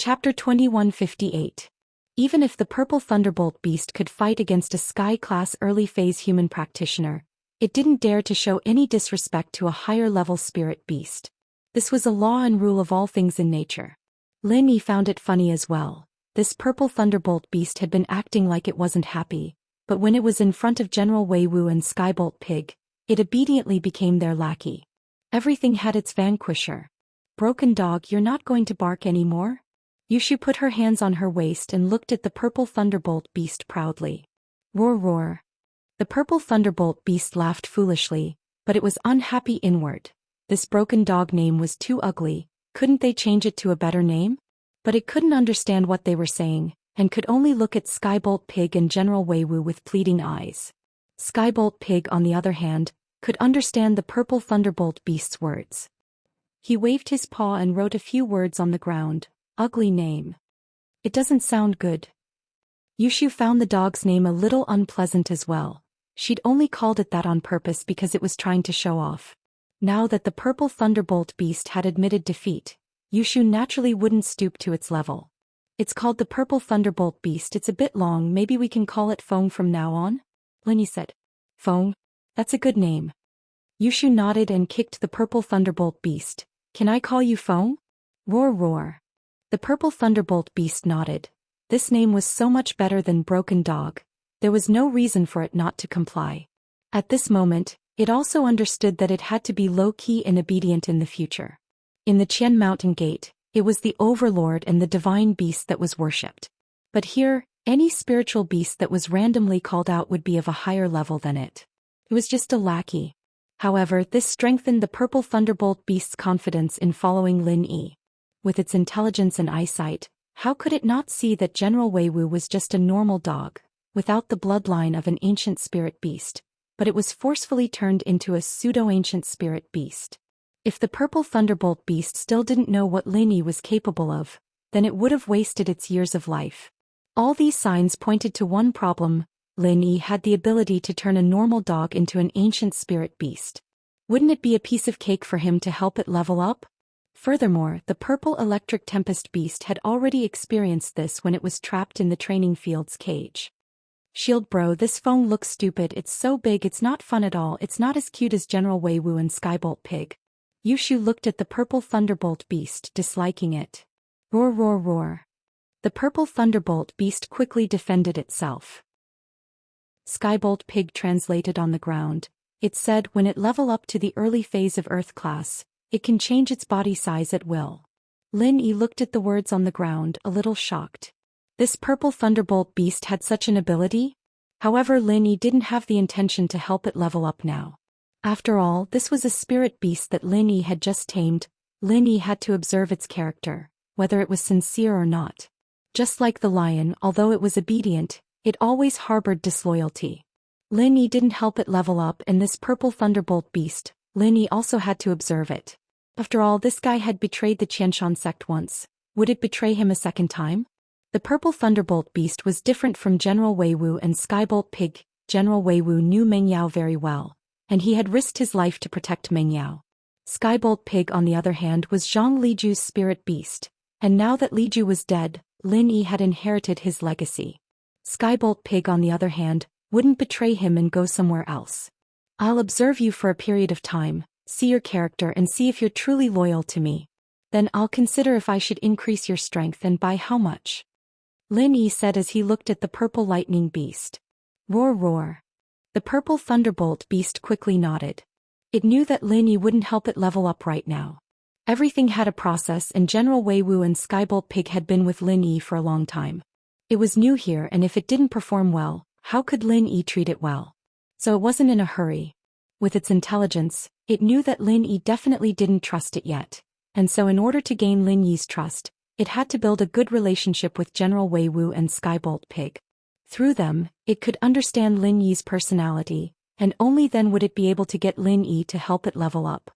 Chapter 2158. Even if the purple thunderbolt beast could fight against a sky-class early-phase human practitioner, it didn't dare to show any disrespect to a higher-level spirit beast. This was a law and rule of all things in nature. Lin Yi found it funny as well. This purple thunderbolt beast had been acting like it wasn't happy, but when it was in front of General Wei Wu and Skybolt Pig, it obediently became their lackey. Everything had its vanquisher. Broken dog, you're not going to bark anymore? Yushu put her hands on her waist and looked at the purple thunderbolt beast proudly. Roar roar. The purple thunderbolt beast laughed foolishly, but it was unhappy inward. This broken dog name was too ugly, couldn't they change it to a better name? But it couldn't understand what they were saying, and could only look at Skybolt Pig and General Wei Wu with pleading eyes. Skybolt Pig, on the other hand, could understand the purple thunderbolt beast's words. He waved his paw and wrote a few words on the ground. Ugly name. It doesn't sound good. Yushu found the dog's name a little unpleasant as well. She'd only called it that on purpose because it was trying to show off. Now that the purple thunderbolt beast had admitted defeat, Yushu naturally wouldn't stoop to its level. It's called the purple thunderbolt beast. It's a bit long, maybe we can call it Feng from now on? Lin Yi said. Feng? That's a good name. Yushu nodded and kicked the purple thunderbolt beast. Can I call you Feng? Roar roar. The purple thunderbolt beast nodded. This name was so much better than broken dog. There was no reason for it not to comply. At this moment, it also understood that it had to be low-key and obedient in the future. In the Qian Mountain Gate, it was the overlord and the divine beast that was worshipped. But here, any spiritual beast that was randomly called out would be of a higher level than it. It was just a lackey. However, this strengthened the purple thunderbolt beast's confidence in following Lin Yi. With its intelligence and eyesight, how could it not see that General Wei Wu was just a normal dog, without the bloodline of an ancient spirit beast, but it was forcefully turned into a pseudo-ancient spirit beast? If the purple thunderbolt beast still didn't know what Lin Yi was capable of, then it would have wasted its years of life. All these signs pointed to one problem: Lin Yi had the ability to turn a normal dog into an ancient spirit beast. Wouldn't it be a piece of cake for him to help it level up? Furthermore, the purple electric tempest beast had already experienced this when it was trapped in the training field's cage. Shield bro, this phone looks stupid. It's so big, it's not fun at all. It's not as cute as General Wei Wu and Skybolt Pig. Yushu looked at the purple thunderbolt beast, disliking it. Roar roar roar. The purple thunderbolt beast quickly defended itself. Skybolt Pig translated on the ground. It said when it level up to the early phase of Earth class, it can change its body size at will. Lin Yi looked at the words on the ground, a little shocked. This purple thunderbolt beast had such an ability? However, Lin Yi didn't have the intention to help it level up now. After all, this was a spirit beast that Lin Yi had just tamed. Lin Yi had to observe its character, whether it was sincere or not. Just like the lion, although it was obedient, it always harbored disloyalty. Lin Yi didn't help it level up, and this purple thunderbolt beast, Lin Yi also had to observe it. After all, this guy had betrayed the Qianshan sect once. Would it betray him a second time? The purple thunderbolt beast was different from General Wei Wu and Skybolt Pig. General Wei Wu knew Meng Yao very well, and he had risked his life to protect Meng Yao. Skybolt Pig, on the other hand, was Zhang Liju's spirit beast, and now that Liju was dead, Lin Yi had inherited his legacy. Skybolt Pig, on the other hand, wouldn't betray him and go somewhere else. I'll observe you for a period of time, see your character and see if you're truly loyal to me. Then I'll consider if I should increase your strength and by how much. Lin Yi said as he looked at the purple lightning beast. Roar roar. The purple thunderbolt beast quickly nodded. It knew that Lin Yi wouldn't help it level up right now. Everything had a process, and General Wei Wu and Skybolt Pig had been with Lin Yi for a long time. It was new here, and if it didn't perform well, how could Lin Yi treat it well? So it wasn't in a hurry. With its intelligence, it knew that Lin Yi definitely didn't trust it yet, and so in order to gain Lin Yi's trust, it had to build a good relationship with General Wei Wu and Skybolt Pig. Through them, it could understand Lin Yi's personality, and only then would it be able to get Lin Yi to help it level up.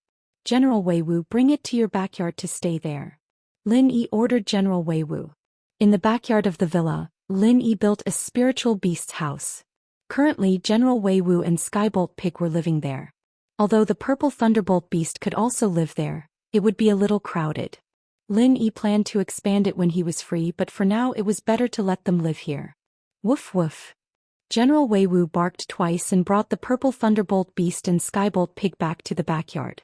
General Wei Wu, bring it to your backyard to stay there. Lin Yi ordered General Wei Wu. In the backyard of the villa, Lin Yi built a spiritual beast's house. Currently, General Wei Wu and Skybolt Pig were living there. Although the purple thunderbolt beast could also live there, it would be a little crowded. Lin Yi planned to expand it when he was free, but for now it was better to let them live here. Woof woof. General Wei Wu barked twice and brought the purple thunderbolt beast and skybolt pig back to the backyard.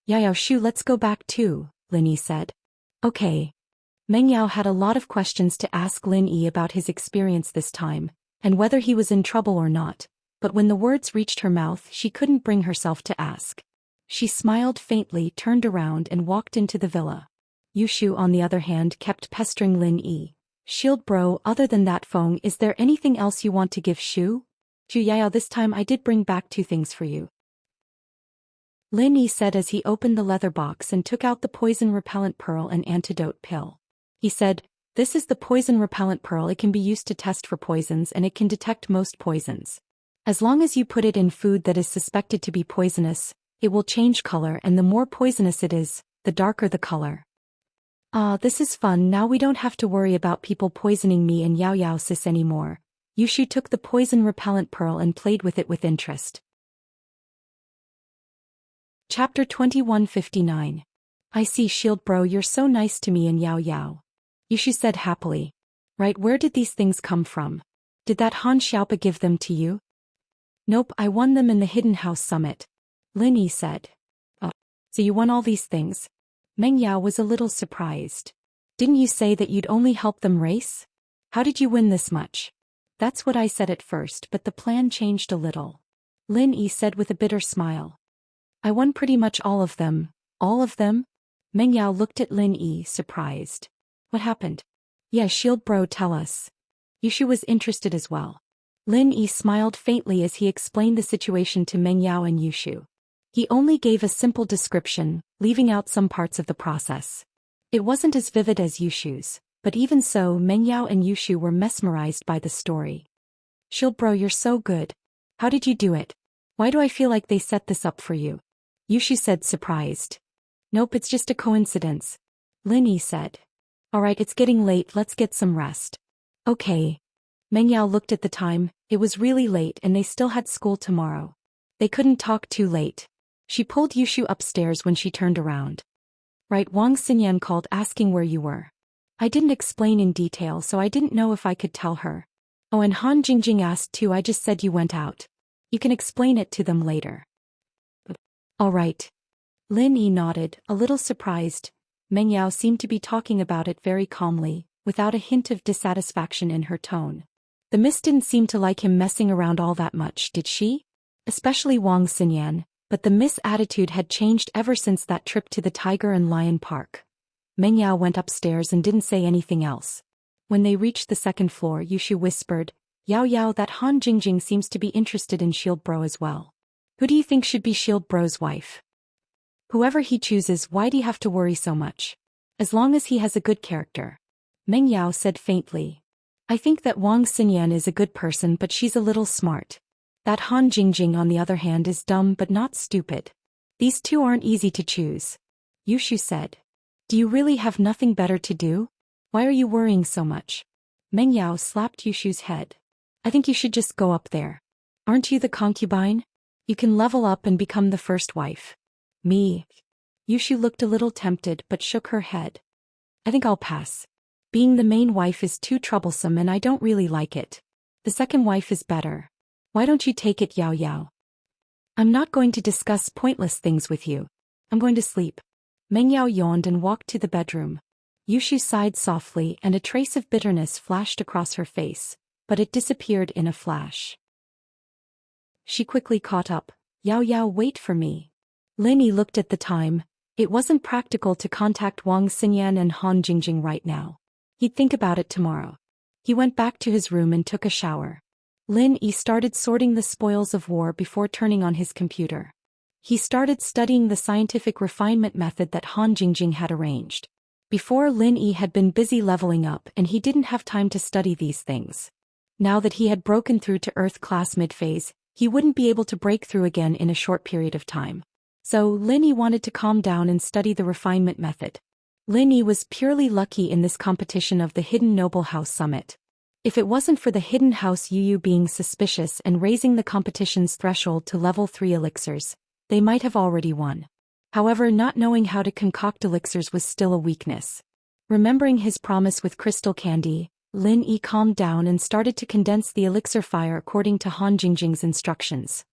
Yao Shu, let's go back too, Lin Yi said. Okay. Meng Yao had a lot of questions to ask Lin Yi about his experience this time, and whether he was in trouble or not, but when the words reached her mouth she couldn't bring herself to ask. She smiled faintly, turned around and walked into the villa. Yushu, on the other hand, kept pestering Lin Yi. Shield bro, other than that phone, is there anything else you want to give Shu? Ju Yao, this time I did bring back 2 things for you. Lin Yi said as he opened the leather box and took out the poison repellent pearl and antidote pill. He said, this is the poison repellent pearl. It can be used to test for poisons and it can detect most poisons. As long as you put it in food that is suspected to be poisonous, it will change color, and the more poisonous it is, the darker the color. Ah, this is fun. Now we don't have to worry about people poisoning me and Yao Yao sis anymore. Yushu took the poison repellent pearl and played with it with interest. Chapter 2159. I see, Shield bro, you're so nice to me and Yao Yao. Yushu said happily. Right, where did these things come from? Did that Han Xiaopa give them to you? Nope, I won them in the Hidden House Summit. Lin Yi said. Oh, so you won all these things? Meng Yao was a little surprised. Didn't you say that you'd only help them race? How did you win this much? That's what I said at first, but the plan changed a little. Lin Yi said with a bitter smile. I won pretty much all of them. All of them? Meng Yao looked at Lin Yi, surprised. What happened? Yeah, Shield bro, tell us. Yushu was interested as well. Lin Yi smiled faintly as he explained the situation to Meng Yao and Yushu. He only gave a simple description, leaving out some parts of the process. It wasn't as vivid as Yushu's, but even so Meng Yao and Yushu were mesmerized by the story. Shield bro, you're so good. How did you do it? Why do I feel like they set this up for you? Yushu said, surprised. Nope, it's just a coincidence. Lin Yi said. Alright, it's getting late, let's get some rest. Okay. Meng Yao looked at the time. It was really late and they still had school tomorrow. They couldn't talk too late. She pulled Yushu upstairs when she turned around. Right, Wang Xinyan called asking where you were. I didn't explain in detail, so I didn't know if I could tell her. Oh, and Han Jingjing asked too. I just said you went out. You can explain it to them later. All right. Lin Yi nodded, a little surprised. Meng Yao seemed to be talking about it very calmly, without a hint of dissatisfaction in her tone. The miss didn't seem to like him messing around all that much, did she? Especially Wang Xinyan, but the miss' attitude had changed ever since that trip to the Tiger and Lion Park. Meng Yao went upstairs and didn't say anything else. When they reached the 2nd floor, Yushu whispered, Yao Yao, that Han Jingjing seems to be interested in Shield bro as well. Who do you think should be Shield bro's wife? Whoever he chooses, why do you have to worry so much? As long as he has a good character. Meng Yao said faintly. I think that Wang Xinyan is a good person, but she's a little smart. That Han Jingjing, on the other hand, is dumb but not stupid. These two aren't easy to choose. Yushu said. Do you really have nothing better to do? Why are you worrying so much? Meng Yao slapped Yushu's head. I think you should just go up there. Aren't you the concubine? You can level up and become the first wife. Me? Yushu looked a little tempted but shook her head. I think I'll pass. Being the main wife is too troublesome and I don't really like it. The second wife is better. Why don't you take it, Yao Yao? I'm not going to discuss pointless things with you. I'm going to sleep. Meng Yao yawned and walked to the bedroom. Yushu sighed softly and a trace of bitterness flashed across her face, but it disappeared in a flash. She quickly caught up. Yao Yao, wait for me. Lin Yi looked at the time. It wasn't practical to contact Wang Xinyan and Han Jingjing right now. He'd think about it tomorrow. He went back to his room and took a shower. Lin Yi started sorting the spoils of war before turning on his computer. He started studying the scientific refinement method that Han Jingjing had arranged. Before, Lin Yi had been busy leveling up and he didn't have time to study these things. Now that he had broken through to Earth class mid-phase, he wouldn't be able to break through again in a short period of time. So Lin Yi wanted to calm down and study the refinement method. Lin Yi was purely lucky in this competition of the Hidden Noble House Summit. If it wasn't for the Hidden House Yu being suspicious and raising the competition's threshold to level 3 elixirs, they might have already won. However, not knowing how to concoct elixirs was still a weakness. Remembering his promise with crystal candy, Lin Yi calmed down and started to condense the elixir fire according to Han Jingjing's instructions.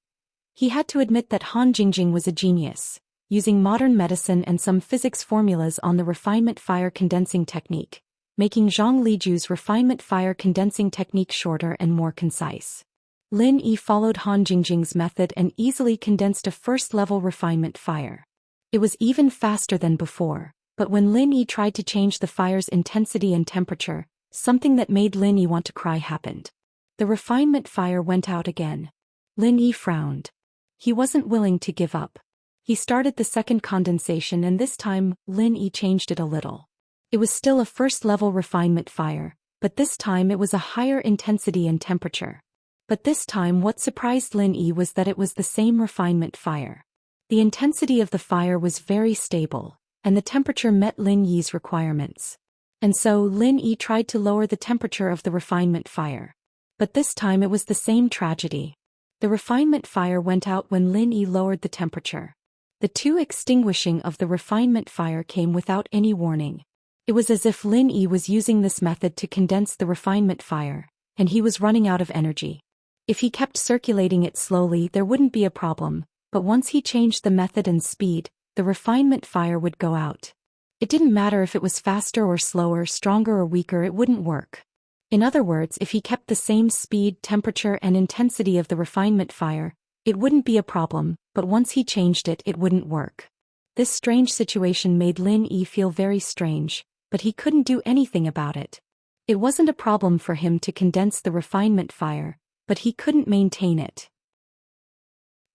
He had to admit that Han Jingjing was a genius, using modern medicine and some physics formulas on the refinement fire condensing technique, making Zhang Liju's refinement fire condensing technique shorter and more concise. Lin Yi followed Han Jingjing's method and easily condensed a first-level refinement fire. It was even faster than before, but when Lin Yi tried to change the fire's intensity and temperature, something that made Lin Yi want to cry happened. The refinement fire went out again. Lin Yi frowned. He wasn't willing to give up. He started the second condensation and this time, Lin Yi changed it a little. It was still a first-level refinement fire, but this time it was a higher intensity and temperature. But this time what surprised Lin Yi was that it was the same refinement fire. The intensity of the fire was very stable, and the temperature met Lin Yi's requirements. And so Lin Yi tried to lower the temperature of the refinement fire. But this time it was the same tragedy. The refinement fire went out when Lin Yi lowered the temperature. The two extinguishing of the refinement fire came without any warning. It was as if Lin Yi was using this method to condense the refinement fire, and he was running out of energy. If he kept circulating it slowly there wouldn't be a problem, but once he changed the method and speed, the refinement fire would go out. It didn't matter if it was faster or slower, stronger or weaker, it wouldn't work. In other words, if he kept the same speed, temperature and intensity of the refinement fire, it wouldn't be a problem, but once he changed it, it wouldn't work. This strange situation made Lin Yi feel very strange, but he couldn't do anything about it. It wasn't a problem for him to condense the refinement fire, but he couldn't maintain it.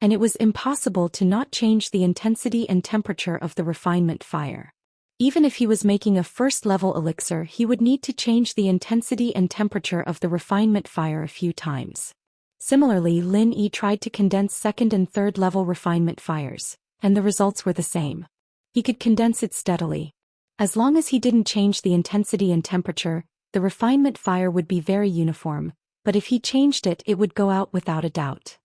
And it was impossible to not change the intensity and temperature of the refinement fire. Even if he was making a first-level elixir, he would need to change the intensity and temperature of the refinement fire a few times. Similarly, Lin Yi tried to condense second and third-level refinement fires, and the results were the same. He could condense it steadily. As long as he didn't change the intensity and temperature, the refinement fire would be very uniform, but if he changed it, it would go out without a doubt.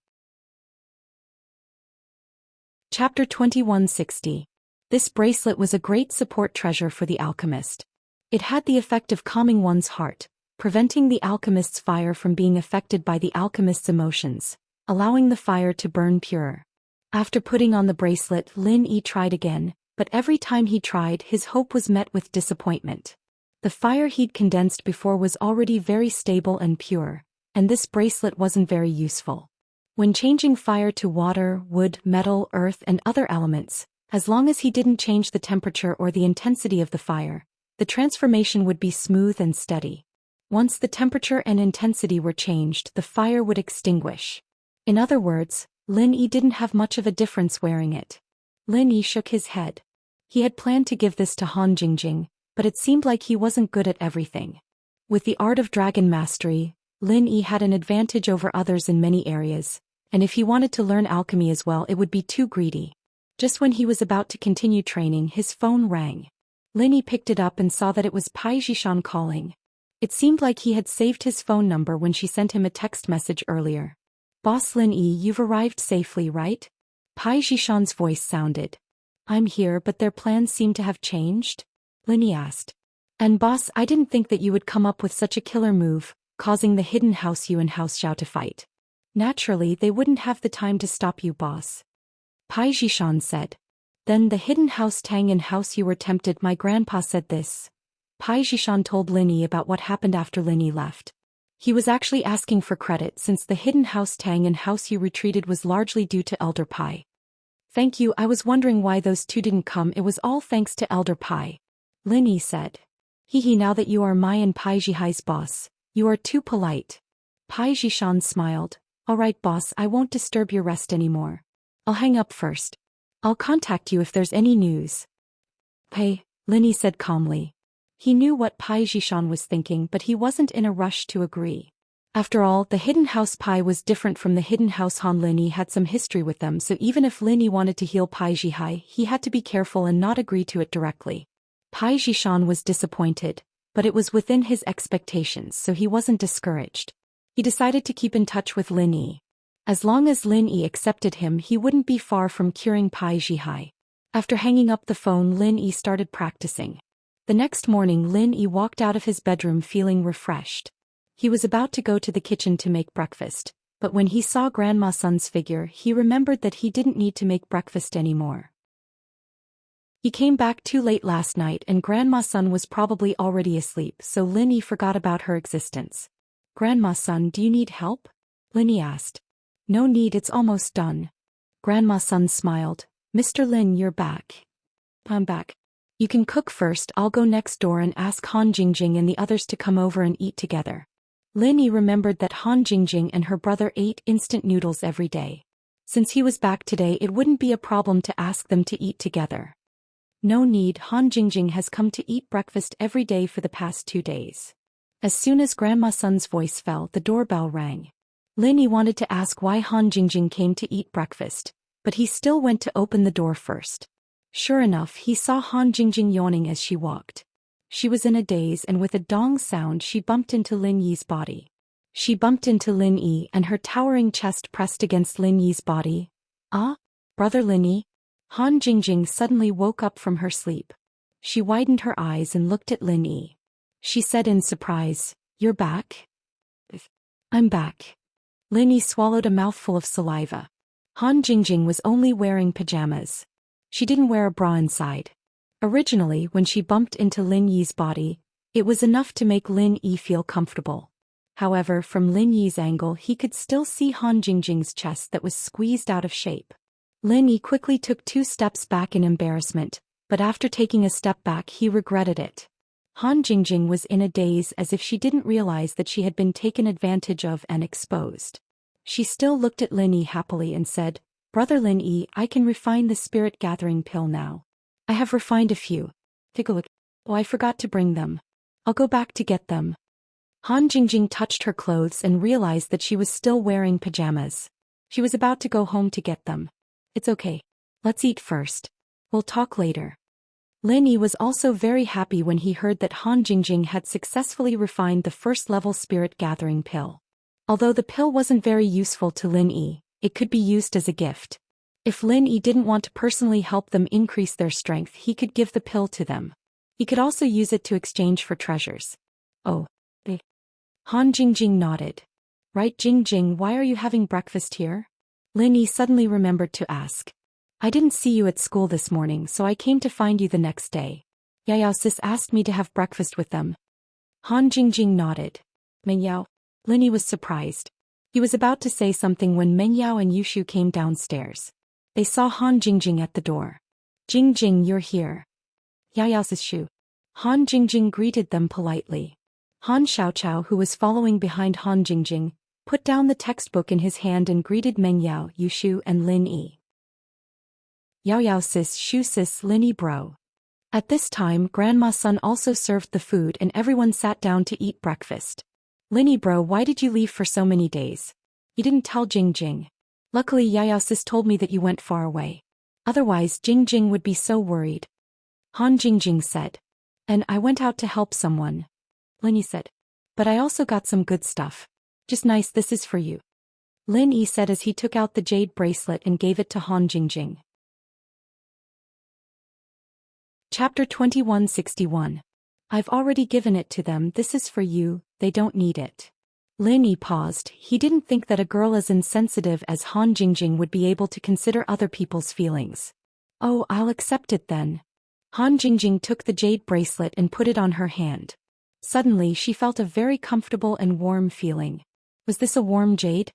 Chapter 2160. This bracelet was a great support treasure for the alchemist. It had the effect of calming one's heart, preventing the alchemist's fire from being affected by the alchemist's emotions, allowing the fire to burn pure. After putting on the bracelet, Lin Yi tried again, but every time he tried, his hope was met with disappointment. The fire he'd condensed before was already very stable and pure, and this bracelet wasn't very useful. When changing fire to water, wood, metal, earth and other elements, as long as he didn't change the temperature or the intensity of the fire, the transformation would be smooth and steady. Once the temperature and intensity were changed, the fire would extinguish. In other words, Lin Yi didn't have much of a difference wearing it. Lin Yi shook his head. He had planned to give this to Han Jingjing, but it seemed like he wasn't good at everything. With the art of dragon mastery, Lin Yi had an advantage over others in many areas, and if he wanted to learn alchemy as well, it would be too greedy. Just when he was about to continue training, his phone rang. Lin Yi picked it up and saw that it was Pai Jishan calling. It seemed like he had saved his phone number when she sent him a text message earlier. "Boss Lin Yi, you've arrived safely, right?" Pai Jishan's voice sounded. "I'm here, but their plans seem to have changed?" Lin Yi asked. "And boss, I didn't think that you would come up with such a killer move, causing the hidden House Yu and House Xiao to fight. Naturally, they wouldn't have the time to stop you, boss." Pai Jishan said. "Then the hidden House Tang and House Yu were tempted. My grandpa said this." Pai Jishan told Lin Yi about what happened after Lin Yi left. He was actually asking for credit since the hidden House Tang and House Yu retreated was largely due to Elder Pai. "Thank you, I was wondering why those two didn't come. It was all thanks to Elder Pai," Lin Yi said. "Hehe, now that you are my and Pai Jihai's boss, you are too polite." Pai Jishan smiled. "Alright boss, I won't disturb your rest anymore. I'll hang up first. I'll contact you if there's any news." "Hey," Lin Yi said calmly. He knew what Pai Jishan was thinking, but he wasn't in a rush to agree. After all, the hidden house Pai was different from the hidden house Han. Lin Yi had some history with them, so even if Lin Yi wanted to heal Pai Jihai, he had to be careful and not agree to it directly. Pai Jishan was disappointed, but it was within his expectations, so he wasn't discouraged. He decided to keep in touch with Lin Yi. As long as Lin Yi accepted him, he wouldn't be far from curing Pai Jihai. After hanging up the phone, Lin Yi started practicing. The next morning Lin Yi walked out of his bedroom feeling refreshed. He was about to go to the kitchen to make breakfast, but when he saw Grandma Sun's figure he remembered that he didn't need to make breakfast anymore. He came back too late last night and Grandma Sun was probably already asleep, so Lin Yi forgot about her existence. "Grandma Sun, do you need help?" Lin Yi asked. "No need, it's almost done." Grandma Sun smiled. "Mr. Lin, you're back." "I'm back. You can cook first, I'll go next door and ask Han Jingjing and the others to come over and eat together." Lin Yi remembered that Han Jingjing and her brother ate instant noodles every day. Since he was back today it wouldn't be a problem to ask them to eat together. "No need, Han Jingjing has come to eat breakfast every day for the past 2 days." As soon as Grandma Sun's voice fell, the doorbell rang. Lin Yi wanted to ask why Han Jingjing came to eat breakfast, but he still went to open the door first. Sure enough, he saw Han Jingjing yawning as she walked. She was in a daze and with a dong sound she bumped into Lin Yi's body. She bumped into Lin Yi and her towering chest pressed against Lin Yi's body. "Ah? Brother Lin Yi?" Han Jingjing suddenly woke up from her sleep. She widened her eyes and looked at Lin Yi. She said in surprise, "You're back?" "I'm back." Lin Yi swallowed a mouthful of saliva. Han Jingjing was only wearing pajamas. She didn't wear a bra inside. Originally, when she bumped into Lin Yi's body, it was enough to make Lin Yi feel comfortable. However, from Lin Yi's angle he could still see Han Jingjing's chest that was squeezed out of shape. Lin Yi quickly took 2 steps back in embarrassment, but after taking a step back he regretted it. Han Jingjing was in a daze as if she didn't realize that she had been taken advantage of and exposed. She still looked at Lin Yi happily and said, "Brother Lin Yi, I can refine the spirit gathering pill now. I have refined a few. Take a look. Oh, I forgot to bring them. I'll go back to get them." Han Jingjing touched her clothes and realized that she was still wearing pajamas. She was about to go home to get them. "It's okay. Let's eat first. We'll talk later." Lin Yi was also very happy when he heard that Han Jingjing had successfully refined the first-level spirit gathering pill. Although the pill wasn't very useful to Lin Yi, it could be used as a gift. If Lin Yi didn't want to personally help them increase their strength, he could give the pill to them. He could also use it to exchange for treasures. "Oh, they..." Han Jingjing nodded. "Right, Jingjing, why are you having breakfast here?" Lin Yi suddenly remembered to ask. "I didn't see you at school this morning, so I came to find you the next day. Yao sis asked me to have breakfast with them." Han Jingjing nodded. "Meng Yao?" Lin Yi was surprised. He was about to say something when Meng Yao and Yushu came downstairs. They saw Han Jingjing at the door. "Jingjing, you're here." "Yao sis Shu." Han Jingjing greeted them politely. Han Xiaoqiao, who was following behind Han Jingjing, put down the textbook in his hand and greeted Meng Yao, Yushu and Lin Yi. "Yao sis, Shu sis, Lin Yi bro." At this time Grandma Sun also served the food and everyone sat down to eat breakfast. "Lin Yi bro, why did you leave for so many days? You didn't tell Jingjing. Luckily Yao sis told me that you went far away. Otherwise Jingjing would be so worried." Han Jingjing said. "And I went out to help someone." Lin Yi said. "But I also got some good stuff. Just nice, this is for you." Lin Yi said as he took out the jade bracelet and gave it to Han Jingjing. Chapter 2161. "I've already given it to them, this is for you, they don't need it." Lin Yi paused. He didn't think that a girl as insensitive as Han Jingjing would be able to consider other people's feelings. "Oh, I'll accept it then." Han Jingjing took the jade bracelet and put it on her hand. Suddenly she felt a very comfortable and warm feeling. Was this a warm jade?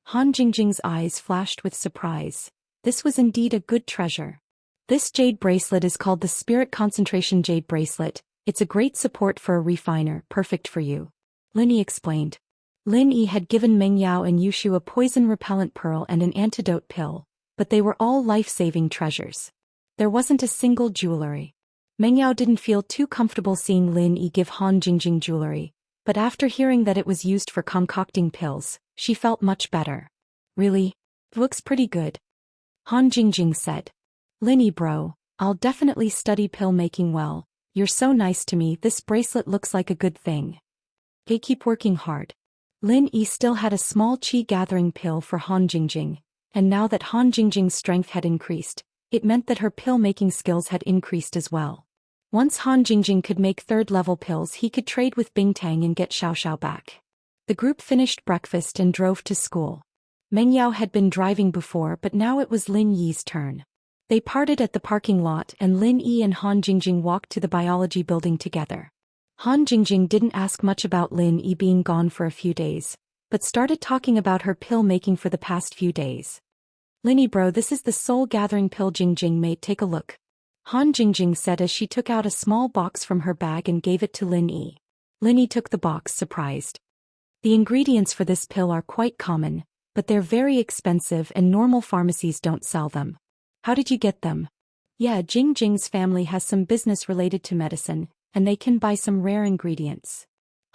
Han Jingjing's eyes flashed with surprise. This was indeed a good treasure. This jade bracelet is called the Spirit Concentration Jade Bracelet. It's a great support for a refiner, perfect for you. Lin Yi explained. Lin Yi had given Meng Yao and Yushu a poison-repellent pearl and an antidote pill, but they were all life-saving treasures. There wasn't a single jewelry. Meng Yao didn't feel too comfortable seeing Lin Yi give Han Jingjing jewelry, but after hearing that it was used for concocting pills, she felt much better. "Really? Looks pretty good." Han Jingjing said. "Lin Yi bro, I'll definitely study pill making well. You're so nice to me, this bracelet looks like a good thing. Okay, keep working hard." Lin Yi still had a small qi gathering pill for Han Jingjing, and now that Han Jingjing's strength had increased, it meant that her pill-making skills had increased as well. Once Han Jingjing could make third-level pills, he could trade with Bingtang and get Xiao Xiao back. The group finished breakfast and drove to school. Meng Yao had been driving before, but now it was Lin Yi's turn. They parted at the parking lot and Lin Yi and Han Jingjing walked to the biology building together. Han Jingjing didn't ask much about Lin Yi being gone for a few days, but started talking about her pill making for the past few days. Lin Yi bro, this is the soul gathering pill Jingjing made, take a look. Han Jingjing said as she took out a small box from her bag and gave it to Lin Yi. Lin Yi took the box, surprised. The ingredients for this pill are quite common, but they're very expensive and normal pharmacies don't sell them. How did you get them? Yeah, Jingjing's family has some business related to medicine, and they can buy some rare ingredients.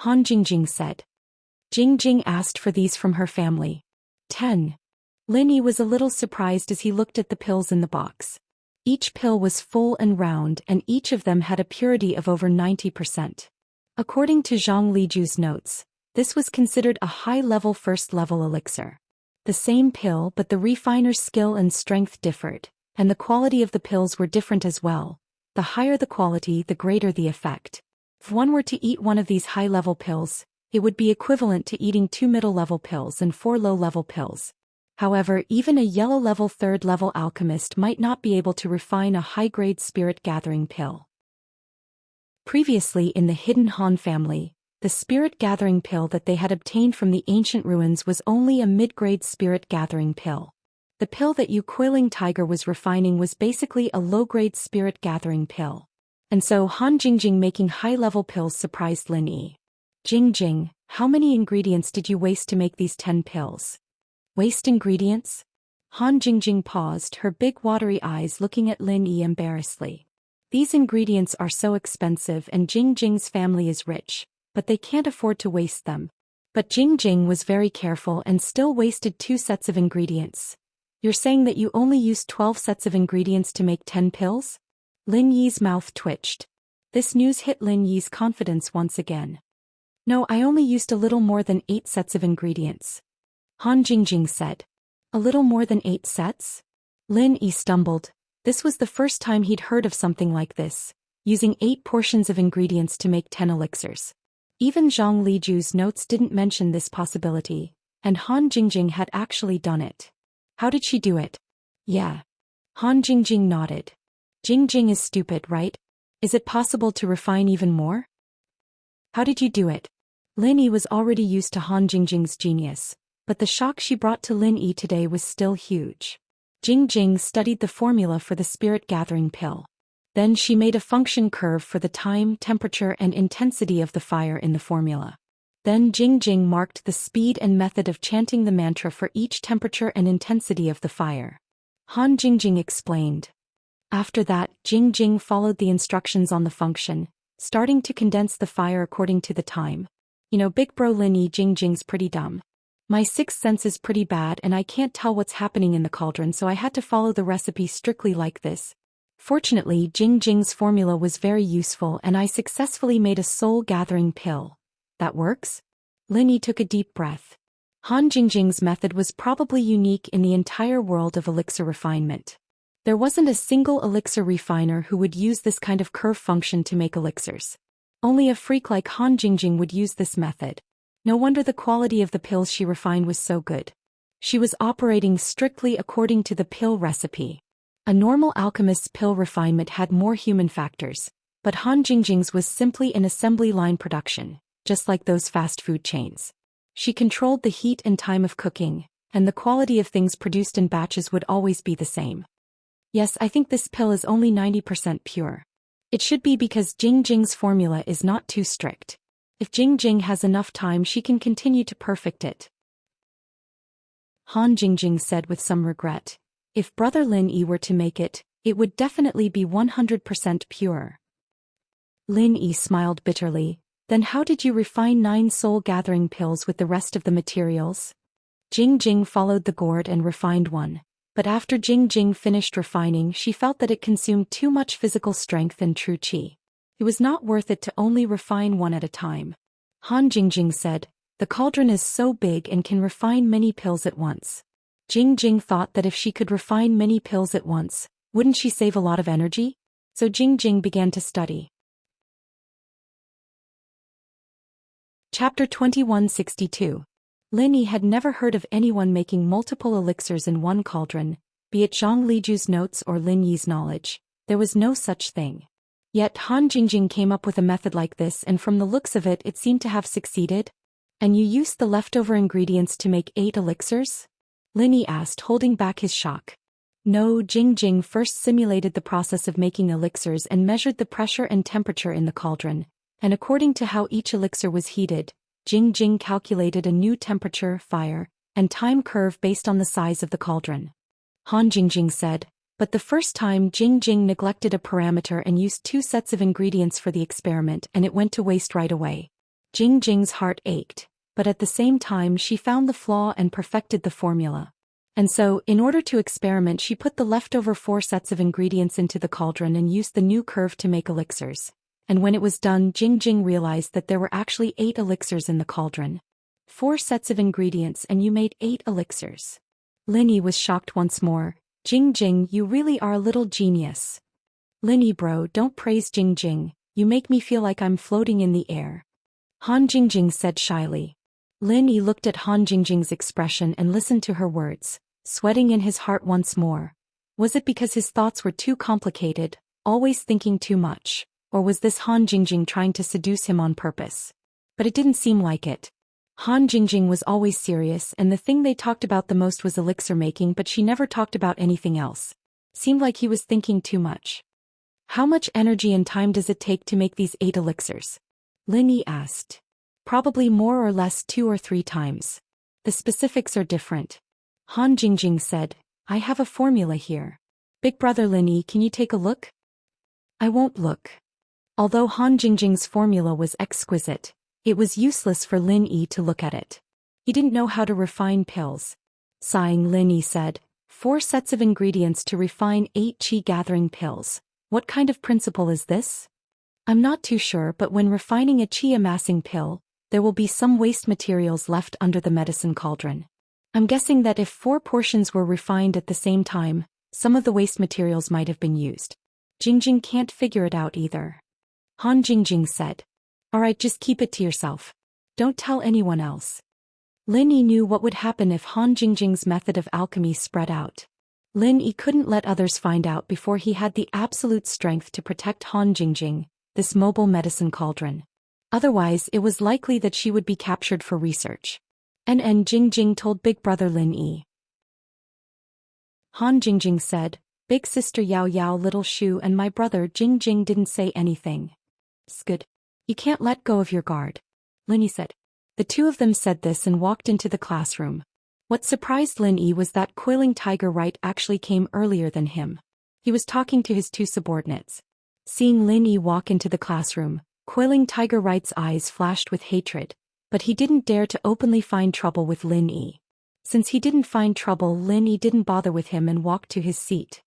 Han Jingjing said. Jingjing asked for these from her family. 10. Lin Yi was a little surprised as he looked at the pills in the box. Each pill was full and round and each of them had a purity of over 90%. According to Zhang Liju's notes, this was considered a high-level first-level elixir. The same pill, but the refiner's skill and strength differed, and the quality of the pills were different as well. The higher the quality, the greater the effect. If one were to eat one of these high-level pills, it would be equivalent to eating 2 middle-level pills and 4 low-level pills. However, even a yellow-level third-level alchemist might not be able to refine a high-grade spirit-gathering pill. Previously in the Hidden Han family, the spirit-gathering pill that they had obtained from the ancient ruins was only a mid-grade spirit-gathering pill. The pill that Yu Coiling Tiger was refining was basically a low-grade spirit-gathering pill. And so Han Jingjing making high-level pills surprised Lin Yi. Jingjing, how many ingredients did you waste to make these 10 pills? Waste ingredients? Han Jingjing paused, her big watery eyes looking at Lin Yi embarrassedly. These ingredients are so expensive and Jingjing's family is rich, but they can't afford to waste them. But Jingjing was very careful and still wasted 2 sets of ingredients. You're saying that you only used 12 sets of ingredients to make 10 pills? Lin Yi's mouth twitched. This news hit Lin Yi's confidence once again. No, I only used a little more than 8 sets of ingredients. Han Jingjing said. A little more than 8 sets? Lin Yi stumbled. This was the first time he'd heard of something like this, using 8 portions of ingredients to make 10 elixirs. Even Zhang Liju's notes didn't mention this possibility, and Han Jingjing had actually done it. How did she do it? Yeah. Han Jingjing nodded. Jingjing is stupid, right? Is it possible to refine even more? How did you do it? Lin Yi was already used to Han Jingjing's genius, but the shock she brought to Lin Yi today was still huge. Jingjing studied the formula for the spirit-gathering pill. Then she made a function curve for the time, temperature and intensity of the fire in the formula. Then Jingjing marked the speed and method of chanting the mantra for each temperature and intensity of the fire. Han Jingjing explained. After that, Jingjing followed the instructions on the function, starting to condense the fire according to the time. You know, big bro Lin Yi, Jingjing's pretty dumb. My sixth sense is pretty bad and I can't tell what's happening in the cauldron, so I had to follow the recipe strictly like this. Fortunately, Jingjing's formula was very useful and I successfully made a soul-gathering pill. That works? Lin Yi took a deep breath. Han Jingjing's method was probably unique in the entire world of elixir refinement. There wasn't a single elixir refiner who would use this kind of curve function to make elixirs. Only a freak like Han Jingjing would use this method. No wonder the quality of the pills she refined was so good. She was operating strictly according to the pill recipe. A normal alchemist's pill refinement had more human factors, but Han Jingjing's was simply an assembly line production, just like those fast food chains. She controlled the heat and time of cooking, and the quality of things produced in batches would always be the same. Yes, I think this pill is only 90% pure. It should be because Jingjing's formula is not too strict. If Jingjing has enough time, she can continue to perfect it. Han Jingjing said with some regret. If brother Lin Yi were to make it, it would definitely be 100% pure. Lin Yi smiled bitterly. Then how did you refine 9 soul-gathering pills with the rest of the materials? Jingjing followed the gourd and refined one. But after Jingjing finished refining, she felt that it consumed too much physical strength and true qi. It was not worth it to only refine one at a time. Han Jingjing said, the cauldron is so big and can refine many pills at once. Jingjing thought that if she could refine many pills at once, wouldn't she save a lot of energy? So Jing began to study. Chapter 2162. Lin Yi had never heard of anyone making multiple elixirs in one cauldron, be it Zhang Liju's notes or Lin Yi's knowledge. There was no such thing. Yet Han Jingjing came up with a method like this, and from the looks of it, it seemed to have succeeded. And you used the leftover ingredients to make 8 elixirs? Lin Yi asked, holding back his shock. No, Jing first simulated the process of making elixirs and measured the pressure and temperature in the cauldron, and according to how each elixir was heated, Jing calculated a new temperature, fire, and time curve based on the size of the cauldron. Han Jingjing said, but the first time Jing neglected a parameter and used 2 sets of ingredients for the experiment, and it went to waste right away. Jing's heart ached, but at the same time she found the flaw and perfected the formula. And so, in order to experiment, she put the leftover 4 sets of ingredients into the cauldron and used the new curve to make elixirs. And when it was done, Jing realized that there were actually 8 elixirs in the cauldron. 4 sets of ingredients, and you made 8 elixirs. Lin Yi was shocked once more. Jing, you really are a little genius. Lin Yi bro, don't praise Jing, you make me feel like I'm floating in the air. Han Jingjing said shyly. Lin Yi looked at Han Jingjing's expression and listened to her words, sweating in his heart once more. Was it because his thoughts were too complicated, always thinking too much? Or was this Han Jingjing trying to seduce him on purpose? But it didn't seem like it. Han Jingjing was always serious, and the thing they talked about the most was elixir making, but she never talked about anything else. Seemed like he was thinking too much. How much energy and time does it take to make these 8 elixirs? Lin Yi asked. Probably more or less 2 or 3 times. The specifics are different. Han Jingjing said, I have a formula here. Big brother Lin Yi, can you take a look? I won't look. Although Han Jingjing's formula was exquisite, it was useless for Lin Yi to look at it. He didn't know how to refine pills. Sighing, Lin Yi said, 4 sets of ingredients to refine 8 qi gathering pills. What kind of principle is this? I'm not too sure, but when refining a qi amassing pill, there will be some waste materials left under the medicine cauldron. I'm guessing that if 4 portions were refined at the same time, some of the waste materials might have been used. Jing can't figure it out either. Han Jingjing said. Alright, just keep it to yourself. Don't tell anyone else. Lin Yi knew what would happen if Han Jingjing's method of alchemy spread out. Lin Yi couldn't let others find out before he had the absolute strength to protect Han Jingjing, this mobile medicine cauldron. Otherwise, it was likely that she would be captured for research. And Jing told big brother Lin Yi. Han Jingjing said, Big sister Yao little Shu and my brother Jing didn't say anything. Good. You can't let go of your guard. Lin Yi said. The 2 of them said this and walked into the classroom. What surprised Lin Yi was that Coiling Tiger Right actually came earlier than him. He was talking to his 2 subordinates. Seeing Lin Yi walk into the classroom, Coiling Tiger Right's eyes flashed with hatred, but he didn't dare to openly find trouble with Lin Yi. Since he didn't find trouble, Lin Yi didn't bother with him and walked to his seat.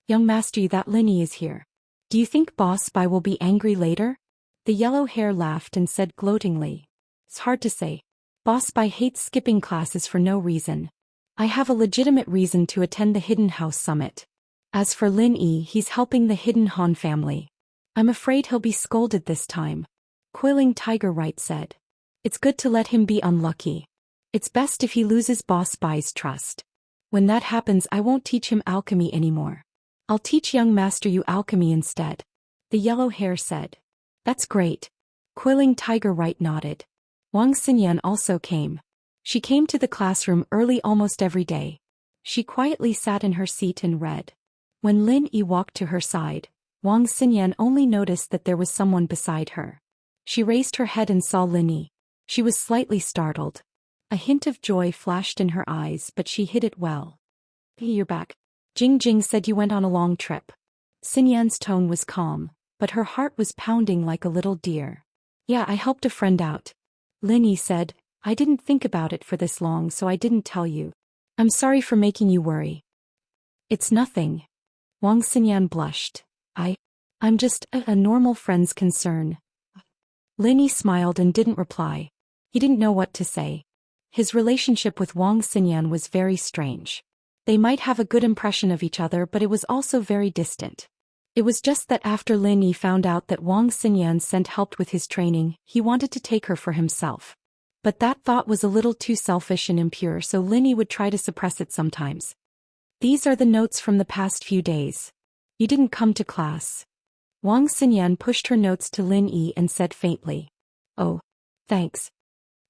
Young master, that Lin Yi is here. Do you think Boss Bai will be angry later? The yellow hair laughed and said gloatingly. It's hard to say. Boss Bai hates skipping classes for no reason. I have a legitimate reason to attend the Hidden House Summit. As for Lin Yi, he's helping the Hidden Han family. I'm afraid he'll be scolded this time. Coiling Tiger Right said. It's good to let him be unlucky. It's best if he loses Boss Bai's trust. When that happens, I won't teach him alchemy anymore. I'll teach young master you alchemy instead. The yellow hair said. That's great. Coiling Tiger Right nodded. Wang Xinyan also came. She came to the classroom early almost every day. She quietly sat in her seat and read. When Lin Yi walked to her side, Wang Xinyan only noticed that there was someone beside her. She raised her head and saw Lin Yi. She was slightly startled. A hint of joy flashed in her eyes, but she hid it well. You're back. Jing said you went on a long trip. Xinyan's tone was calm, but her heart was pounding like a little deer. Yeah, I helped a friend out. Lin Yi said, I didn't think about it for this long, so I didn't tell you. I'm sorry for making you worry. It's nothing. Wang Xinyan blushed. I'm just a normal friend's concern. Lin Yi smiled and didn't reply. He didn't know what to say. His relationship with Wang Xinyan was very strange. They might have a good impression of each other, but it was also very distant. It was just that after Lin Yi found out that Wang Xinyan sent helped with his training, he wanted to take her for himself. But that thought was a little too selfish and impure, so Lin Yi would try to suppress it sometimes. These are the notes from the past few days. You didn't come to class. Wang Xinyan pushed her notes to Lin Yi and said faintly. Oh, thanks.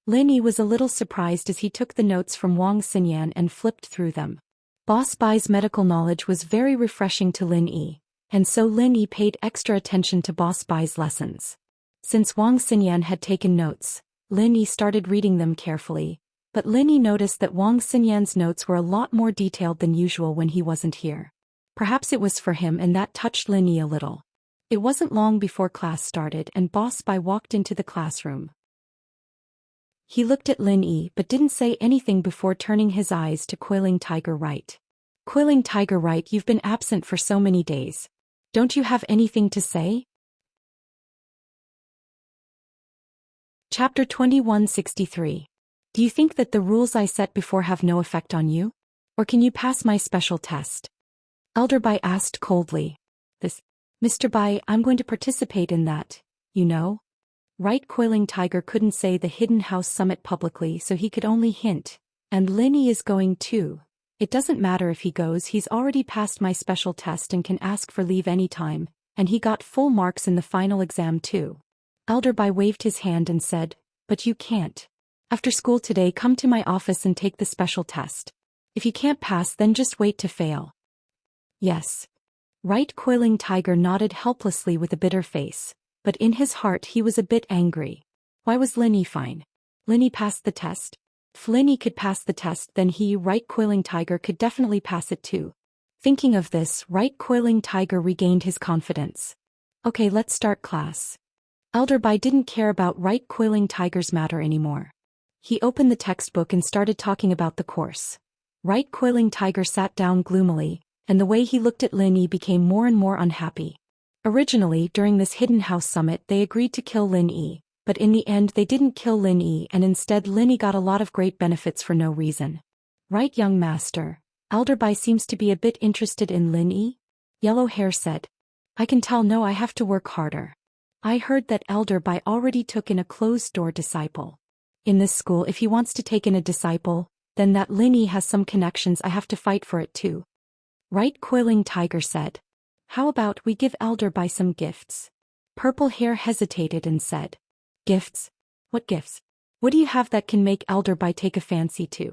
Lin Yi was a little surprised as he took the notes from Wang Xinyan and flipped through them. Boss Bai's medical knowledge was very refreshing to Lin Yi, and so Lin Yi paid extra attention to Boss Bai's lessons. Since Wang Xinyan had taken notes, Lin Yi started reading them carefully, but Lin Yi noticed that Wang Xinyan's notes were a lot more detailed than usual when he wasn't here. Perhaps it was for him, and that touched Lin Yi a little. It wasn't long before class started and Boss Bai walked into the classroom. He looked at Lin Yi but didn't say anything before turning his eyes to Quailing Tiger Right. Quailing Tiger Right, you've been absent for so many days. Don't you have anything to say? Chapter 2163. Do you think that the rules I set before have no effect on you? Or can you pass my special test? Elder Bai asked coldly. Mr. Bai, I'm going to participate in that, you know? Right. Quailing Tiger couldn't say the Hidden House Summit publicly, so he could only hint. And Lin Yi is going too. It doesn't matter if he goes, he's already passed my special test and can ask for leave anytime, and he got full marks in the final exam too. Elder Bai waved his hand and said, but you can't. After school today, come to my office and take the special test. If you can't pass, then just wait to fail. Yes. Right. Quailing Tiger nodded helplessly with a bitter face, but in his heart he was a bit angry. Why was Lin Yi fine? Lin Yi passed the test? If Lin Yi could pass the test, then he, Right Quailing Tiger, could definitely pass it too. Thinking of this, Right Quailing Tiger regained his confidence. Okay, let's start class. Elder Bai didn't care about Right Quailing Tiger's matter anymore. He opened the textbook and started talking about the course. Right Quailing Tiger sat down gloomily, and the way he looked at Lin Yi became more and more unhappy. Originally, during this Hidden House Summit, they agreed to kill Lin Yi, but in the end they didn't kill Lin Yi, and instead Lin Yi got a lot of great benefits for no reason. Right, young master? Elder Bai seems to be a bit interested in Lin Yi? Yellow Hair said. I can tell. No, I have to work harder. I heard that Elder Bai already took in a closed-door disciple. In this school, if he wants to take in a disciple, then that Lin Yi has some connections. I have to fight for it too. Right. Quailing Tiger said. How about we give Elder Bai some gifts? Purple Hair hesitated and said. Gifts? What gifts? What do you have that can make Elder Bai take a fancy to?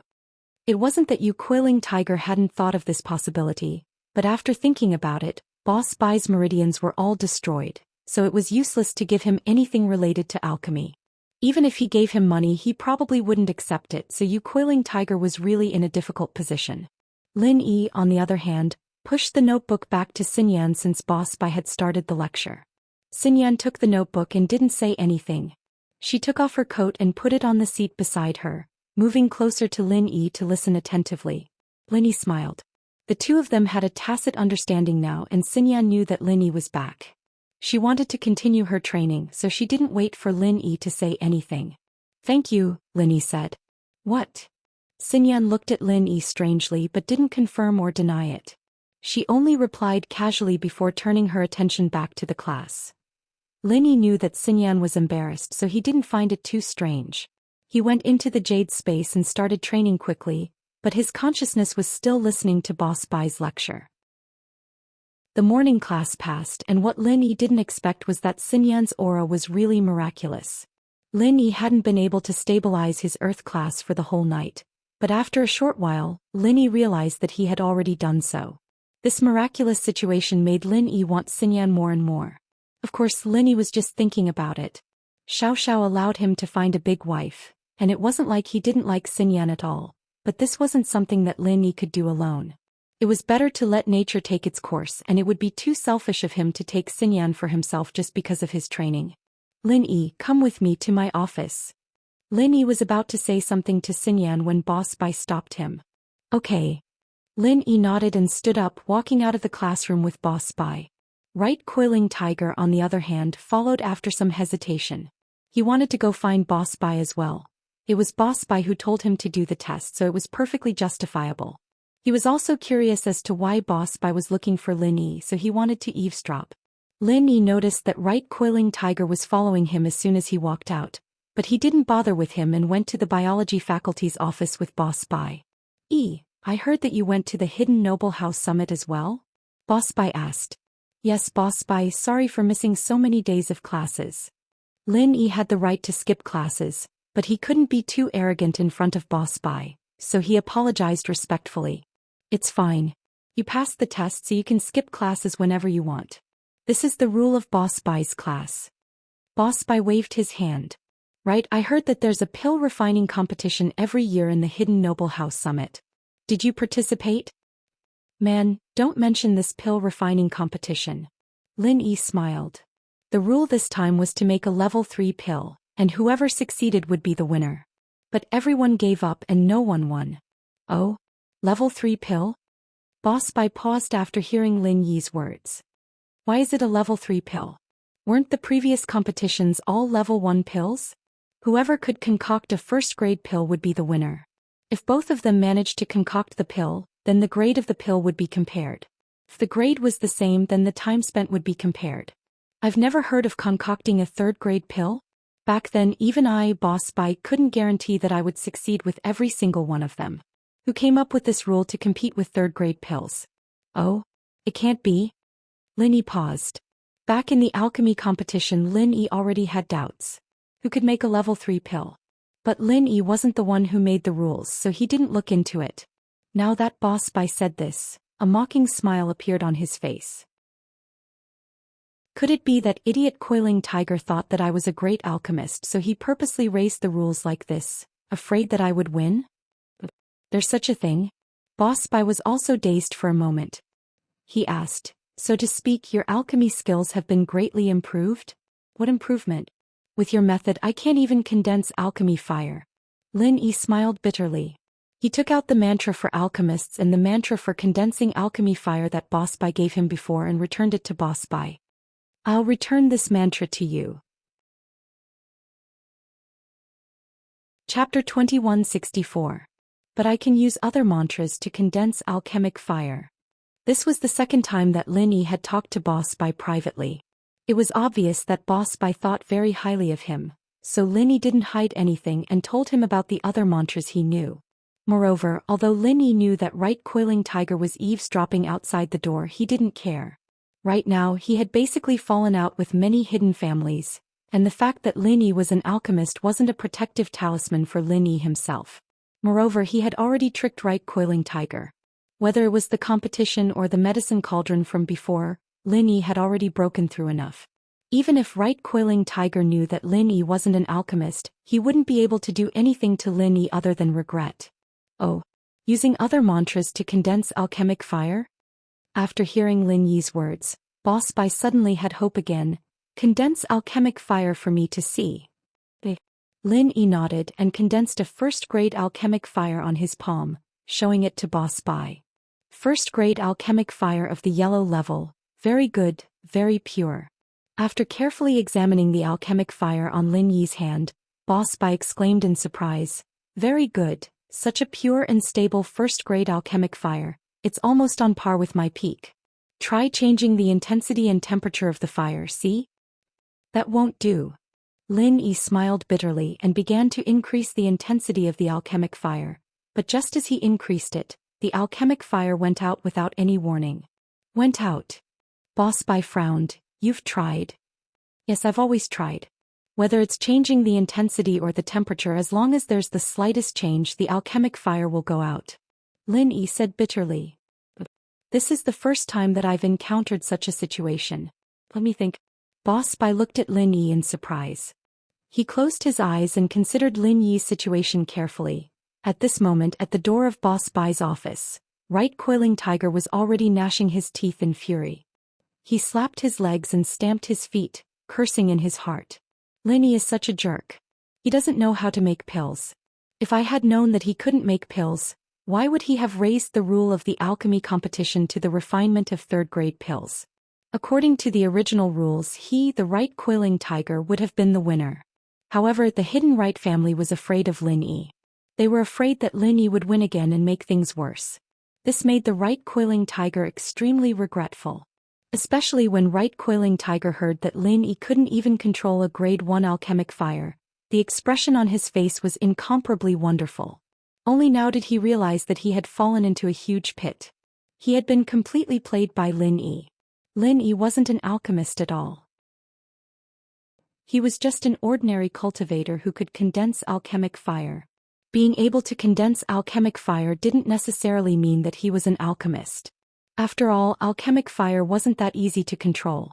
It wasn't that you, Quailing Tiger, hadn't thought of this possibility, but after thinking about it, Boss Bai's meridians were all destroyed, so it was useless to give him anything related to alchemy. Even if he gave him money, he probably wouldn't accept it, so you, Quailing Tiger, was really in a difficult position. Lin Yi, on the other hand, pushed the notebook back to Xinyan since Boss Bai had started the lecture. Xinyan took the notebook and didn't say anything. She took off her coat and put it on the seat beside her, moving closer to Lin Yi to listen attentively. Lin Yi smiled. The two of them had a tacit understanding now, and Xinyan knew that Lin Yi was back. She wanted to continue her training, so she didn't wait for Lin Yi to say anything. Thank you, Lin Yi said. What? Xinyan looked at Lin Yi strangely but didn't confirm or deny it. She only replied casually before turning her attention back to the class. Lin Yi knew that Xinyan was embarrassed, so he didn't find it too strange. He went into the jade space and started training quickly, but his consciousness was still listening to Boss Bai's lecture. The morning class passed, and what Lin Yi didn't expect was that Xinyan's aura was really miraculous. Lin Yi hadn't been able to stabilize his earth class for the whole night, but after a short while, Lin Yi realized that he had already done so. This miraculous situation made Lin Yi want Xinyan more and more. Of course, Lin Yi was just thinking about it. Xiao Xiao allowed him to find a big wife, and it wasn't like he didn't like Xinyan at all, but this wasn't something that Lin Yi could do alone. It was better to let nature take its course, and it would be too selfish of him to take Xinyan for himself just because of his training. Lin Yi, come with me to my office. Lin Yi was about to say something to Xinyan when Boss Bai stopped him. Okay. Lin Yi nodded and stood up, walking out of the classroom with Boss Bai. Right. Quailing Tiger, on the other hand, followed after some hesitation. He wanted to go find Boss Bai as well. It was Boss Bai who told him to do the test, so it was perfectly justifiable. He was also curious as to why Boss Bai was looking for Lin Yi, so he wanted to eavesdrop. Lin Yi noticed that Right Coiling Tiger was following him as soon as he walked out, but he didn't bother with him and went to the biology faculty's office with Boss Bai. I heard that you went to the Hidden Noble House Summit as well? Boss Bai asked. Yes, Boss Bai, sorry for missing so many days of classes. Lin Yi had the right to skip classes, but he couldn't be too arrogant in front of Boss Bai, so he apologized respectfully. It's fine. You passed the test, so you can skip classes whenever you want. This is the rule of Boss Bai's class. Boss Bai waved his hand. Right, I heard that there's a pill refining competition every year in the Hidden Noble House Summit. Did you participate? Man, don't mention this pill refining competition. Lin Yi smiled. The rule this time was to make a level 3 pill, and whoever succeeded would be the winner. But everyone gave up and no one won. Oh? Level 3 pill? Boss Bai paused after hearing Lin Yi's words. Why is it a level 3 pill? Weren't the previous competitions all level 1 pills? Whoever could concoct a first-grade pill would be the winner. If both of them managed to concoct the pill, then the grade of the pill would be compared. If the grade was the same, then the time spent would be compared. I've never heard of concocting a third-grade pill. Back then, even I, Boss Bai, couldn't guarantee that I would succeed with every single one of them. Who came up with this rule to compete with third-grade pills? Oh? It can't be? Lin Yi paused. Back in the alchemy competition, Lin Yi already had doubts. Who could make a level 3 pill? But Lin Yi wasn't the one who made the rules, so he didn't look into it. Now that Boss Bai said this, a mocking smile appeared on his face. Could it be that idiot Coiling Tiger thought that I was a great alchemist, so he purposely raised the rules like this, afraid that I would win? There's such a thing? Boss Bai was also dazed for a moment. He asked, so to speak, your alchemy skills have been greatly improved? What improvement? With your method, I can't even condense alchemy fire. Lin Yi smiled bitterly. He took out the mantra for alchemists and the mantra for condensing alchemy fire that Boss Bai gave him before and returned it to Boss Bai. I'll return this mantra to you. Chapter 2164. But I can use other mantras to condense alchemic fire. This was the second time that Lin Yi had talked to Boss Bai privately. It was obvious that Boss Bai thought very highly of him, so Lin Yi didn't hide anything and told him about the other mantras he knew. Moreover, although Lin Yi knew that Right Coiling Tiger was eavesdropping outside the door, he didn't care. Right now, he had basically fallen out with many hidden families, and the fact that Lin Yi was an alchemist wasn't a protective talisman for Lin Yi himself. Moreover, he had already tricked Right Coiling Tiger. Whether it was the competition or the medicine cauldron from before, Lin Yi had already broken through enough. Even if Right Coiling Tiger knew that Lin Yi wasn't an alchemist, he wouldn't be able to do anything to Lin Yi other than regret. Oh, using other mantras to condense alchemic fire? After hearing Lin Yi's words, Boss Bai suddenly had hope again. Condense alchemic fire for me to see. Lin Yi nodded and condensed a first-grade alchemic fire on his palm, showing it to Boss Bai. First-grade alchemic fire of the yellow level, very good, very pure. After carefully examining the alchemic fire on Lin Yi's hand, Boss Bai exclaimed in surprise, very good, such a pure and stable first-grade alchemic fire, it's almost on par with my peak. Try changing the intensity and temperature of the fire, see? That won't do. Lin Yi smiled bitterly and began to increase the intensity of the alchemic fire, but just as he increased it, the alchemic fire went out without any warning. Went out. Boss Bai frowned. You've tried. Yes, I've always tried. Whether it's changing the intensity or the temperature, as long as there's the slightest change, the alchemic fire will go out. Lin Yi said bitterly. This is the first time that I've encountered such a situation. Let me think. Boss Bai looked at Lin Yi in surprise. He closed his eyes and considered Lin Yi's situation carefully. At this moment, at the door of Boss Bai's office, Right Coiling Tiger was already gnashing his teeth in fury. He slapped his legs and stamped his feet, cursing in his heart. Lin Yi is such a jerk. He doesn't know how to make pills. If I had known that he couldn't make pills, why would he have raised the rule of the alchemy competition to the refinement of third-grade pills? According to the original rules, he, the Right Coiling Tiger, would have been the winner. However, the Hidden Right family was afraid of Lin Yi. They were afraid that Lin Yi would win again and make things worse. This made the right-coiling tiger extremely regretful. Especially when right-coiling tiger heard that Lin Yi couldn't even control a grade 1 alchemic fire. The expression on his face was incomparably wonderful. Only now did he realize that he had fallen into a huge pit. He had been completely played by Lin Yi. Lin Yi wasn't an alchemist at all. He was just an ordinary cultivator who could condense alchemic fire. Being able to condense alchemic fire didn't necessarily mean that he was an alchemist. After all, alchemic fire wasn't that easy to control.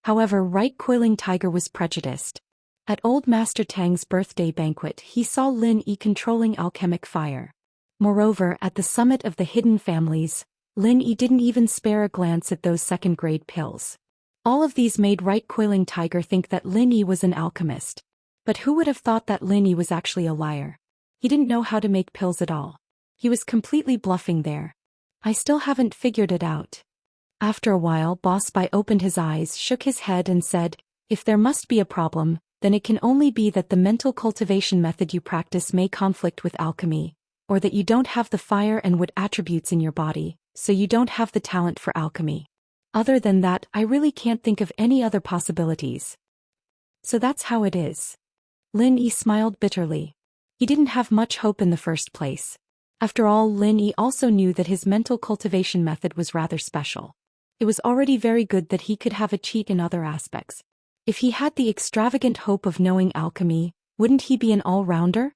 However, right-coiling tiger was prejudiced. At Old Master Tang's birthday banquet, he saw Lin Yi controlling alchemic fire. Moreover, at the summit of the hidden families, Lin Yi didn't even spare a glance at those second-grade pills. All of these made right-coiling tiger think that Lin Yi was an alchemist. But who would have thought that Lin Yi was actually a liar? He didn't know how to make pills at all. He was completely bluffing there. I still haven't figured it out. After a while, Boss Bai opened his eyes, shook his head and said, if there must be a problem, then it can only be that the mental cultivation method you practice may conflict with alchemy, or that you don't have the fire and wood attributes in your body, so you don't have the talent for alchemy. Other than that, I really can't think of any other possibilities. So that's how it is. Lin Yi smiled bitterly. He didn't have much hope in the first place. After all, Lin Yi also knew that his mental cultivation method was rather special. It was already very good that he could have a cheat in other aspects. If he had the extravagant hope of knowing alchemy, wouldn't he be an all-rounder?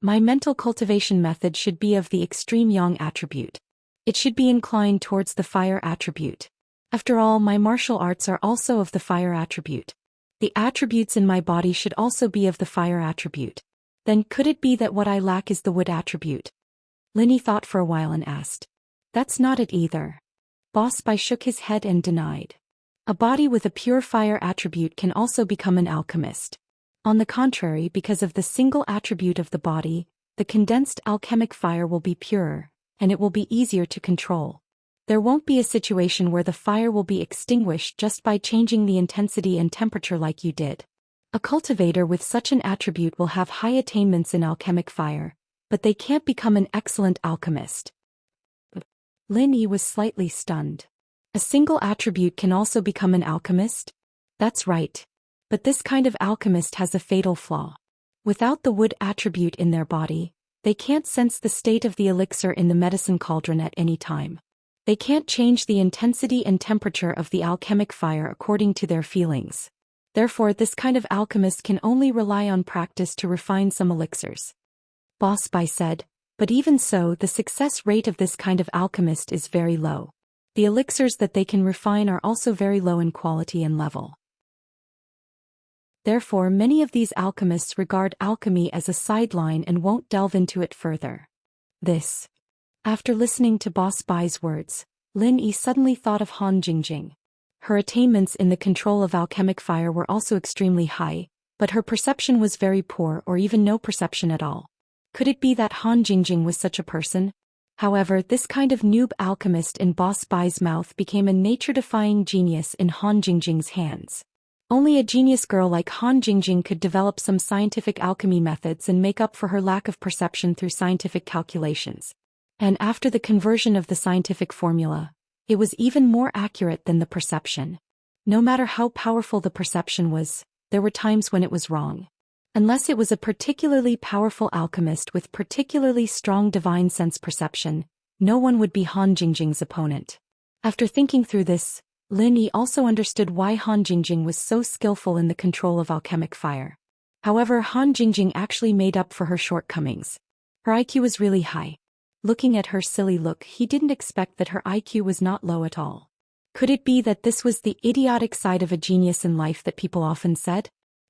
My mental cultivation method should be of the extreme yang attribute. It should be inclined towards the fire attribute. After all, my martial arts are also of the fire attribute. The attributes in my body should also be of the fire attribute. Then could it be that what I lack is the wood attribute? Lin Yi thought for a while and asked. That's not it either. Boss Bai shook his head and denied. A body with a pure fire attribute can also become an alchemist. On the contrary, because of the single attribute of the body, the condensed alchemic fire will be purer, and it will be easier to control. There won't be a situation where the fire will be extinguished just by changing the intensity and temperature like you did. A cultivator with such an attribute will have high attainments in alchemic fire, but they can't become an excellent alchemist. Lin Yi was slightly stunned. A single attribute can also become an alchemist? That's right. But this kind of alchemist has a fatal flaw. Without the wood attribute in their body, they can't sense the state of the elixir in the medicine cauldron at any time. They can't change the intensity and temperature of the alchemic fire according to their feelings. Therefore, this kind of alchemist can only rely on practice to refine some elixirs. Boss Bai said, but even so, the success rate of this kind of alchemist is very low. The elixirs that they can refine are also very low in quality and level. Therefore, many of these alchemists regard alchemy as a sideline and won't delve into it further. After listening to Boss Bai's words, Lin Yi suddenly thought of Han Jingjing. Her attainments in the control of alchemic fire were also extremely high, but her perception was very poor or even no perception at all. Could it be that Han Jingjing was such a person? However, this kind of noob alchemist in Boss Bai's mouth became a nature-defying genius in Han Jingjing's hands. Only a genius girl like Han Jingjing could develop some scientific alchemy methods and make up for her lack of perception through scientific calculations. And after the conversion of the scientific formula, it was even more accurate than the perception. No matter how powerful the perception was, there were times when it was wrong. Unless it was a particularly powerful alchemist with particularly strong divine sense perception, no one would be Han Jingjing's opponent. After thinking through this, Lin Yi also understood why Han Jingjing was so skillful in the control of alchemic fire. However, Han Jingjing actually made up for her shortcomings. Her IQ was really high. Looking at her silly look, he didn't expect that her IQ was not low at all. Could it be that this was the idiotic side of a genius in life that people often said?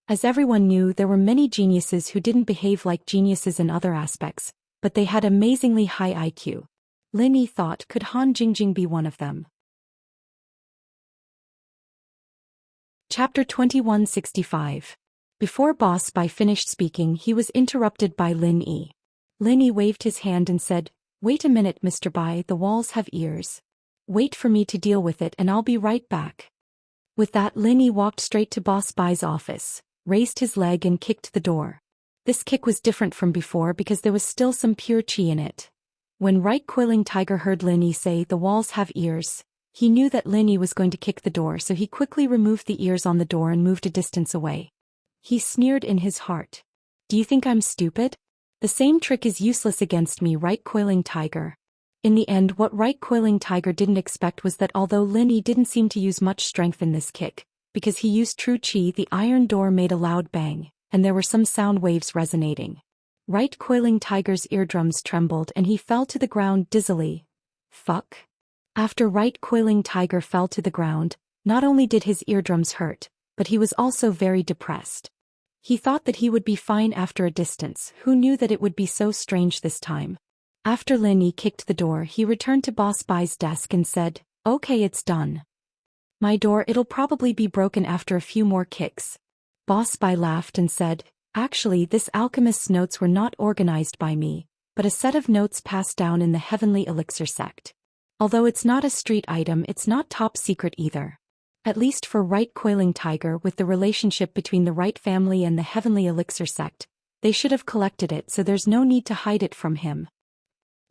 As everyone knew, there were many geniuses who didn't behave like geniuses in other aspects, but they had amazingly high IQ. Lin Yi thought, could Han Jingjing be one of them? Chapter 2165. Before Boss Bai finished speaking, he was interrupted by Lin Yi. Lin Yi waved his hand and said, "Wait a minute, Mr. Bai, the walls have ears. Wait for me to deal with it and I'll be right back." With that, Lin Yi walked straight to Boss Bai's office, raised his leg and kicked the door. This kick was different from before because there was still some pure chi in it. When Right Coiling Tiger heard Linny say the walls have ears, he knew that Linny was going to kick the door, so he quickly removed the ears on the door and moved a distance away. He sneered in his heart. Do you think I'm stupid? The same trick is useless against me, Right Coiling Tiger. In the end, what Right Coiling Tiger didn't expect was that although Linny didn't seem to use much strength in this kick, because he used true chi, the iron door made a loud bang, and there were some sound waves resonating. Right Coiling Tiger's eardrums trembled and he fell to the ground dizzily. Fuck. After Right Coiling Tiger fell to the ground, not only did his eardrums hurt, but he was also very depressed. He thought that he would be fine after a distance. Who knew that it would be so strange this time? After Linny kicked the door, he returned to Boss Bai's desk and said, "Okay, it's done. My door, it'll probably be broken after a few more kicks." Boss Bai laughed and said, "Actually, this alchemist's notes were not organized by me, but a set of notes passed down in the Heavenly Elixir sect. Although it's not a street item, it's not top secret either. At least for Right Coiling Tiger, with the relationship between the Right family and the Heavenly Elixir sect, they should have collected it, so there's no need to hide it from him.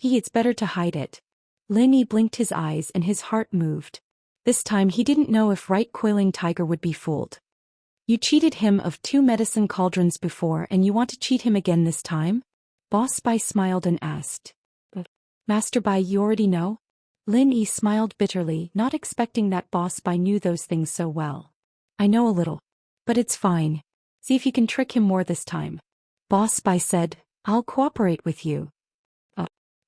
It's better to hide it." Linny blinked his eyes and his heart moved. This time he didn't know if Right Coiling Tiger would be fooled. "You cheated him of 2 medicine cauldrons before and you want to cheat him again this time?" Boss Bai smiled and asked. "Master Bai, you already know?" Linny smiled bitterly, not expecting that Boss Bai knew those things so well. "I know a little. But it's fine. See if you can trick him more this time." Boss Bai said, "I'll cooperate with you."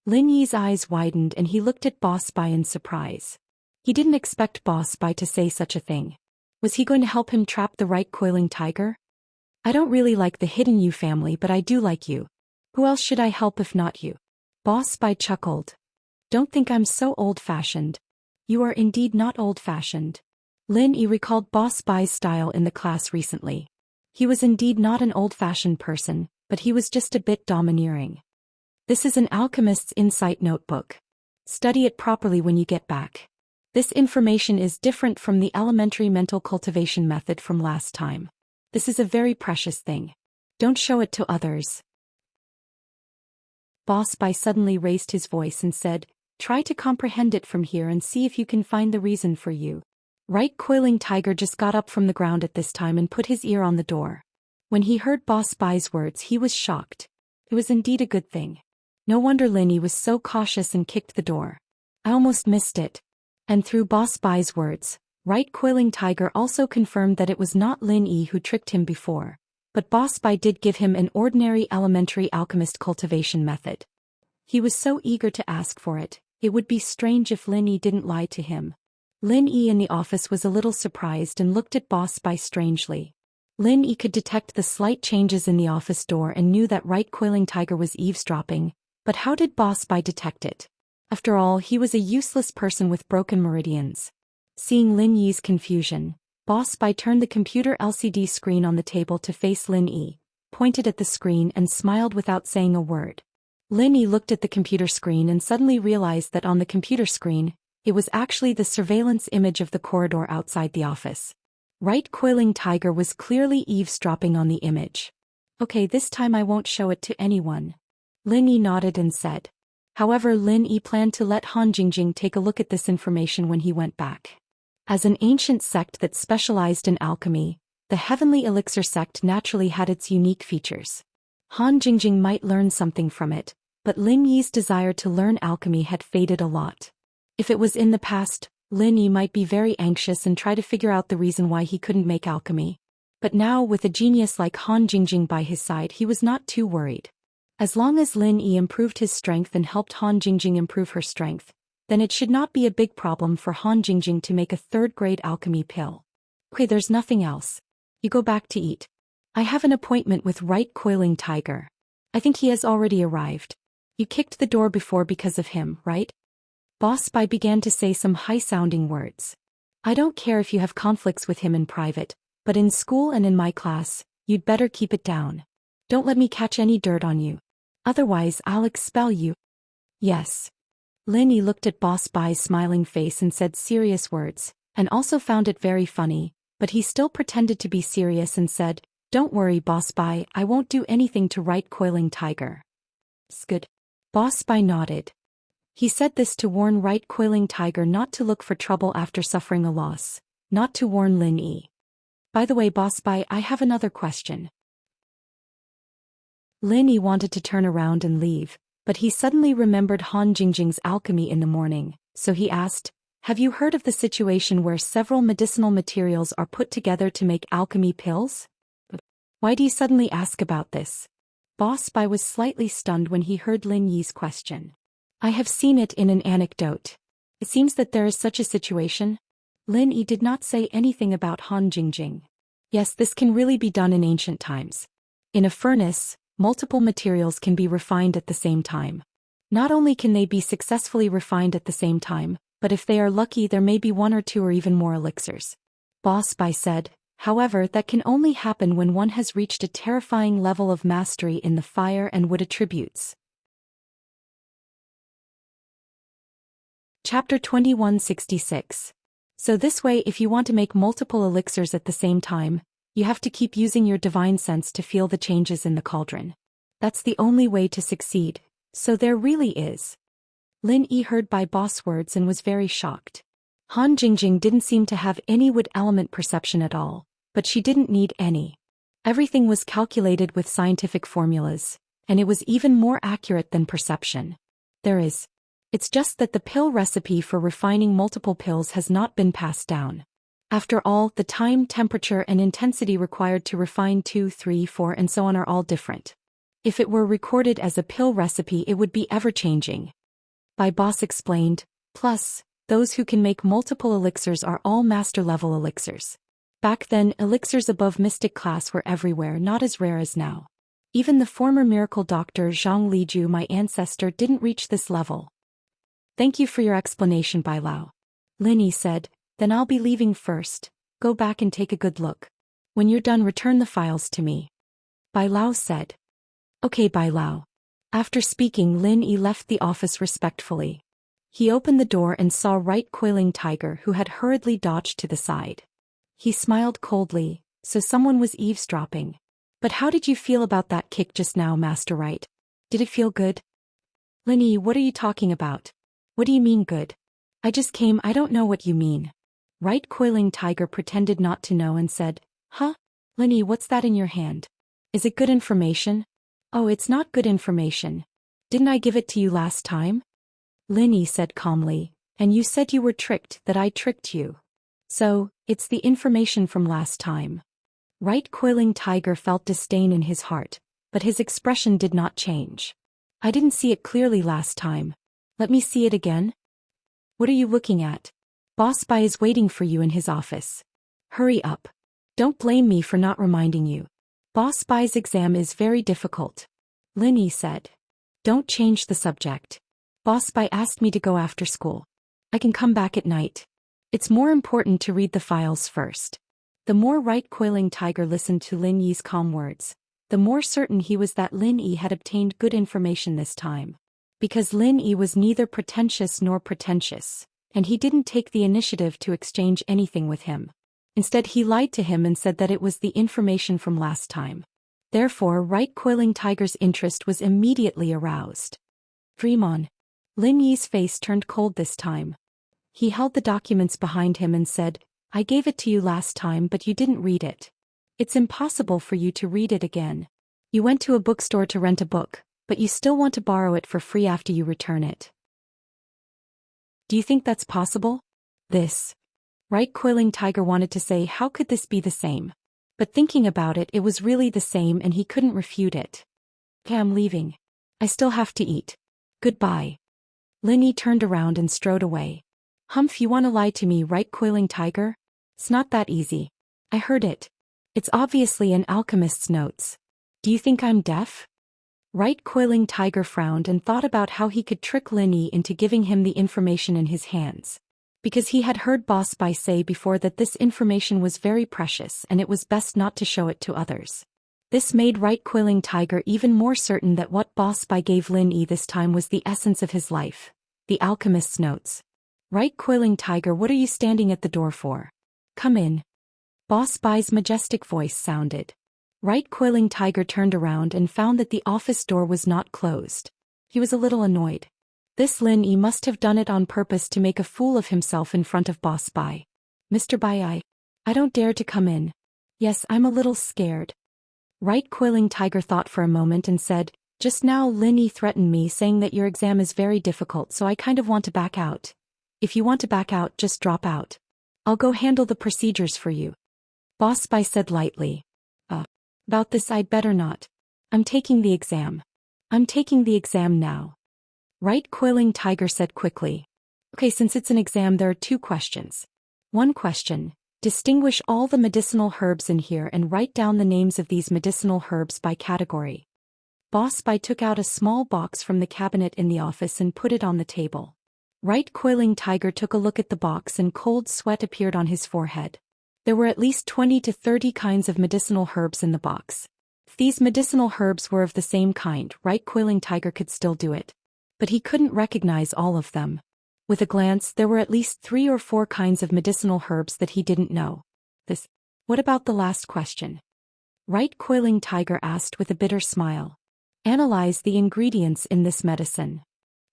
Linny's eyes widened and he looked at Boss Bai in surprise. He didn't expect Boss Bai to say such a thing. Was he going to help him trap the Right Coiling Tiger? "I don't really like the Hidden You family, but I do like you. Who else should I help if not you?" Boss Bai chuckled. "Don't think I'm so old-fashioned." "You are indeed not old-fashioned." Linny recalled Boss Bai's style in the class recently. He was indeed not an old-fashioned person, but he was just a bit domineering. "This is an alchemist's insight notebook. Study it properly when you get back. This information is different from the elementary mental cultivation method from last time. This is a very precious thing. Don't show it to others." Boss Bai suddenly raised his voice and said, "Try to comprehend it from here and see if you can find the reason for you." Right Coiling Tiger just got up from the ground at this time and put his ear on the door. When he heard Boss Bai's words, he was shocked. It was indeed a good thing. No wonder Linny was so cautious and kicked the door. "I almost missed it." And through Boss Bai's words, Right Coiling Tiger also confirmed that it was not Linny who tricked him before, but Boss Bai did give him an ordinary elementary alchemist cultivation method. He was so eager to ask for it, it would be strange if Linny didn't lie to him. Linny in the office was a little surprised and looked at Boss Bai strangely. Linny could detect the slight changes in the office door and knew that Right Coiling Tiger was eavesdropping, but how did Boss Bai detect it? After all, he was a useless person with broken meridians. Seeing Linny's confusion, Boss Bai turned the computer LCD screen on the table to face Linny, pointed at the screen and smiled without saying a word. Linny looked at the computer screen and suddenly realized that on the computer screen, it was actually the surveillance image of the corridor outside the office. Right Coiling Tiger was clearly eavesdropping on the image. "Okay, this time I won't show it to anyone." Linny nodded and said. However, Linny planned to let Han Jingjing take a look at this information when he went back. As an ancient sect that specialized in alchemy, the Heavenly Elixir sect naturally had its unique features. Han Jingjing might learn something from it, but Linny's desire to learn alchemy had faded a lot. If it was in the past, Linny might be very anxious and try to figure out the reason why he couldn't make alchemy. But now, with a genius like Han Jingjing by his side, he was not too worried. As long as Linny improved his strength and helped Han Jingjing improve her strength, then it should not be a big problem for Han Jingjing to make a third-grade alchemy pill. "Okay, there's nothing else. You go back to eat. I have an appointment with Right Coiling Tiger. I think he has already arrived. You kicked the door before because of him, right?" Boss Bai began to say some high-sounding words. "I don't care if you have conflicts with him in private, but in school and in my class, you'd better keep it down. Don't let me catch any dirt on you. Otherwise, I'll expel you." "Yes." Linny looked at Boss Bai's smiling face and said serious words, and also found it very funny, but he still pretended to be serious and said, "Don't worry, Boss Bai, I won't do anything to Right Coiling Tiger." "It's good." Boss Bai nodded. He said this to warn Right Coiling Tiger not to look for trouble after suffering a loss, not to warn Lin Yi. By the way, Boss Spy, I have another question. Lin Yi wanted to turn around and leave, but he suddenly remembered Han Jingjing's alchemy in the morning, so he asked, have you heard of the situation where several medicinal materials are put together to make alchemy pills? Why do you suddenly ask about this? Boss Spy was slightly stunned when he heard Lin Yi's question. I have seen it in an anecdote. It seems that there is such a situation. Lin Yi did not say anything about Han Jingjing. Yes, this can really be done in ancient times. In a furnace, multiple materials can be refined at the same time. Not only can they be successfully refined at the same time, but if they are lucky there may be one or two or even more elixirs. Boss Spy said, however, that can only happen when one has reached a terrifying level of mastery in the fire and wood attributes. Chapter 2166. So this way, if you want to make multiple elixirs at the same time, you have to keep using your divine sense to feel the changes in the cauldron. That's the only way to succeed, so there really is. Lin Yi heard Bai Boss' words and was very shocked. Han Jingjing didn't seem to have any wood element perception at all, but she didn't need any. Everything was calculated with scientific formulas, and it was even more accurate than perception. It's just that the pill recipe for refining multiple pills has not been passed down. After all, the time, temperature, and intensity required to refine 2, 3, 4 and so on are all different. If it were recorded as a pill recipe it would be ever-changing. Bai Boss explained, plus, those who can make multiple elixirs are all master-level elixirs. Back then, elixirs above mystic class were everywhere, not as rare as now. Even the former miracle doctor Zhang Liju, my ancestor, didn't reach this level. Thank you for your explanation, Bai Lao. Lin Yi said, then I'll be leaving first, go back and take a good look. When you're done return the files to me. Bai Lao said. Okay, Bai Lao. After speaking, Lin Yi left the office respectfully. He opened the door and saw Right Coiling Tiger, who had hurriedly dodged to the side. He smiled coldly, so someone was eavesdropping. But how did you feel about that kick just now, Master Right? Did it feel good? Lin Yi, what are you talking about? What do you mean good? I just came, I don't know what you mean. Right Coiling Tiger pretended not to know and said, huh? Lin Yi, what's that in your hand? Is it good information? Oh, it's not good information. Didn't I give it to you last time? Lin Yi said calmly, and you said you were tricked, that I tricked you. So, it's the information from last time. Right Coiling Tiger felt disdain in his heart, but his expression did not change. I didn't see it clearly last time. Let me see it again. What are you looking at? Boss Spy is waiting for you in his office. Hurry up. Don't blame me for not reminding you. Boss Spy's exam is very difficult. Lin Yi said. Don't change the subject. Boss Spy asked me to go after school. I can come back at night. It's more important to read the files first. The more Right Coiling Tiger listened to Lin Yi's calm words, the more certain he was that Lin Yi had obtained good information this time. Because Lin Yi was neither pretentious nor pretentious, and he didn't take the initiative to exchange anything with him. Instead he lied to him and said that it was the information from last time. Therefore Right Coiling Tiger's interest was immediately aroused. Dream on. Lin Yi's face turned cold this time. He held the documents behind him and said, I gave it to you last time but you didn't read it. It's impossible for you to read it again. You went to a bookstore to rent a book, but you still want to borrow it for free after you return it. Do you think that's possible? Right Coiling Tiger wanted to say how could this be the same? But thinking about it, it was really the same and he couldn't refute it. Okay, I'm leaving. I still have to eat. Goodbye. Lin Yi turned around and strode away. Humph, you want to lie to me, Right Coiling Tiger? It's not that easy. I heard it. It's obviously an alchemist's notes. Do you think I'm deaf? Right Coiling Tiger frowned and thought about how he could trick Lin Yi into giving him the information in his hands. Because he had heard Boss Spy say before that this information was very precious and it was best not to show it to others. This made Right Coiling Tiger even more certain that what Boss Spy gave Lin Yi this time was the essence of his life, the alchemist's notes. Right Coiling Tiger, what are you standing at the door for? Come in. Boss Spy's majestic voice sounded. Right Coiling Tiger turned around and found that the office door was not closed. He was a little annoyed. This Lin Yi must have done it on purpose to make a fool of himself in front of Boss Bai. Mr. Bai, I don't dare to come in. Yes, I'm a little scared. Right Coiling Tiger thought for a moment and said, just now Lin Yi threatened me saying that your exam is very difficult, so I kind of want to back out. If you want to back out, just drop out. I'll go handle the procedures for you. Boss Bai said lightly. About this I'd better not. I'm taking the exam. I'm taking the exam now. Right Coiling Tiger said quickly. Okay, since it's an exam, there are 2 questions. 1 question. Distinguish all the medicinal herbs in here and write down the names of these medicinal herbs by category. Boss Bai took out a small box from the cabinet in the office and put it on the table. Right Coiling Tiger took a look at the box and cold sweat appeared on his forehead. There were at least 20 to 30 kinds of medicinal herbs in the box. If these medicinal herbs were of the same kind, Right Coiling Tiger could still do it. But he couldn't recognize all of them. With a glance, there were at least 3 or 4 kinds of medicinal herbs that he didn't know. What about the last question? Right Coiling Tiger asked with a bitter smile. Analyze the ingredients in this medicine.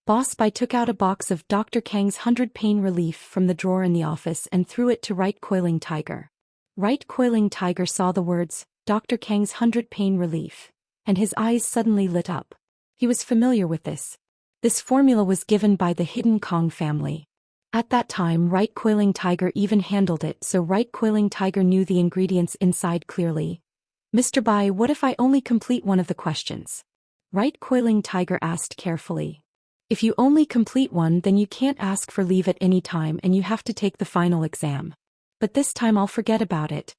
Boss Bai took out a box of Dr. Kang's 100 Pain Relief from the drawer in the office and threw it to Right Coiling Tiger. Right Coiling Tiger saw the words, Dr. Kang's 100 Pain Relief, and his eyes suddenly lit up. He was familiar with this. This formula was given by the Hidden Kong family. At that time, Right Coiling Tiger even handled it, so Right Coiling Tiger knew the ingredients inside clearly. Mr. Bai, what if I only complete one of the questions? Right Coiling Tiger asked carefully. If you only complete one, then you can't ask for leave at any time and you have to take the final exam. But this time I'll forget about it.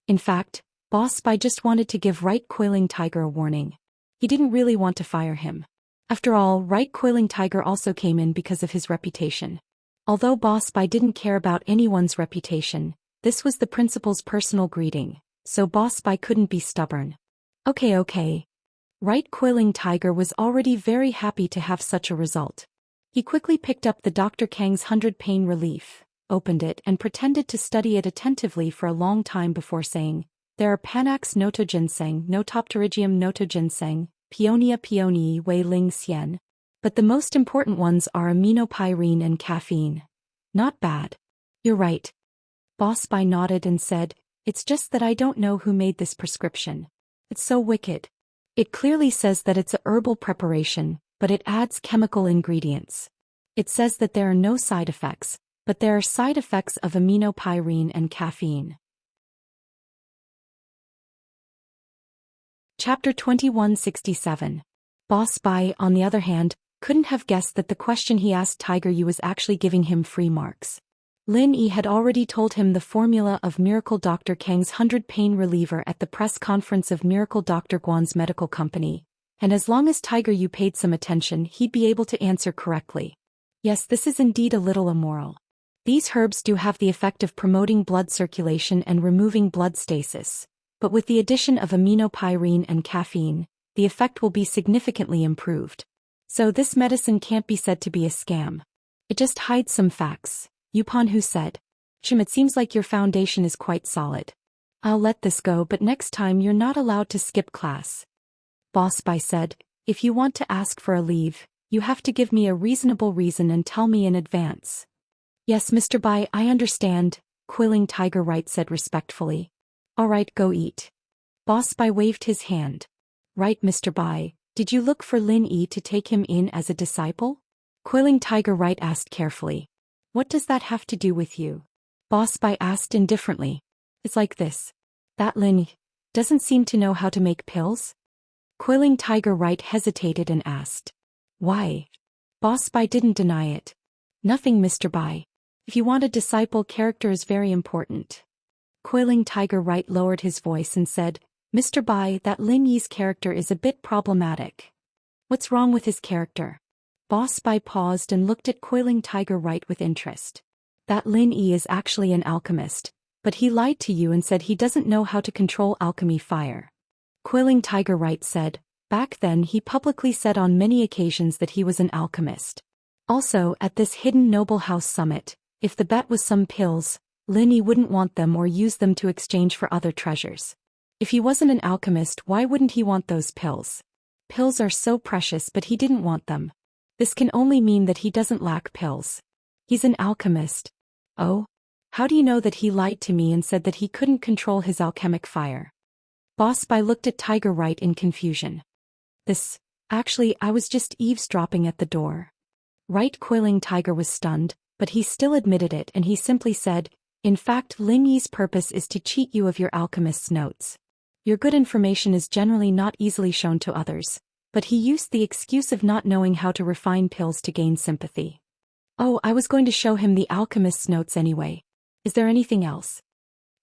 In fact, Boss Bai just wanted to give Right Coiling Tiger a warning. He didn't really want to fire him. After all, Right Coiling Tiger also came in because of his reputation. Although Boss Bai didn't care about anyone's reputation, this was the principal's personal greeting, so Boss Bai couldn't be stubborn. Okay. Right Coiling Tiger was already very happy to have such a result. He quickly picked up the Dr. Kang's 100 Pain Relief, opened it and pretended to study it attentively for a long time before saying, there are Panax noto ginseng, Notopterygium noto ginseng, Peonia peonii Wei Ling Xian. But the most important ones are aminopyrene and caffeine. Not bad. You're right. Boss Bai nodded and said, it's just that I don't know who made this prescription. It's so wicked. It clearly says that it's a herbal preparation, but it adds chemical ingredients. It says that there are no side effects, but there are side effects of aminopyrene and caffeine. Chapter 2167. Boss Bai, on the other hand, couldn't have guessed that the question he asked Tiger Yu was actually giving him free marks. Lin Yi had already told him the formula of Miracle Dr. Kang's 100 Pain Reliever at the press conference of Miracle Dr. Guan's medical company, and as long as Tiger Yu paid some attention, he'd be able to answer correctly. Yes, this is indeed a little immoral. These herbs do have the effect of promoting blood circulation and removing blood stasis, but with the addition of aminopyrene and caffeine, the effect will be significantly improved. So this medicine can't be said to be a scam. It just hides some facts. Yupan Hu said. It seems like your foundation is quite solid. I'll let this go, but next time you're not allowed to skip class. Boss Bai said, if you want to ask for a leave, you have to give me a reasonable reason and tell me in advance. Yes, Mr. Bai, I understand, Coiling Tiger Right said respectfully. All right, go eat. Boss Bai waved his hand. Right, Mr. Bai, did you look for Lin Yi to take him in as a disciple? Coiling Tiger Right asked carefully. What does that have to do with you? Boss Bai asked indifferently. It's like this. That Lin Yi doesn't seem to know how to make pills? Coiling Tiger Right hesitated and asked. Why? Boss Bai didn't deny it. Nothing, Mr. Bai. If you want a disciple, character is very important. Coiling Tiger Right lowered his voice and said, Mr. Bai, that Lin Yi's character is a bit problematic. What's wrong with his character? Boss Bai paused and looked at Coiling Tiger Right with interest. That Lin Yi is actually an alchemist, but he lied to you and said he doesn't know how to control alchemy fire. Coiling Tiger Right said, back then he publicly said on many occasions that he was an alchemist. Also, at this hidden noble house summit, if the bet was some pills, Lin Yi wouldn't want them or use them to exchange for other treasures. If he wasn't an alchemist, why wouldn't he want those pills? Pills are so precious, but he didn't want them. This can only mean that he doesn't lack pills. He's an alchemist. Oh? How do you know that he lied to me and said that he couldn't control his alchemic fire? Boss Bai looked at Tiger right in confusion. Actually, I was just eavesdropping at the door. Right Quilling Tiger was stunned, but he still admitted it, and he simply said, in fact, Lin Yi's purpose is to cheat you of your alchemist's notes. Your good information is generally not easily shown to others, but he used the excuse of not knowing how to refine pills to gain sympathy. Oh, I was going to show him the alchemist's notes anyway. Is there anything else?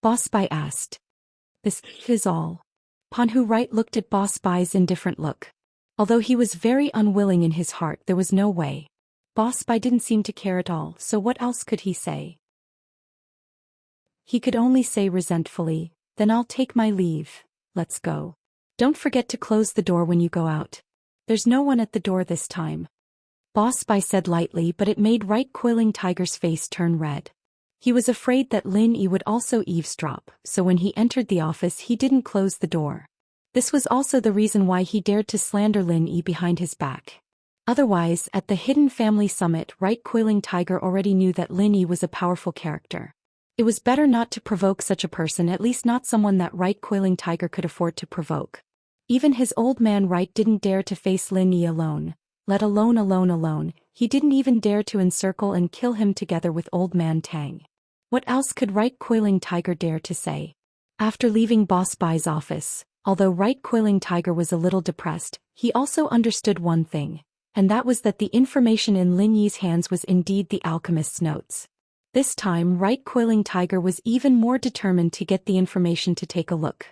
Boss Bai asked. This is all. Panhu Right looked at Boss Bai's indifferent look. Although he was very unwilling in his heart, there was no way. Boss Bai didn't seem to care at all, so what else could he say? He could only say resentfully, then I'll take my leave, let's go. Don't forget to close the door when you go out. There's no one at the door this time. Boss Bai said lightly, but it made Right Quilling Tiger's face turn red. He was afraid that Lin Yi would also eavesdrop, so when he entered the office he didn't close the door. This was also the reason why he dared to slander Lin Yi behind his back. Otherwise, at the Hidden Family Summit, Right Quilling Tiger already knew that Lin Yi was a powerful character. It was better not to provoke such a person, at least not someone that Right Quilling Tiger could afford to provoke. Even his old man Right didn't dare to face Lin Yi alone, let alone, he didn't even dare to encircle and kill him together with old man Tang. What else could Right Quilling Tiger dare to say? After leaving Boss Bai's office, although Right Quilling Tiger was a little depressed, he also understood one thing, and that was that the information in Lin Yi's hands was indeed the alchemist's notes. This time Right Quilling Tiger was even more determined to get the information to take a look.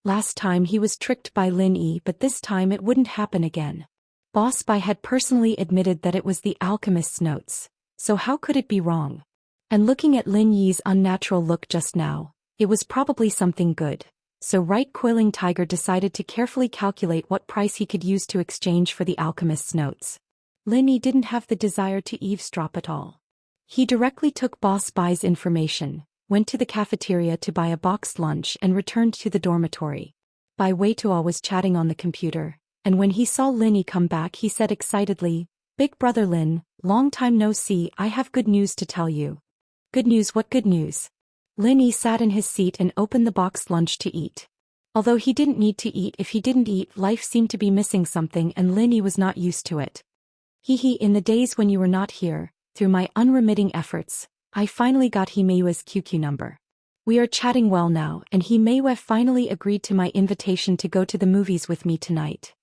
Last time he was tricked by Lin Yi, but this time it wouldn't happen again. Boss Bai had personally admitted that it was the alchemist's notes, so how could it be wrong? And looking at Lin Yi's unnatural look just now, it was probably something good. So Right Quilling Tiger decided to carefully calculate what price he could use to exchange for the alchemist's notes. Lin Yi didn't have the desire to eavesdrop at all. He directly took Boss Bai's information, went to the cafeteria to buy a boxed lunch and returned to the dormitory. Bai Weituo was chatting on the computer, and when he saw Lin Yi come back he said excitedly, "Big brother Lin, long time no see, I have good news to tell you." Good news? What good news? Lin Yi sat in his seat and opened the boxed lunch to eat. Although he didn't need to eat, if he didn't eat, life seemed to be missing something, and Lin Yi was not used to it. In the days when you were not here, through my unremitting efforts, I finally got Himeiu's QQ number. We are chatting well now, and Himeiu finally agreed to my invitation to go to the movies with me tonight.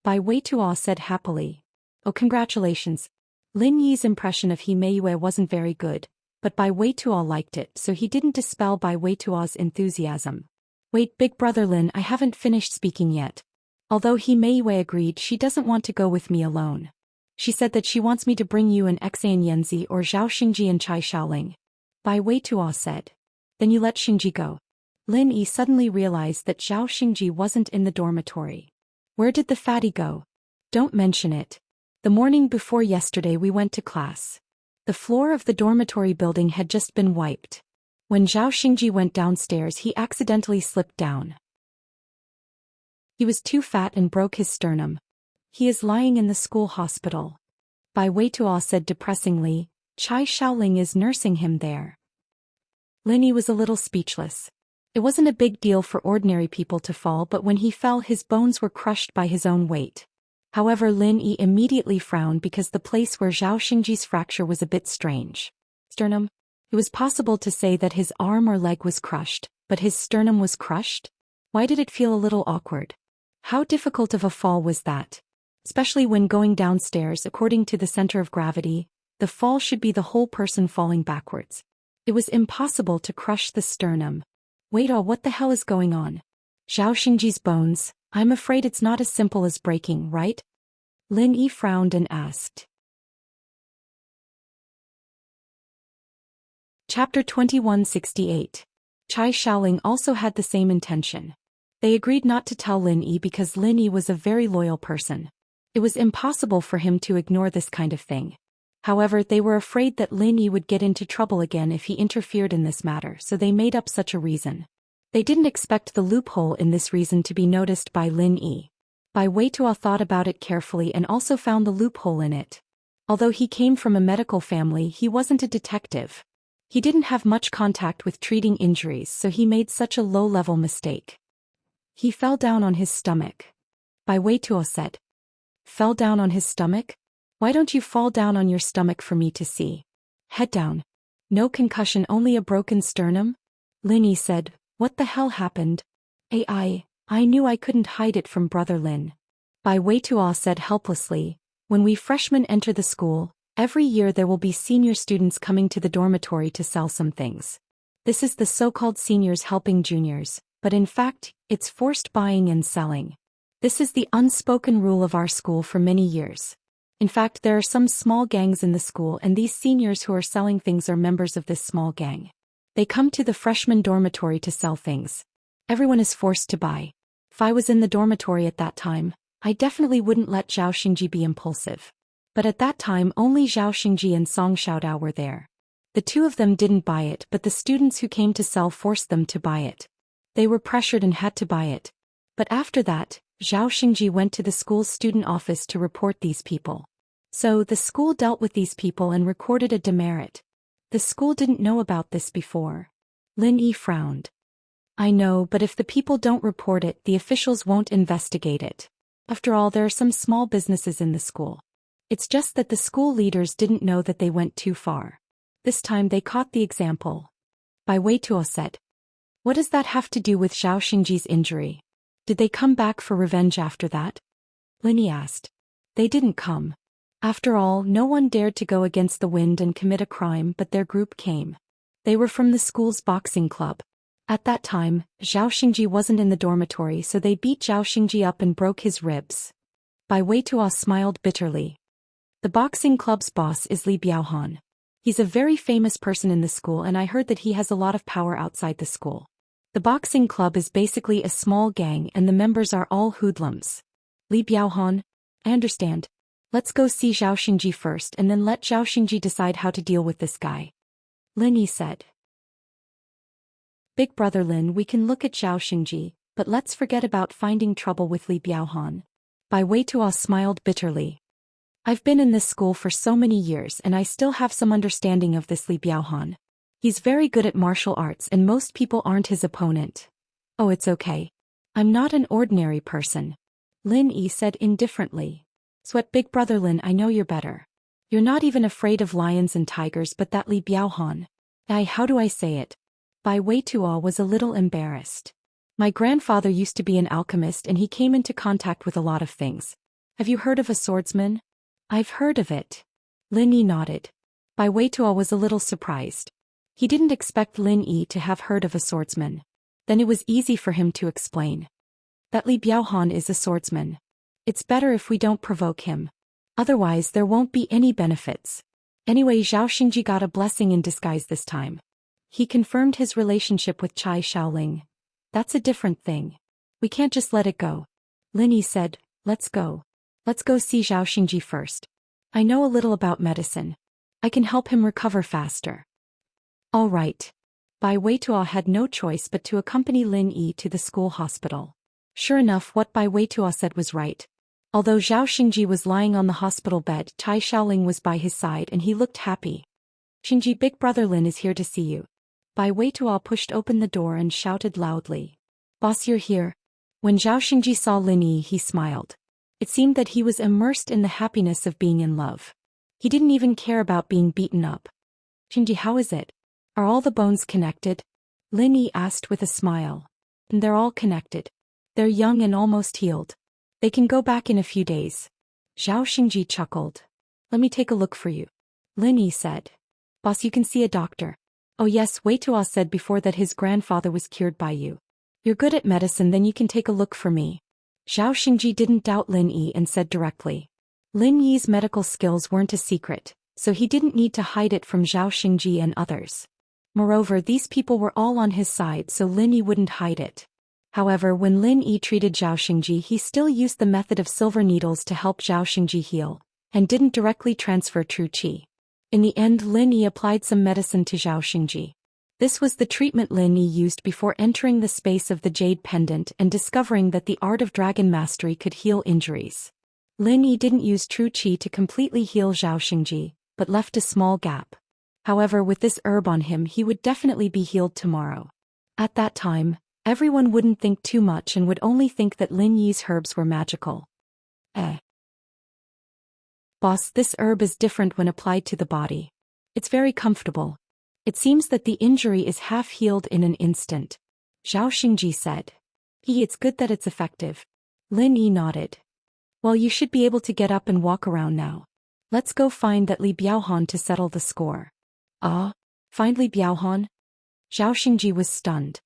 Bai Weituo said happily. Oh, congratulations. Lin Yi's impression of Himeiu wasn't very good, but Bai Weituo liked it, so he didn't dispel Bai Weituo's enthusiasm. Wait, big brother Lin, I haven't finished speaking yet. Although Himeiu agreed, she doesn't want to go with me alone. She said that she wants me to bring you and Xan Yanzi or Zhao Xingji and Chai Xiaoling. Bai Weituo said. Then you let Xingji go. Lin Yi suddenly realized that Zhao Xingji wasn't in the dormitory. Where did the fatty go? Don't mention it. The morning before yesterday we went to class. The floor of the dormitory building had just been wiped. When Zhao Xingji went downstairs he accidentally slipped down. He was too fat and broke his sternum. He is lying in the school hospital. Bai Weituo said depressingly, Chai Xiaoling is nursing him there. Lin Yi was a little speechless. It wasn't a big deal for ordinary people to fall, but when he fell his bones were crushed by his own weight. However, Lin Yi immediately frowned because the place where Zhao Xingji's fracture was a bit strange. Sternum? It was possible to say that his arm or leg was crushed, but his sternum was crushed? Why did it feel a little awkward? How difficult of a fall was that? Especially when going downstairs, according to the center of gravity, the fall should be the whole person falling backwards. It was impossible to crush the sternum. Wait, what the hell is going on? Zhao Xingji's bones, I'm afraid it's not as simple as breaking, right? Lin Yi frowned and asked. Chapter 2168. Chai Xiaoling also had the same intention. They agreed not to tell Lin Yi because Lin Yi was a very loyal person. It was impossible for him to ignore this kind of thing. However, they were afraid that Lin Yi would get into trouble again if he interfered in this matter, so they made up such a reason. They didn't expect the loophole in this reason to be noticed by Lin Yi. Bai Weitua thought about it carefully and also found the loophole in it. Although he came from a medical family, he wasn't a detective. He didn't have much contact with treating injuries, so he made such a low-level mistake. He fell down on his stomach. Bai Weitua said. Fell down on his stomach? Why don't you fall down on your stomach for me to see? Head down. No concussion, only a broken sternum? Lin Yi said, what the hell happened? I knew I couldn't hide it from Brother Lin. Bai Weitua said helplessly, when we freshmen enter the school, every year there will be senior students coming to the dormitory to sell some things. This is the so-called seniors helping juniors, but in fact, it's forced buying and selling. This is the unspoken rule of our school for many years. In fact, there are some small gangs in the school, and these seniors who are selling things are members of this small gang. They come to the freshman dormitory to sell things. Everyone is forced to buy. If I was in the dormitory at that time, I definitely wouldn't let Zhao Xingji be impulsive. But at that time only Zhao Xingji and Song Xiaodao were there. The two of them didn't buy it, but the students who came to sell forced them to buy it. They were pressured and had to buy it. But after that, Zhao Xingji went to the school's student office to report these people. So the school dealt with these people and recorded a demerit. The school didn't know about this before. Lin Yi frowned. I know, but if the people don't report it, the officials won't investigate it. After all, there are some small businesses in the school. It's just that the school leaders didn't know that they went too far. This time they caught the example. Bai Weitua said. What does that have to do with Zhao Xingji's injury? Did they come back for revenge after that? Lin Yi asked. They didn't come. After all, no one dared to go against the wind and commit a crime, but their group came. They were from the school's boxing club. At that time, Zhao Xingji wasn't in the dormitory, so they beat Zhao Xingji up and broke his ribs. Bai Weitua smiled bitterly. The boxing club's boss is Li Biaohan. He's a very famous person in the school, and I heard that he has a lot of power outside the school. The boxing club is basically a small gang, and the members are all hoodlums. Li Biaohan, I understand. Let's go see Zhao Xingji first and then let Zhao Xingji decide how to deal with this guy. Lin Yi said. Big brother Lin, we can look at Zhao Xingji, but let's forget about finding trouble with Li Biaohan. Bai Weitua smiled bitterly. I've been in this school for so many years and I still have some understanding of this Li Biaohan. He's very good at martial arts and most people aren't his opponent. Oh, it's okay. I'm not an ordinary person. Lin Yi said indifferently. Sweat big brother Lin, I know you're better. You're not even afraid of lions and tigers, but that Li Biaohan. How do I say it? Bai Weitua was a little embarrassed. My grandfather used to be an alchemist and he came into contact with a lot of things. Have you heard of a swordsman? I've heard of it. Lin Yi nodded. Bai Weitua was a little surprised. He didn't expect Lin Yi to have heard of a swordsman. Then it was easy for him to explain. That Li Biaohan is a swordsman. It's better if we don't provoke him. Otherwise there won't be any benefits. Anyway, Zhao Xingji got a blessing in disguise this time. He confirmed his relationship with Chai Shaoling. That's a different thing. We can't just let it go. Lin Yi said, let's go. Let's go see Zhao Xingji first. I know a little about medicine. I can help him recover faster. All right. Bai Weitua had no choice but to accompany Lin Yi to the school hospital. Sure enough, what Bai Weitua said was right. Although Zhao Xingji was lying on the hospital bed, Chai Shaoling was by his side and he looked happy. Xingji, big brother Lin is here to see you. Bai Weitua pushed open the door and shouted loudly. Boss, you're here. When Zhao Xingji saw Lin Yi, he smiled. It seemed that he was immersed in the happiness of being in love. He didn't even care about being beaten up. Xingji, how is it? Are all the bones connected? Lin Yi asked with a smile. They're all connected. They're young and almost healed. They can go back in a few days. Zhao Xingji chuckled. Let me take a look for you. Lin Yi said. Boss, you can see a doctor. Oh yes, Weitua said before that his grandfather was cured by you. You're good at medicine, then you can take a look for me. Zhao Xingji didn't doubt Lin Yi and said directly. Lin Yi's medical skills weren't a secret, so he didn't need to hide it from Zhao Xingji and others. Moreover, these people were all on his side, so Lin Yi wouldn't hide it. However, when Lin Yi treated Zhao Xingji, he still used the method of silver needles to help Zhao Xingji heal, and didn't directly transfer true qi. In the end, Lin Yi applied some medicine to Zhao Xingji. This was the treatment Lin Yi used before entering the space of the Jade Pendant and discovering that the art of dragon mastery could heal injuries. Lin Yi didn't use true qi to completely heal Zhao Xingji, but left a small gap. However, with this herb on him, he would definitely be healed tomorrow. At that time, everyone wouldn't think too much and would only think that Lin Yi's herbs were magical. Boss, this herb is different when applied to the body. It's very comfortable. It seems that the injury is half healed in an instant. Zhao Xingji said. It's good that it's effective. Lin Yi nodded. Well, you should be able to get up and walk around now. Let's go find that Li Biaohan to settle the score. Find Li Biaohan? Zhao Xingji was stunned.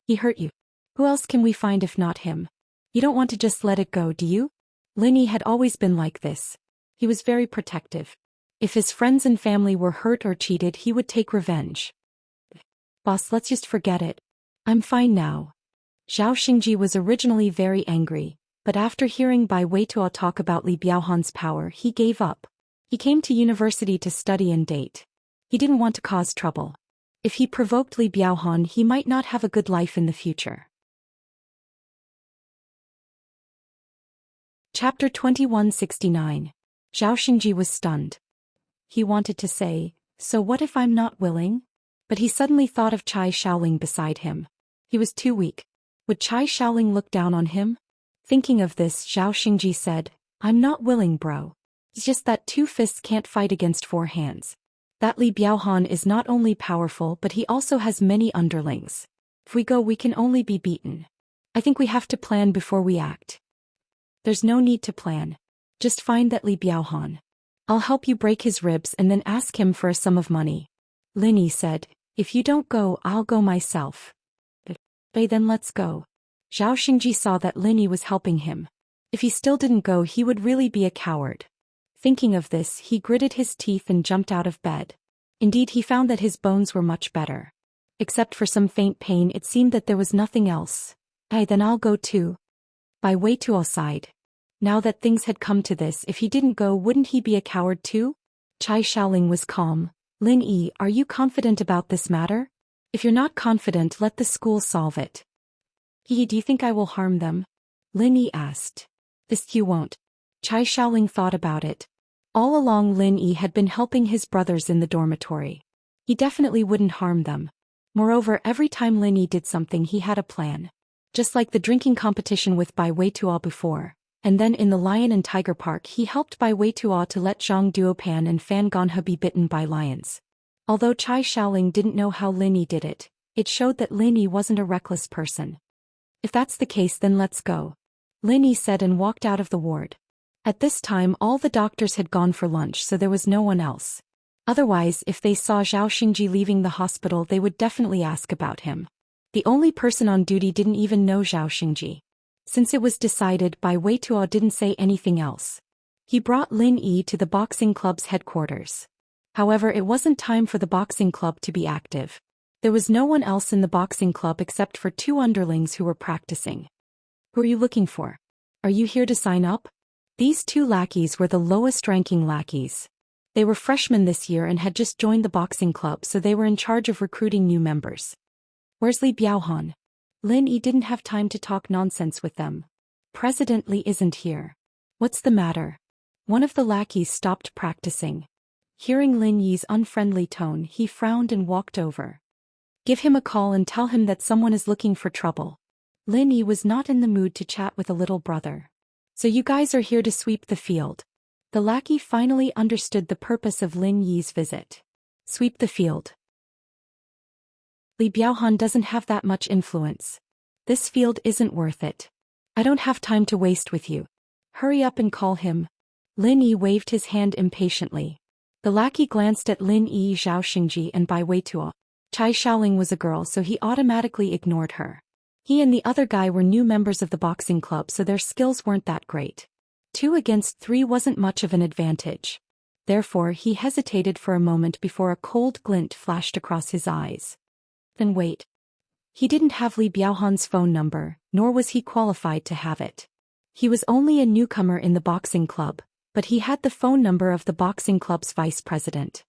He hurt you. Who else can we find if not him? You don't want to just let it go, do you? Lin Yi had always been like this. He was very protective. If his friends and family were hurt or cheated, he would take revenge. Boss, let's just forget it. I'm fine now. Zhao Xingji was originally very angry, but after hearing Bai Weituo talk about Li Biaohan's power, he gave up. He came to university to study and date. He didn't want to cause trouble. If he provoked Li Biaohan, he might not have a good life in the future. Chapter 2169. Zhao Xingji was stunned. He wanted to say, so what if I'm not willing? But he suddenly thought of Chai Shaoling beside him. He was too weak. Would Chai Shaoling look down on him? Thinking of this, Zhao Xingji said, I'm not willing, bro. It's just that 2 fists can't fight against 4 hands. That Li Biaohan is not only powerful but he also has many underlings. If we go, we can only be beaten. I think we have to plan before we act. There's no need to plan. Just find that Li Biaohan. I'll help you break his ribs and then ask him for a sum of money. Lin Yi said, if you don't go, I'll go myself. Then let's go. Zhao Xingji saw that Lin Yi was helping him. If he still didn't go, he would really be a coward. Thinking of this, he gritted his teeth and jumped out of bed. Indeed, he found that his bones were much better. Except for some faint pain, it seemed that there was nothing else. Then I'll go too. Bai Weituo sighed. Now that things had come to this, if he didn't go, wouldn't he be a coward too? Chai Shaoling was calm. Lin Yi, are you confident about this matter? If you're not confident, let the school solve it. Do you think I will harm them? Lin Yi asked. This you won't. Chai Shaoling thought about it. All along Lin Yi had been helping his brothers in the dormitory. He definitely wouldn't harm them. Moreover, every time Lin Yi did something, he had a plan. Just like the drinking competition with Bai Weituo before. And then in the Lion and Tiger Park, he helped Bai Weituo to let Zhang Duopan and Fan Ganhe be bitten by lions. Although Chai Shaoling didn't know how Lin Yi did it, it showed that Lin Yi wasn't a reckless person. If that's the case, then let's go. Lin Yi said and walked out of the ward. At this time, all the doctors had gone for lunch, so there was no one else. Otherwise, if they saw Zhao Xingji leaving the hospital, they would definitely ask about him. The only person on duty didn't even know Zhao Xingji. Since it was decided, Bai Weituo didn't say anything else. He brought Lin Yi to the boxing club's headquarters. However, it wasn't time for the boxing club to be active. There was no one else in the boxing club except for 2 underlings who were practicing. Who are you looking for? Are you here to sign up? These 2 lackeys were the lowest-ranking lackeys. They were freshmen this year and had just joined the boxing club, so they were in charge of recruiting new members. Where's Li Biaohan? Lin Yi didn't have time to talk nonsense with them. President Li isn't here. What's the matter? One of the lackeys stopped practicing. Hearing Lin Yi's unfriendly tone, he frowned and walked over. Give him a call and tell him that someone is looking for trouble. Lin Yi was not in the mood to chat with a little brother. So you guys are here to sweep the field. The lackey finally understood the purpose of Lin Yi's visit. Sweep the field. Li Biaohan doesn't have that much influence. This field isn't worth it. I don't have time to waste with you. Hurry up and call him. Lin Yi waved his hand impatiently. The lackey glanced at Lin Yi, Zhao Xingji and Bai Weituo. Chai Shaoling was a girl, so he automatically ignored her. He and the other guy were new members of the boxing club, so their skills weren't that great. 2 against 3 wasn't much of an advantage. Therefore, he hesitated for a moment before a cold glint flashed across his eyes. Then wait. He didn't have Li Biaohan's phone number, nor was he qualified to have it. He was only a newcomer in the boxing club, but he had the phone number of the boxing club's vice president.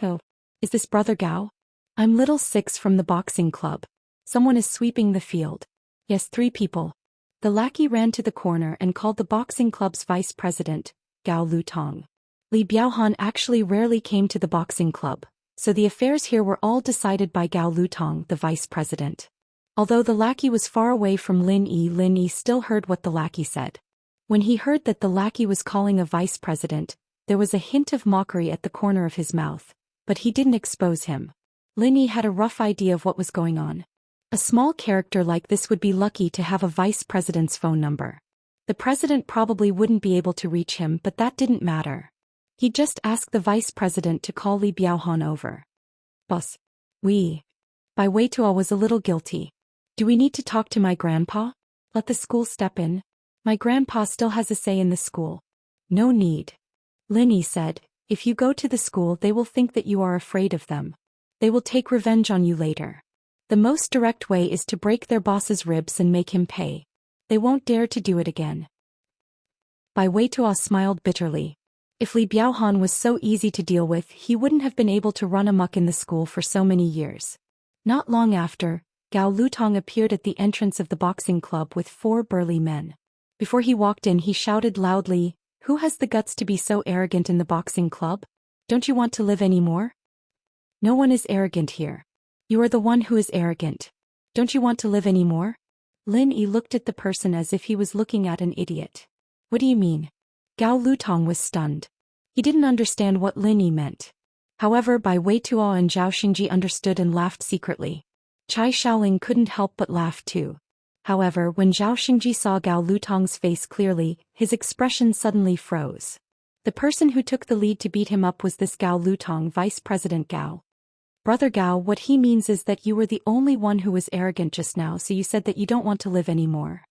Oh, is this Brother Gao? I'm little 6 from the boxing club. Someone is sweeping the field. Yes, 3 people. The lackey ran to the corner and called the boxing club's vice president, Gao Lutong. Li Biaohan actually rarely came to the boxing club, so the affairs here were all decided by Gao Lutong, the vice president. Although the lackey was far away from Lin Yi still heard what the lackey said. When he heard that the lackey was calling a vice president, there was a hint of mockery at the corner of his mouth, but he didn't expose him. Lin Yi had a rough idea of what was going on. A small character like this would be lucky to have a vice president's phone number. The president probably wouldn't be able to reach him, but that didn't matter. He just asked the vice president to call Li Biaohan over. Boss. By Weituo was a little guilty. Do we need to talk to my grandpa? Let the school step in. My grandpa still has a say in the school. No need. Lin Yi said, if you go to the school they will think that you are afraid of them. They will take revenge on you later. The most direct way is to break their boss's ribs and make him pay. They won't dare to do it again. Bai Weituo smiled bitterly. If Li Biaohan was so easy to deal with, he wouldn't have been able to run amok in the school for so many years. Not long after, Gao Lutong appeared at the entrance of the boxing club with 4 burly men. Before he walked in he shouted loudly, "Who has the guts to be so arrogant in the boxing club? Don't you want to live anymore? No one is arrogant here. You are the one who is arrogant. Don't you want to live anymore?" Lin Yi looked at the person as if he was looking at an idiot. What do you mean? Gao Lutong was stunned. He didn't understand what Lin Yi meant. However, Bai Weituo and Zhao Xingji understood and laughed secretly. Chai Shaoling couldn't help but laugh too. However, when Zhao Xingji saw Gao Lutong's face clearly, his expression suddenly froze. The person who took the lead to beat him up was this Gao Lutong, Vice President Gao. Brother Gao, what he means is that you were the only one who was arrogant just now, so you said that you don't want to live anymore.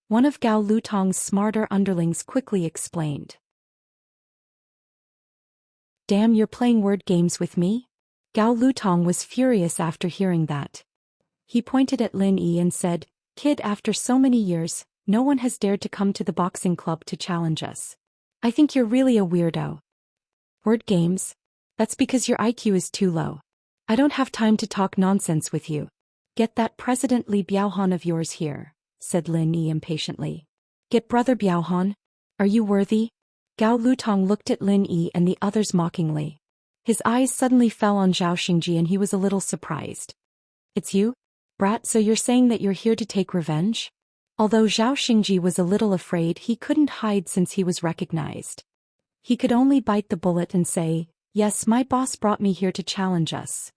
One of Gao Lutong's smarter underlings quickly explained. Damn, you're playing word games with me? Gao Lutong was furious after hearing that. He pointed at Lin Yi and said, "Kid, after so many years, no one has dared to come to the boxing club to challenge us. I think you're really a weirdo." Word games? That's because your IQ is too low. I don't have time to talk nonsense with you. Get that President Li Biaohan of yours here, said Lin Yi impatiently. Get Brother Biaohan? Are you worthy? Gao Lutong looked at Lin Yi and the others mockingly. His eyes suddenly fell on Zhao Xingji and he was a little surprised. It's you? Brat, so you're saying that you're here to take revenge? Although Zhao Xingji was a little afraid, he couldn't hide since he was recognized. He could only bite the bullet and say, "Yes, my boss brought me here to challenge us."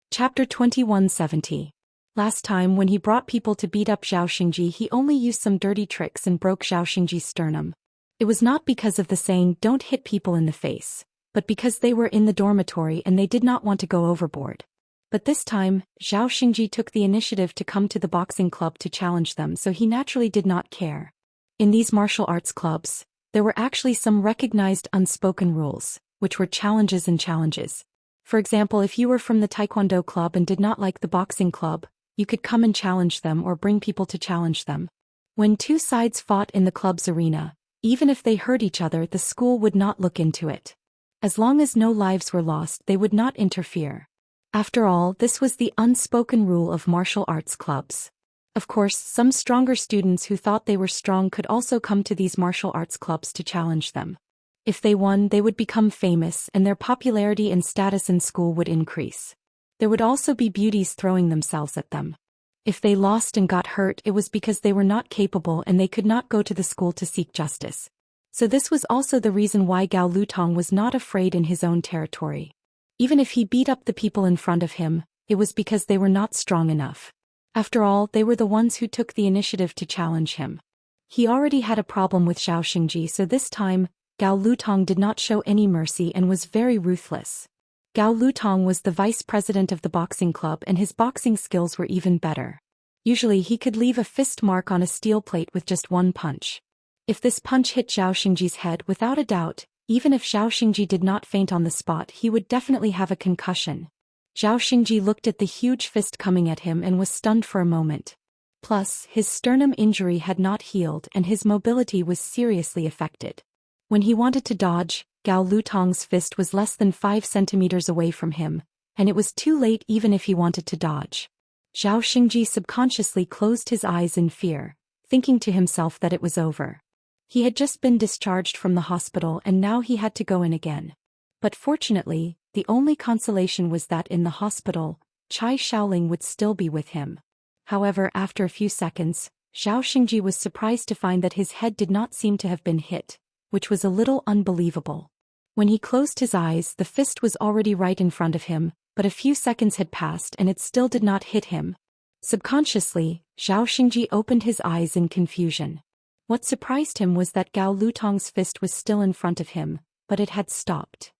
Chapter 2170. Last time when he brought people to beat up Zhao Xingji, he only used some dirty tricks and broke Zhao Xingji's sternum. It was not because of the saying, "Don't hit people in the face," but because they were in the dormitory and they did not want to go overboard. But this time, Zhao Xingji took the initiative to come to the boxing club to challenge them, so he naturally did not care. In these martial arts clubs, there were actually some recognized unspoken rules, which were challenges and challenges. For example, if you were from the Taekwondo club and did not like the boxing club, you could come and challenge them or bring people to challenge them. When two sides fought in the club's arena, even if they hurt each other, the school would not look into it. As long as no lives were lost, they would not interfere. After all, this was the unspoken rule of martial arts clubs. Of course, some stronger students who thought they were strong could also come to these martial arts clubs to challenge them. If they won, they would become famous and their popularity and status in school would increase. There would also be beauties throwing themselves at them. If they lost and got hurt, it was because they were not capable and they could not go to the school to seek justice. So this was also the reason why Gao Lutong was not afraid in his own territory. Even if he beat up the people in front of him, it was because they were not strong enough. After all, they were the ones who took the initiative to challenge him. He already had a problem with Zhao Xingji, so this time, Gao Lutong did not show any mercy and was very ruthless. Gao Lutong was the vice president of the boxing club and his boxing skills were even better. Usually he could leave a fist mark on a steel plate with just one punch. If this punch hit Zhao Xingji's head, without a doubt, even if Zhao Xingji did not faint on the spot, he would definitely have a concussion. Zhao Xingji looked at the huge fist coming at him and was stunned for a moment. Plus, his sternum injury had not healed and his mobility was seriously affected. When he wanted to dodge, Gao Lutong's fist was less than 5 centimeters away from him, and it was too late even if he wanted to dodge. Zhao Xingji subconsciously closed his eyes in fear, thinking to himself that it was over. He had just been discharged from the hospital and now he had to go in again. But fortunately, the only consolation was that in the hospital, Chai Shaoling would still be with him. However, after a few seconds, Zhao Xingji was surprised to find that his head did not seem to have been hit, which was a little unbelievable. When he closed his eyes, the fist was already right in front of him, but a few seconds had passed and it still did not hit him. Subconsciously, Zhao Xingji opened his eyes in confusion. What surprised him was that Gao Lutong's fist was still in front of him, but it had stopped.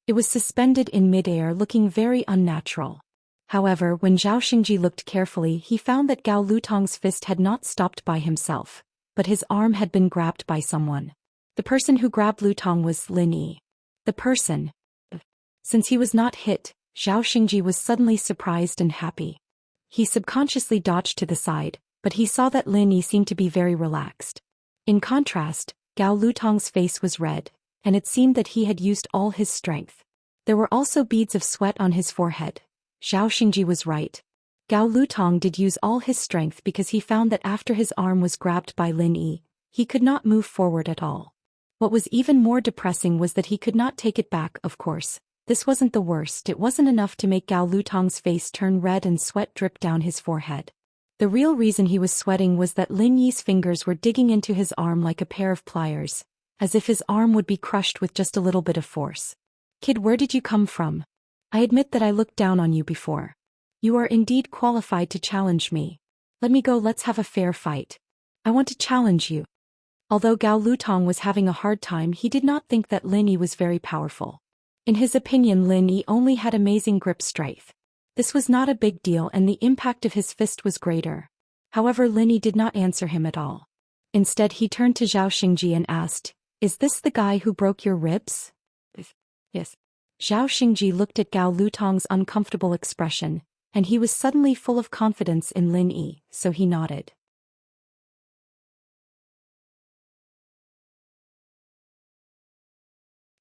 It was suspended in midair, looking very unnatural. However, when Zhao Xingji looked carefully, he found that Gao Lutong's fist had not stopped by himself, but his arm had been grabbed by someone. The person who grabbed Lutong was Lin Yi. The person. Since he was not hit, Zhao Xingji was suddenly surprised and happy. He subconsciously dodged to the side, but he saw that Lin Yi seemed to be very relaxed. In contrast, Gao Lutong's face was red, and it seemed that he had used all his strength. There were also beads of sweat on his forehead. Zhao Xingji was right. Gao Lutong did use all his strength because he found that after his arm was grabbed by Lin Yi, he could not move forward at all. What was even more depressing was that he could not take it back, of course. This wasn't the worst. It wasn't enough to make Gao Lutong's face turn red and sweat drip down his forehead. The real reason he was sweating was that Lin Yi's fingers were digging into his arm like a pair of pliers, as if his arm would be crushed with just a little bit of force. "Kid, where did you come from? I admit that I looked down on you before. You are indeed qualified to challenge me. Let me go, let's have a fair fight. I want to challenge you." Although Gao Lutong was having a hard time, he did not think that Lin Yi was very powerful. In his opinion, Lin Yi only had amazing grip strength. This was not a big deal and the impact of his fist was greater. However, Lin Yi did not answer him at all. Instead, he turned to Zhao Xingji and asked, "Is this the guy who broke your ribs?" "Yes." Zhao Xingji looked at Gao Lutong's uncomfortable expression, and he was suddenly full of confidence in Lin Yi, so he nodded.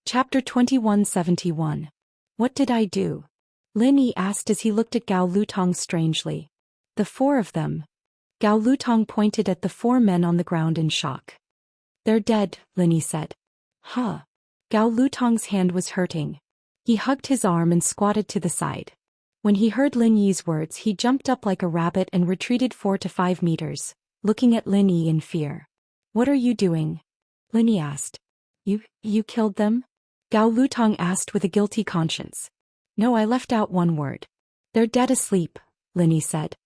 Chapter 2171. What did I do? Lin Yi asked as he looked at Gao Lutong strangely. "The 4 of them." Gao Lutong pointed at the 4 men on the ground in shock. "They're dead," Lin Yi said. "Huh." Gao Lutong's hand was hurting. He hugged his arm and squatted to the side. When he heard Lin Yi's words, he jumped up like a rabbit and retreated 4 to 5 meters, looking at Lin Yi in fear. "What are you doing?" Lin Yi asked. You killed them?" Gao Lutong asked with a guilty conscience. "No, I left out one word." "They're dead asleep," Lin Yi said.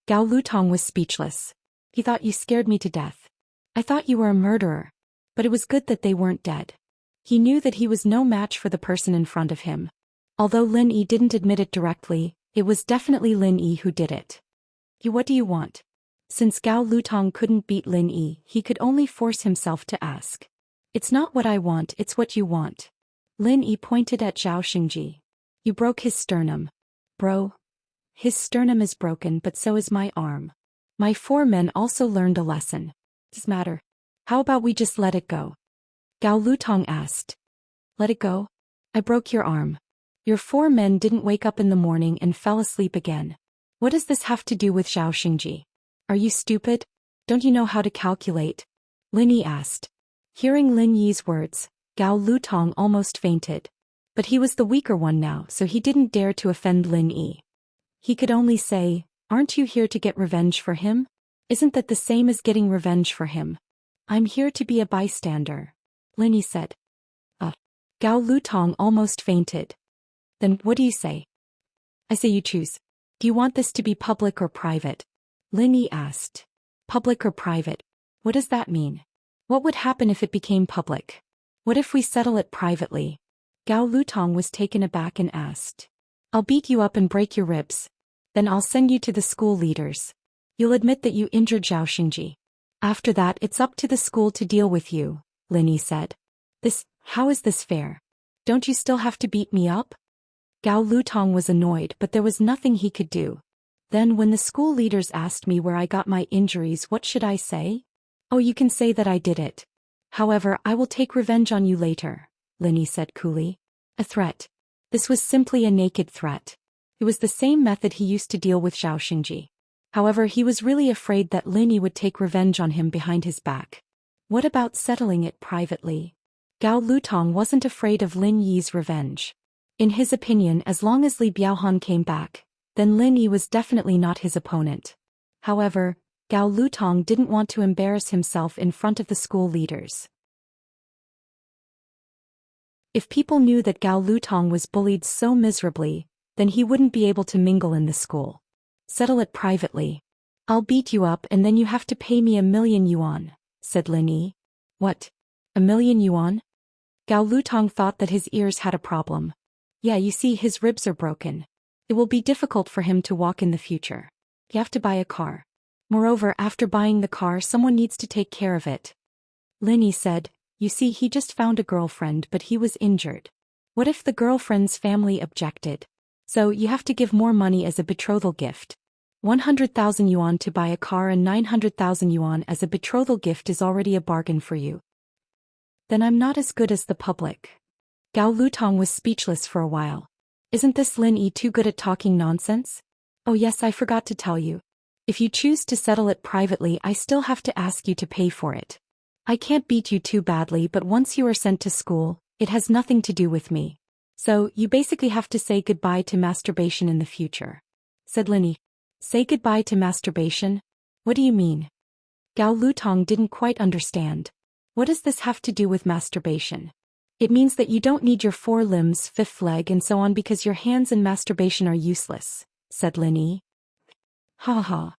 Gao Lutong was speechless. "He thought you scared me to death. I thought you were a murderer. But it was good that they weren't dead." He knew that he was no match for the person in front of him. Although Lin Yi didn't admit it directly, it was definitely Lin Yi who did it. What do you want?" Since Gao Lutong couldn't beat Lin Yi, he could only force himself to ask. "It's not what I want, it's what you want." Lin Yi pointed at Zhao Xingji. "You broke his sternum." "Bro. His sternum is broken, but so is my arm. My 4 men also learned a lesson. Does matter. How about we just let it go?" Gao Lutong asked. "Let it go? I broke your arm. Your 4 men didn't wake up in the morning and fell asleep again. What does this have to do with Zhao Xingji? Are you stupid? Don't you know how to calculate?" Lin Yi asked. Hearing Lin Yi's words, Gao Lutong almost fainted. But he was the weaker one now, so he didn't dare to offend Lin Yi. He could only say, "Aren't you here to get revenge for him? Isn't that the same as getting revenge for him?" "I'm here to be a bystander," Lin Yi said. Gao Lutong almost fainted. "Then what do you say?" "I say you choose. Do you want this to be public or private?" Lin Yi asked. "Public or private? What does that mean? What would happen if it became public? What if we settle it privately?" Gao Lutong was taken aback and asked. "I'll beat you up and break your ribs. Then I'll send you to the school leaders. You'll admit that you injured Zhao Xingji. After that, it's up to the school to deal with you," Lin Yi said. How is this fair? Don't you still have to beat me up?" Gao Lutong was annoyed, but there was nothing he could do. Then when the school leaders asked me where I got my injuries, what should I say? "Oh, you can say that I did it." However, I will take revenge on you later, Linny said coolly. A threat. This was simply a naked threat. It was the same method he used to deal with Zhao Xingji. However, he was really afraid that Linny would take revenge on him behind his back. What about settling it privately? Gao Lutong wasn't afraid of Lin Yi's revenge. In his opinion, as long as Li Biaohan came back, then Lin Yi was definitely not his opponent. However, Gao Lutong didn't want to embarrass himself in front of the school leaders. If people knew that Gao Lutong was bullied so miserably, then he wouldn't be able to mingle in the school. Settle it privately. I'll beat you up and then you have to pay me 1,000,000 yuan, said Lin Yi. What? 1,000,000 yuan? Gao Lutong thought that his ears had a problem. Yeah, you see, his ribs are broken. It will be difficult for him to walk in the future. You have to buy a car. Moreover, after buying the car, someone needs to take care of it. Lin Yi said, you see, he just found a girlfriend but he was injured. What if the girlfriend's family objected? So, you have to give more money as a betrothal gift. 100,000 yuan to buy a car and 900,000 yuan as a betrothal gift is already a bargain for you. Then I'm not as good as the public. Gao Lutong was speechless for a while. Isn't this Lin Yi too good at talking nonsense? Oh yes, I forgot to tell you. If you choose to settle it privately, I still have to ask you to pay for it. I can't beat you too badly, but once you are sent to school, it has nothing to do with me. So, you basically have to say goodbye to masturbation in the future, said Lin Yi. Say goodbye to masturbation? What do you mean? Gao Lutong didn't quite understand. What does this have to do with masturbation? It means that you don't need your 4 limbs, 5th leg and so on because your hands in masturbation are useless, said Lin Yi. Ha ha.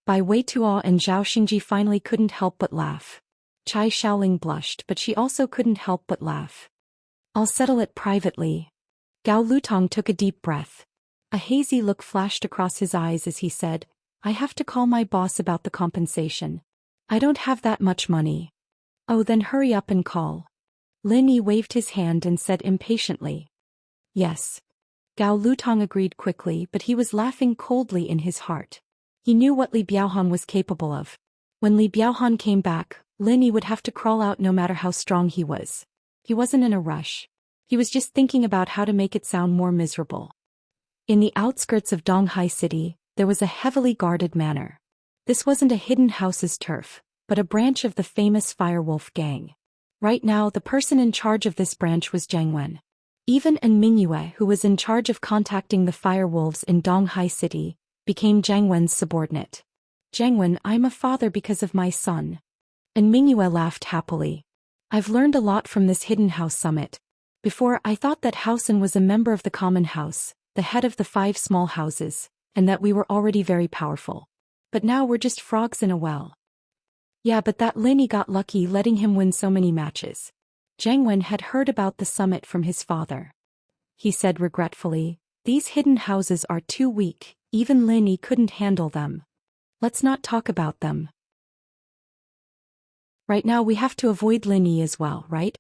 Bai Weituo and Zhao Xingji finally couldn't help but laugh. Chai Xiaoling blushed, but she also couldn't help but laugh. I'll settle it privately. Gao Lutong took a deep breath. A hazy look flashed across his eyes as he said, I have to call my boss about the compensation. I don't have that much money. Oh, then hurry up and call. Lin Yi waved his hand and said impatiently. Yes. Gao Lutong agreed quickly, but he was laughing coldly in his heart. He knew what Li Biaohan was capable of. When Li Biaohan came back, Lin Yi would have to crawl out no matter how strong he was. He wasn't in a rush. He was just thinking about how to make it sound more miserable. In the outskirts of Donghai City, there was a heavily guarded manor. This wasn't a hidden house's turf, but a branch of the famous Firewolf gang. Right now, the person in charge of this branch was Zhang Wen. Even An Mingyue, who was in charge of contacting the Firewolves in Donghai City, became Zhang Wen's subordinate. Zhang Wen, I'm a father because of my son. An Mingyue laughed happily. I've learned a lot from this hidden house summit. Before, I thought that Housen was a member of the common house, the head of the 5 small houses, and that we were already very powerful. But now we're just frogs in a well. Yeah, but that Lin Yi got lucky letting him win so many matches. Zhang Wen had heard about the summit from his father. He said regretfully, these hidden houses are too weak, even Lin Yi couldn't handle them. Let's not talk about them. Right now we have to avoid Lin Yi as well, right?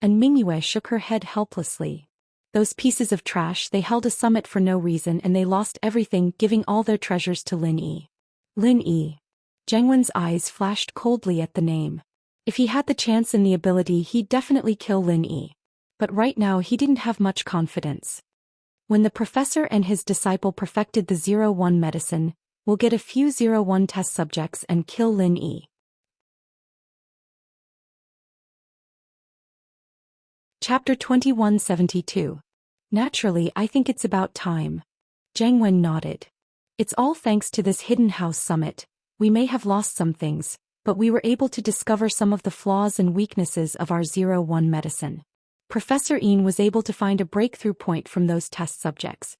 And Mingyue shook her head helplessly. Those pieces of trash, they held a summit for no reason and they lost everything, giving all their treasures to Lin Yi. Lin Yi. Zhang Wen's eyes flashed coldly at the name. If he had the chance and the ability, he'd definitely kill Lin Yi. But right now he didn't have much confidence. When the professor and his disciple perfected the 01 medicine, we'll get a few 01 test subjects and kill Lin Yi. Chapter 2172. Naturally, I think it's about time. Zhang Wen nodded. It's all thanks to this hidden house summit. We may have lost some things, but we were able to discover some of the flaws and weaknesses of our 01 medicine. Professor Yin was able to find a breakthrough point from those test subjects.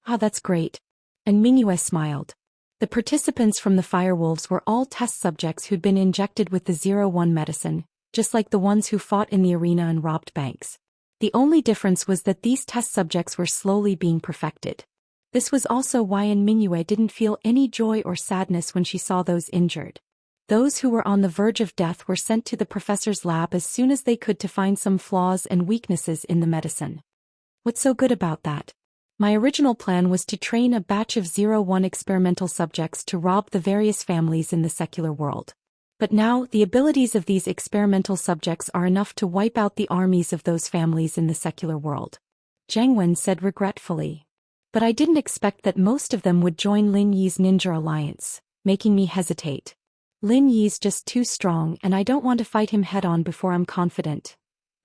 Ah, that's great. And Mingyue smiled. The participants from the Firewolves were all test subjects who'd been injected with the 01 medicine, just like the ones who fought in the arena and robbed banks. The only difference was that these test subjects were slowly being perfected. This was also why An Mingyue didn't feel any joy or sadness when she saw those injured. Those who were on the verge of death were sent to the professor's lab as soon as they could to find some flaws and weaknesses in the medicine. What's so good about that? My original plan was to train a batch of 01 experimental subjects to rob the various families in the secular world. But now, the abilities of these experimental subjects are enough to wipe out the armies of those families in the secular world. Jiang Wen said regretfully. But I didn't expect that most of them would join Lin Yi's ninja alliance, making me hesitate. Lin Yi's just too strong and I don't want to fight him head-on before I'm confident.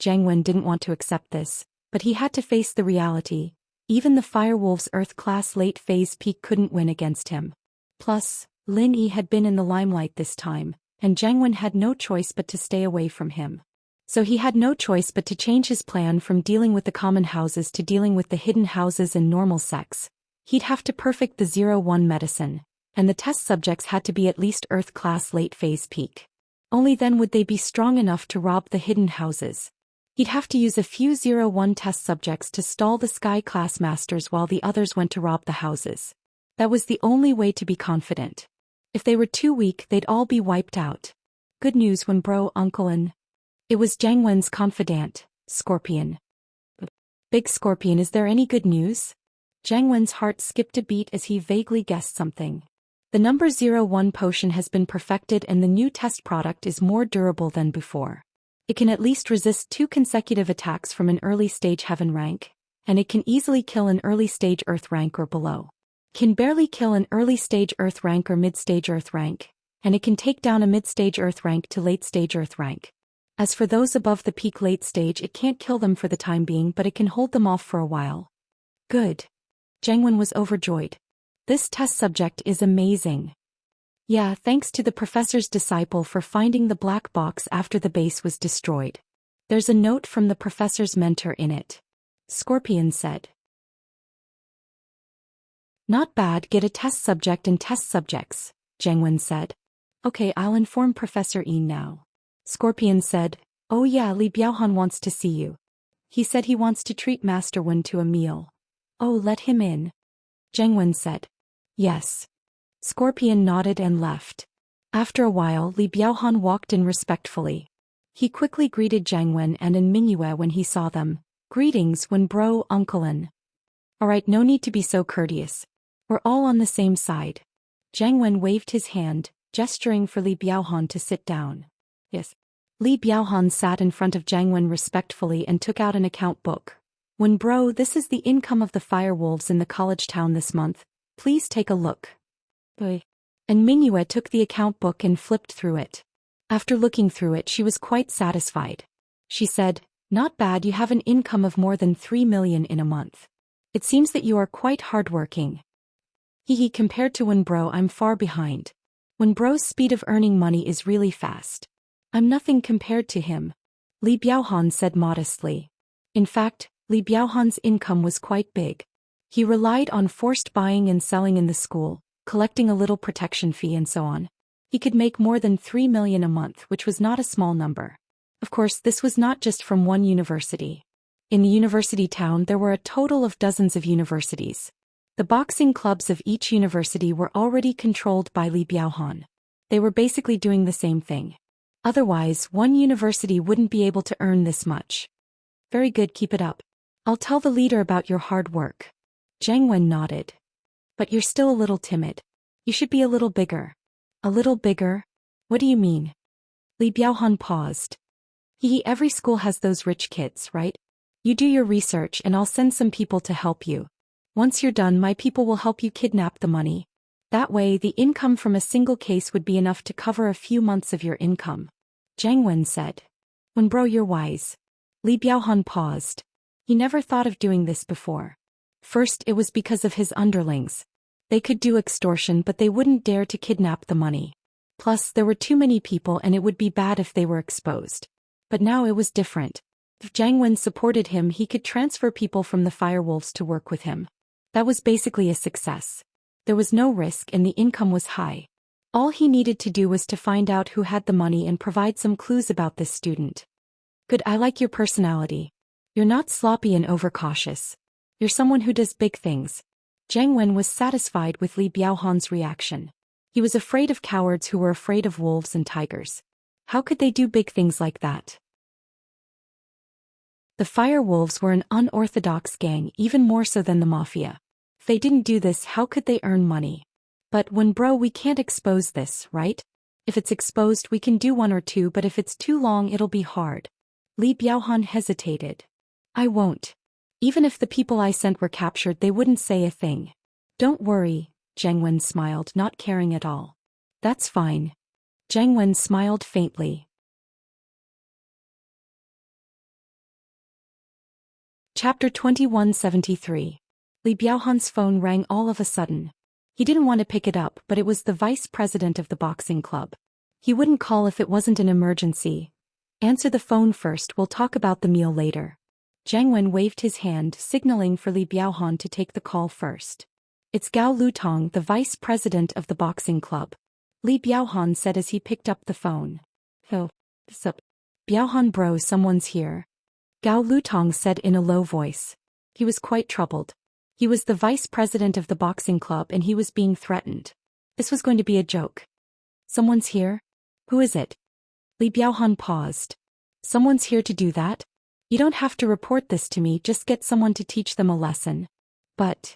Jiang Wen didn't want to accept this, but he had to face the reality. Even the Firewolf's Earth-class late-phase peak couldn't win against him. Plus, Lin Yi had been in the limelight this time, and Jiang Wen had no choice but to stay away from him. So he had no choice but to change his plan from dealing with the common houses to dealing with the hidden houses and normal sects. He'd have to perfect the 0-1 medicine, and the test subjects had to be at least Earth-class late-phase peak. Only then would they be strong enough to rob the hidden houses. He'd have to use a few 0-1 test subjects to stall the Sky-class masters while the others went to rob the houses. That was the only way to be confident. If they were too weak, they'd all be wiped out. Good news when bro, uncle and... It was Jiang Wen's confidant, Scorpion. Big Scorpion, is there any good news? Jiang Wen's heart skipped a beat as he vaguely guessed something. The number 0-1 potion has been perfected and the new test product is more durable than before. It can at least resist 2 consecutive attacks from an early-stage heaven rank, and it can easily kill an early-stage earth rank or below. Can barely kill an early-stage earth rank or mid-stage earth rank, and it can take down a mid-stage earth rank to late-stage earth rank. As for those above the peak late stage, it can't kill them for the time being, but it can hold them off for a while. Good. Jiang Wen was overjoyed. This test subject is amazing. Yeah, thanks to the professor's disciple for finding the black box after the base was destroyed. There's a note from the professor's mentor in it. Scorpion said. Not bad, get a test subject and test subjects, Jiang Wen said. Okay, I'll inform Professor Yin now. Scorpion said, oh yeah, Li Biaohan wants to see you. He said he wants to treat Master Wen to a meal. Oh, let him in. Jiang Wen said. Yes. Scorpion nodded and left. After a while, Li Biaohan walked in respectfully. He quickly greeted Jiang Wen and Mingyue when he saw them. Greetings, Wen bro, uncle An. Alright, no need to be so courteous. We're all on the same side. Jiang Wen waved his hand, gesturing for Li Biaohan to sit down. Yes. Li Biaohan sat in front of Jiang Wen respectfully and took out an account book. Wen bro, this is the income of the firewolves in the college town this month. Please take a look. And Mingyue took the account book and flipped through it. After looking through it, she was quite satisfied. She said, not bad, you have an income of more than 3 million in a month. It seems that you are quite hardworking. Hehe, compared to Wen bro, I'm far behind. Wen bro's speed of earning money is really fast. I'm nothing compared to him. Li Biaohan said modestly. In fact, Li Biaohan's income was quite big. He relied on forced buying and selling in the school, collecting a little protection fee and so on. He could make more than 3 million a month, which was not a small number. Of course, this was not just from one university. In the university town, there were a total of dozens of universities. The boxing clubs of each university were already controlled by Li Biaohan. They were basically doing the same thing. Otherwise, one university wouldn't be able to earn this much. Very good, keep it up. I'll tell the leader about your hard work. Jiang Wen nodded. But you're still a little timid. You should be a little bigger. A little bigger? What do you mean? Li Biaohan paused. Every school has those rich kids, right? You do your research and I'll send some people to help you. Once you're done, my people will help you kidnap the money. That way, the income from a single case would be enough to cover a few months of your income. Jiang Wen said. Wen bro, you're wise. Li Biaohan paused. He never thought of doing this before. First, it was because of his underlings. They could do extortion, but they wouldn't dare to kidnap the money. Plus, there were too many people and it would be bad if they were exposed. But now it was different. If Jiang Wen supported him, he could transfer people from the firewolves to work with him. That was basically a success. There was no risk and the income was high. All he needed to do was to find out who had the money and provide some clues about this student. Good, I like your personality. You're not sloppy and overcautious. You're someone who does big things. Jiang Wen was satisfied with Li Biaohan's reaction. He was afraid of cowards who were afraid of wolves and tigers. How could they do big things like that? The firewolves were an unorthodox gang, even more so than the mafia. If they didn't do this, how could they earn money? But Wen bro, we can't expose this, right? If it's exposed we can do 1 or 2, but if it's too long it'll be hard. Li Biaohan hesitated. I won't. Even if the people I sent were captured they wouldn't say a thing. Don't worry, Zheng Wen smiled, not caring at all. That's fine. Zheng Wen smiled faintly. Chapter 2173. Li Biaohan's phone rang all of a sudden. He didn't want to pick it up, but it was the vice president of the boxing club. He wouldn't call if it wasn't an emergency. Answer the phone first, we'll talk about the meal later. Zheng Wen waved his hand, signaling for Li Biaohan to take the call first. It's Gao Lutong, the vice president of the boxing club. Li Biaohan said as he picked up the phone. Oh, sup. Biaohan bro, someone's here. Gao Lutong said in a low voice. He was quite troubled. He was the vice president of the boxing club and he was being threatened. This was going to be a joke. Someone's here? Who is it? Li Biaohan paused. Someone's here to do that? You don't have to report this to me, just get someone to teach them a lesson. But...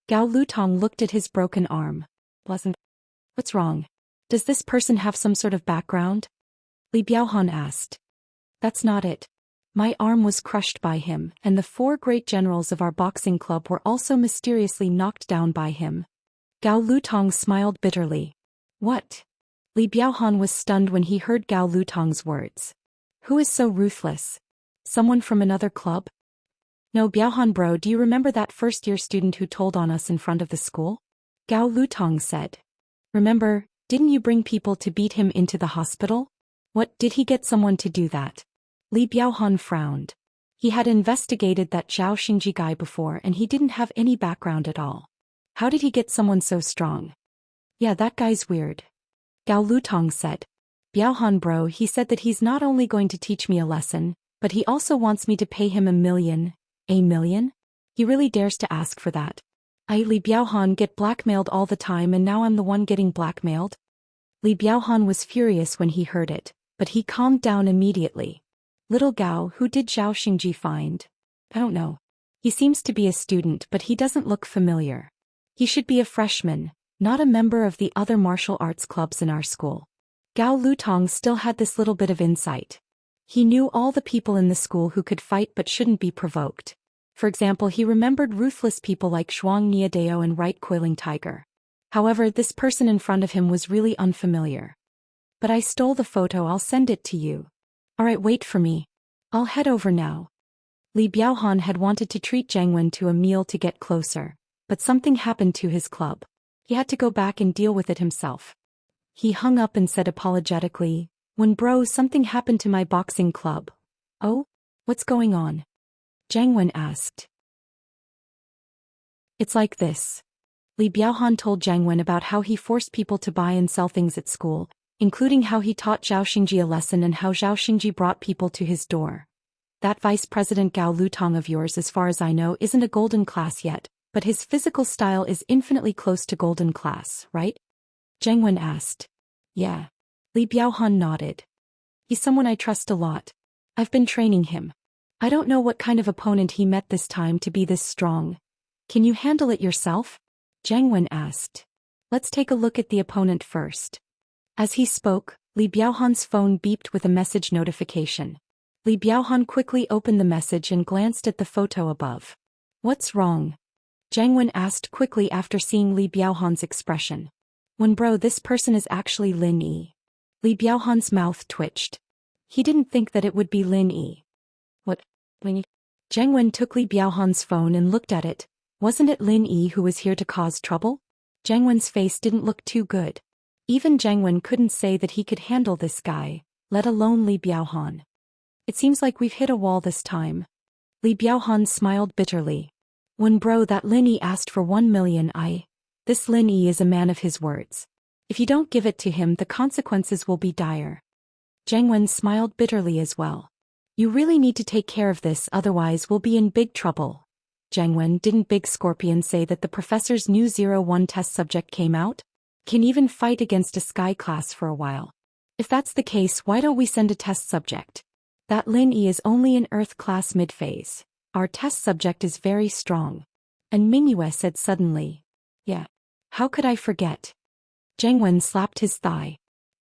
Gao Lutong looked at his broken arm. What's wrong? Does this person have some sort of background? Li Biaohan asked. That's not it. My arm was crushed by him, and the 4 great generals of our boxing club were also mysteriously knocked down by him. Gao Lutong smiled bitterly. What? Li Biaohan was stunned when he heard Gao Lutong's words. Who is so ruthless? Someone from another club? No, Biaohan bro, do you remember that first-year student who told on us in front of the school? Gao Lutong said. Remember, didn't you bring people to beat him into the hospital? What, did he get someone to do that? Li Biaohan frowned. He had investigated that Zhao Xingji guy before and he didn't have any background at all. How did he get someone so strong? Yeah, that guy's weird. Gao Lutong said. Biaohan bro, he said that he's not only going to teach me a lesson, but he also wants me to pay him 1 million. A million? He really dares to ask for that. I, Li Biaohan, get blackmailed all the time and now I'm the one getting blackmailed? Li Biaohan was furious when he heard it, but he calmed down immediately. Little Gao, who did Zhao Xingji find? I don't know. He seems to be a student but he doesn't look familiar. He should be a freshman, not a member of the other martial arts clubs in our school. Gao Lutong still had this little bit of insight. He knew all the people in the school who could fight but shouldn't be provoked. For example, he remembered ruthless people like Shuang Niadeo and Right Coiling Tiger. However, this person in front of him was really unfamiliar. But I stole the photo, I'll send it to you. Alright, wait for me. I'll head over now. Li Biaohan had wanted to treat Zheng Wen to a meal to get closer, but something happened to his club. He had to go back and deal with it himself. He hung up and said apologetically, When bro, something happened to my boxing club. Oh? What's going on? Zheng Wen asked. It's like this. Li Biaohan told Zheng Wen about how he forced people to buy and sell things at school, including how he taught Zhao Xingji a lesson and how Zhao Xingji brought people to his door. That Vice President Gao Lutong of yours, as far as I know, isn't a golden class yet, but his physical style is infinitely close to golden class, right? Zheng Wen asked. Yeah. Li Biaohan nodded. He's someone I trust a lot. I've been training him. I don't know what kind of opponent he met this time to be this strong. Can you handle it yourself? Zheng Wen asked. Let's take a look at the opponent first. As he spoke, Li Biaohan's phone beeped with a message notification. Li Biaohan quickly opened the message and glanced at the photo above. What's wrong? Zheng Wen asked quickly after seeing Li Biaohan's expression. When bro, this person is actually Lin Yi. Li Biaohan's mouth twitched. He didn't think that it would be Lin Yi. What? Lin Yi? Zheng Wen took Li Biaohan's phone and looked at it. Wasn't it Lin Yi who was here to cause trouble? Zheng Wen's face didn't look too good. Even Zheng Wen couldn't say that he could handle this guy, let alone Li Biaohan. It seems like we've hit a wall this time. Li Biaohan smiled bitterly. When bro, that Lin Yi asked for 1 million, This Lin Yi is a man of his words. If you don't give it to him, the consequences will be dire. Zheng Wen smiled bitterly as well. You really need to take care of this, otherwise we'll be in big trouble. Zheng Wen, didn't Big Scorpion say that the professor's new 01 test subject came out? Can even fight against a sky class for a while. If that's the case, why don't we send a test subject? That Lin Yi is only an Earth class mid-phase. Our test subject is very strong. And Mingyue said suddenly. Yeah. How could I forget? Zheng Wen slapped his thigh.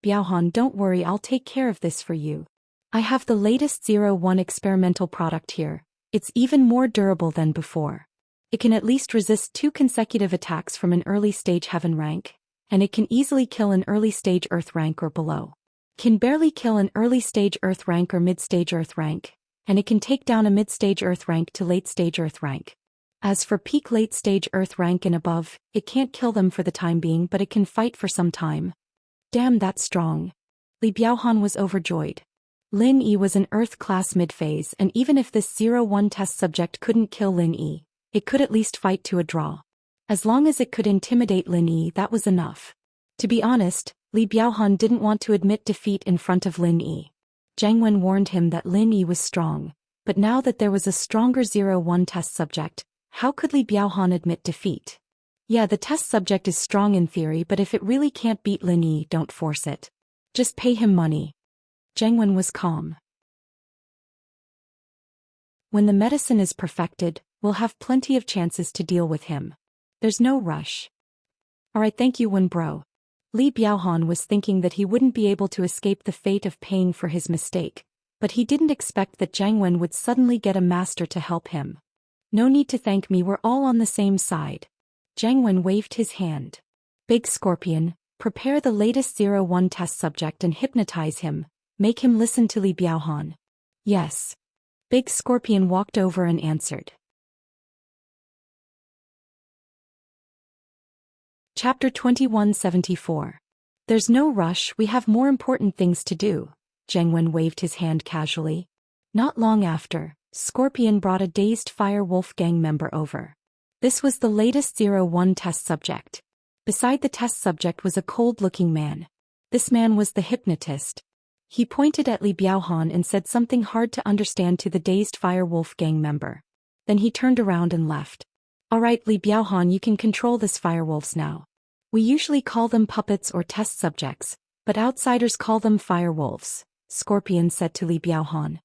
Biaohan, don't worry, I'll take care of this for you. I have the latest 01 experimental product here. It's even more durable than before. It can at least resist 2 consecutive attacks from an early stage heaven rank, and it can easily kill an early stage earth rank or below. Can barely kill an early stage earth rank or mid stage earth rank, and it can take down a mid stage earth rank to late stage earth rank. As for peak late stage earth rank and above, it can't kill them for the time being, but it can fight for some time. Damn, that's strong. Li Biaohan was overjoyed. Lin Yi was an earth class mid-phase, and even if this 01 test subject couldn't kill Lin Yi, it could at least fight to a draw. As long as it could intimidate Lin Yi, that was enough. To be honest, Li Biaohan didn't want to admit defeat in front of Lin Yi. Zhang Wen warned him that Lin Yi was strong, but now that there was a stronger 01 test subject, how could Li Biaohan admit defeat? Yeah, the test subject is strong in theory, but if it really can't beat Lin Yi, don't force it. Just pay him money. Zhang Wen was calm. When the medicine is perfected, we'll have plenty of chances to deal with him. There's no rush. Alright, thank you, Wen bro. Li Biaohan was thinking that he wouldn't be able to escape the fate of paying for his mistake, but he didn't expect that Zhang Wen would suddenly get a master to help him. No need to thank me, we're all on the same side. Zhang Wen waved his hand. Big Scorpion, prepare the latest 01 test subject and hypnotize him. Make him listen to Li Biaohan. Yes. Big Scorpion walked over and answered. Chapter 2174. There's no rush, we have more important things to do. Zhang Wen waved his hand casually. Not long after, Scorpion brought a dazed Fire Wolf gang member over. This was the latest 01 test subject. Beside the test subject was a cold-looking man. This man was the hypnotist. He pointed at Li Biaohan and said something hard to understand to the dazed Fire Wolf gang member. Then he turned around and left. Alright, Li Biaohan, you can control this firewolves now. We usually call them puppets or test subjects, but outsiders call them firewolves, Scorpion said to Li Biaohan.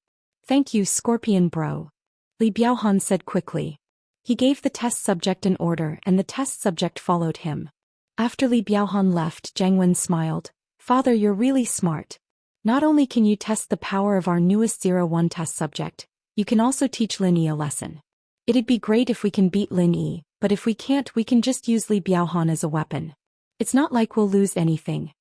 Thank you, Scorpion bro. Li Biaohan said quickly. He gave the test subject an order and the test subject followed him. After Li Biaohan left, Zhang Wen smiled. Father, you're really smart. Not only can you test the power of our newest 01 test subject, you can also teach Lin Yi a lesson. It'd be great if we can beat Lin Yi, but if we can't, we can just use Li Biaohan as a weapon. It's not like we'll lose anything.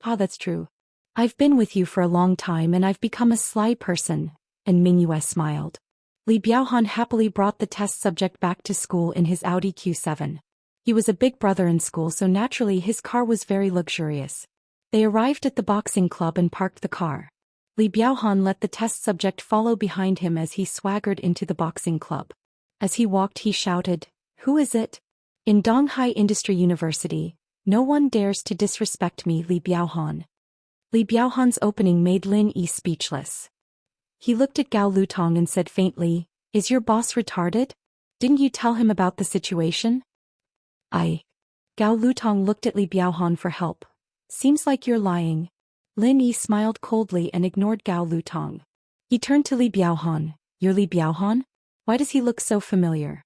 Ah, that's true. I've been with you for a long time and I've become a sly person, and Mingyue smiled. Li Biaohan happily brought the test subject back to school in his Audi Q7. He was a big brother in school, so naturally his car was very luxurious. They arrived at the boxing club and parked the car. Li Biaohan let the test subject follow behind him as he swaggered into the boxing club. As he walked, he shouted, "Who is it? In Donghai Industry University, no one dares to disrespect me, Li Biaohan." Li Biaohan's opening made Lin Yi speechless. He looked at Gao Lutong and said faintly, "Is your boss retarded? Didn't you tell him about the situation?" Gao Lutong looked at Li Biaohan for help. "Seems like you're lying." Lin Yi smiled coldly and ignored Gao Lutong. He turned to Li Biaohan. "You're Li Biaohan? Why does he look so familiar?"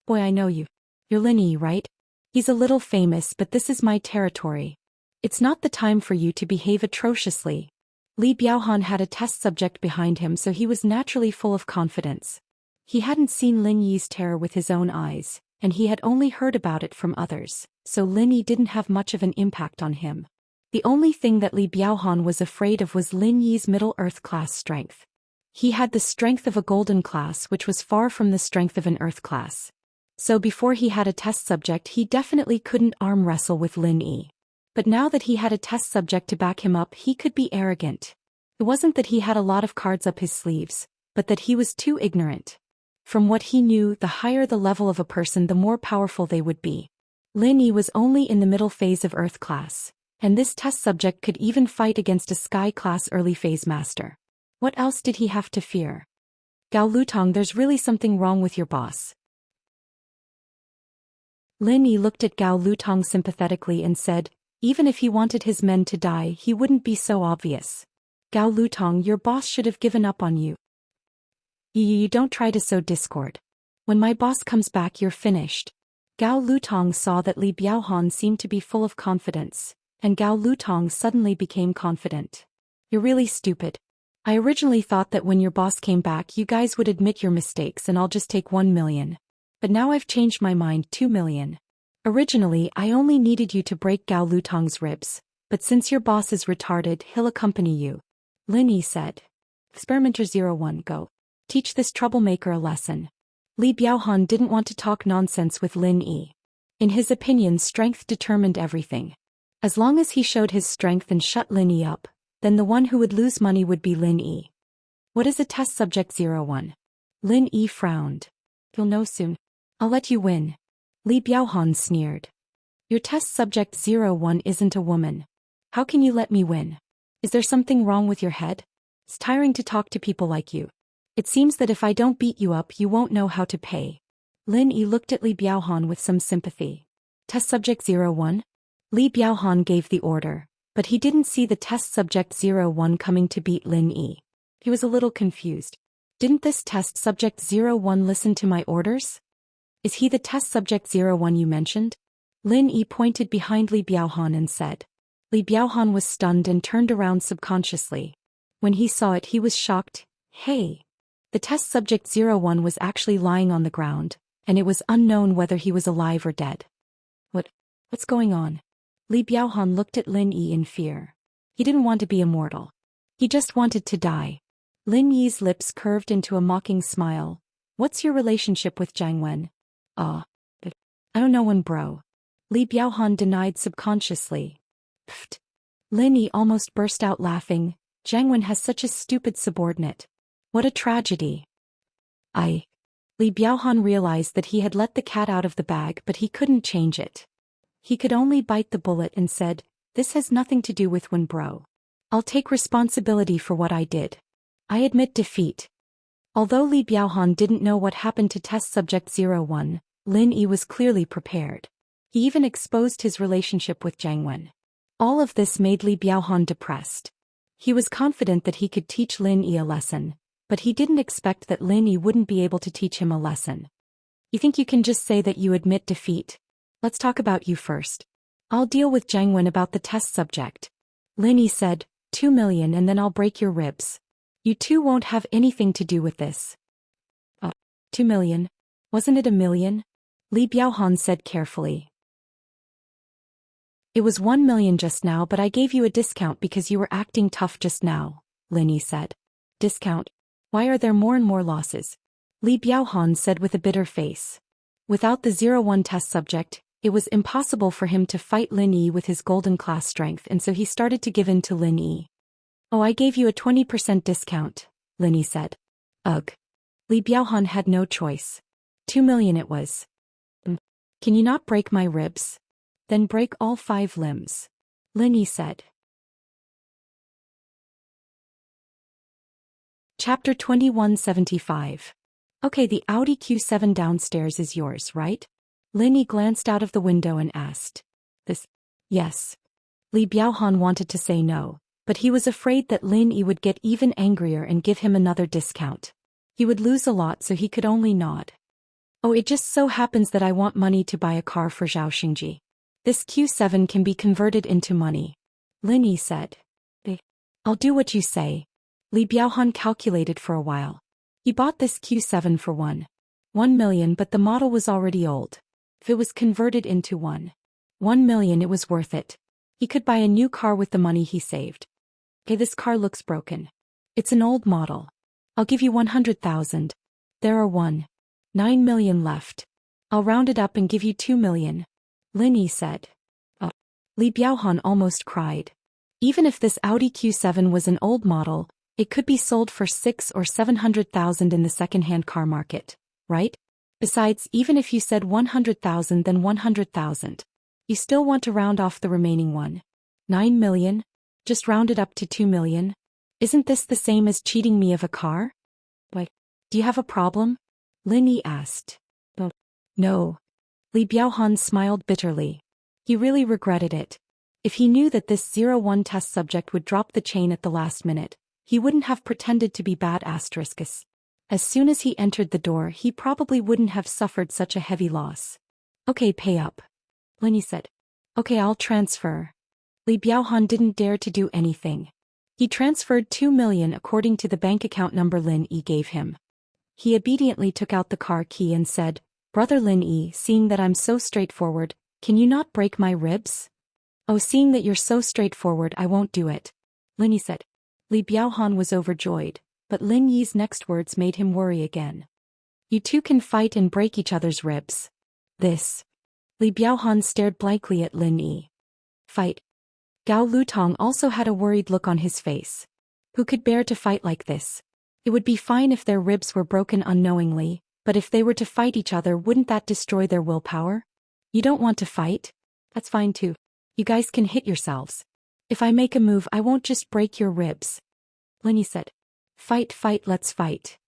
"Boy, I know you. You're Lin Yi, right? He's a little famous, but this is my territory. It's not the time for you to behave atrociously." Li Biaohan had a test subject behind him, so he was naturally full of confidence. He hadn't seen Lin Yi's terror with his own eyes, and he had only heard about it from others, so Lin Yi didn't have much of an impact on him. The only thing that Li Biaohan was afraid of was Lin Yi's Middle Earth class strength. He had the strength of a golden class, which was far from the strength of an Earth class. So before he had a test subject, he definitely couldn't arm wrestle with Lin Yi. But now that he had a test subject to back him up, he could be arrogant. It wasn't that he had a lot of cards up his sleeves, but that he was too ignorant. From what he knew, the higher the level of a person, the more powerful they would be. Lin Yi was only in the middle phase of Earth class, and this test subject could even fight against a Sky class early phase master. What else did he have to fear? "Gao Lutong, there's really something wrong with your boss." Lin Yi looked at Gao Lutong sympathetically and said, "Even if he wanted his men to die, he wouldn't be so obvious. Gao Lutong, your boss should have given up on you. You don't try to sow discord. When my boss comes back, you're finished." Gao Lutong saw that Li Biaohan seemed to be full of confidence, And Gao Lutong suddenly became confident. You're really stupid. I originally thought that when your boss came back you guys would admit your mistakes and I'll just take 1 million. But now I've changed my mind, 2 million. Originally I only needed you to break Gao Lutong's ribs, but since your boss is retarded he'll accompany you. Lin Yi said. Experimenter 01 go. Teach this troublemaker a lesson. Li Biaohan didn't want to talk nonsense with Lin Yi. In his opinion strength determined everything. As long as he showed his strength and shut Lin Yi up, then the one who would lose money would be Lin Yi. What is a test subject 01? Lin Yi frowned. You'll know soon. I'll let you win. Li Biaohan sneered. Your test subject 01 isn't a woman. How can you let me win? Is there something wrong with your head? It's tiring to talk to people like you. It seems that if I don't beat you up you won't know how to pay. Lin Yi looked at Li Biaohan with some sympathy. Test subject 01? Li Biaohan gave the order, but he didn't see the test subject 01 coming to beat Lin Yi. He was a little confused. Didn't this test subject 01 listen to my orders? Is he the test subject 01 you mentioned? Lin Yi pointed behind Li Biaohan and said. Li Biaohan was stunned and turned around subconsciously. When he saw it he was shocked. Hey! The test subject 01 was actually lying on the ground, and it was unknown whether he was alive or dead. What's going on? Li Biaohan looked at Lin Yi in fear. He didn't want to be immortal. He just wanted to die. Lin Yi's lips curved into a mocking smile. What's your relationship with Jiang Wen? I don't know when, bro. Li Biaohan denied subconsciously. Pfft. Lin Yi almost burst out laughing. Jiang Wen has such a stupid subordinate. What a tragedy. Li Biaohan realized that he had let the cat out of the bag but he couldn't change it. He could only bite the bullet and said, this has nothing to do with Wen, bro. I'll take responsibility for what I did. I admit defeat. Although Li Biaohan didn't know what happened to test subject 01, Lin Yi was clearly prepared. He even exposed his relationship with Jiang Wen. All of this made Li Biaohan depressed. He was confident that he could teach Lin Yi a lesson, but he didn't expect that Lin Yi wouldn't be able to teach him a lesson. You think you can just say that you admit defeat? Let's talk about you first. I'll deal with Jiang Wen about the test subject. Lin Yi said, 2 million and then I'll break your ribs. You two won't have anything to do with this. 2 million? Wasn't it 1 million? Li Biaohan said carefully. It was 1 million just now but I gave you a discount because you were acting tough just now, Lin Yi said. Discount? Why are there more and more losses? Li Biaohan said with a bitter face. Without the 01 test subject, it was impossible for him to fight Lin Yi with his golden class strength and so he started to give in to Lin Yi. Oh, I gave you a 20% discount, Lin Yi said. Ugh. Li Biaohan had no choice. 2 million it was. Can you not break my ribs? Then break all 5 limbs. Lin Yi said. Chapter 2175. Okay, the Audi Q7 downstairs is yours, right? Lin Yi glanced out of the window and asked. Yes. Li Biaohan wanted to say no, but he was afraid that Lin Yi would get even angrier and give him another discount. He would lose a lot so he could only nod. Oh, it just so happens that I want money to buy a car for Zhao Xingji. This Q7 can be converted into money. Lin Yi said. I'll do what you say. Li Biaohan calculated for a while. He bought this Q7 for 1 million but the model was already old. If it was converted into 1 million it was worth it. He could buy a new car with the money he saved. Okay, this car looks broken. It's an old model. I'll give you 100,000. There are 9 million left. I'll round it up and give you 2 million. Lin Yi said. Li Biaohan almost cried. Even if this Audi Q7 was an old model, it could be sold for 600,000 or 700,000 in the second-hand car market, right? Besides, even if you said 100,000 then 100,000. You still want to round off the remaining 9 million? Just round it up to 2 million? Isn't this the same as cheating me of a car? What? Do you have a problem? Lin Yi asked. No. Li Biaohan smiled bitterly. He really regretted it. If he knew that this 01 test subject would drop the chain at the last minute, he wouldn't have pretended to be bad asteriskes. As soon as he entered the door he probably wouldn't have suffered such a heavy loss. Okay, pay up. Lin Yi said. Okay, I'll transfer. Li Biaohan didn't dare to do anything. He transferred 2 million according to the bank account number Lin Yi gave him. He obediently took out the car key and said, "Brother Lin Yi, seeing that I'm so straightforward, can you not break my ribs?" "Oh, seeing that you're so straightforward, I won't do it," Lin Yi said. Li Biaohan was overjoyed, but Lin Yi's next words made him worry again. "You two can fight and break each other's ribs." This. Li Biaohan stared blankly at Lin Yi. "Fight?" Gao Lutong also had a worried look on his face. Who could bear to fight like this? It would be fine if their ribs were broken unknowingly, but if they were to fight each other, wouldn't that destroy their willpower? "You don't want to fight? That's fine too. You guys can hit yourselves. If I make a move, I won't just break your ribs," Lin Yi said. "Fight, fight, let's fight."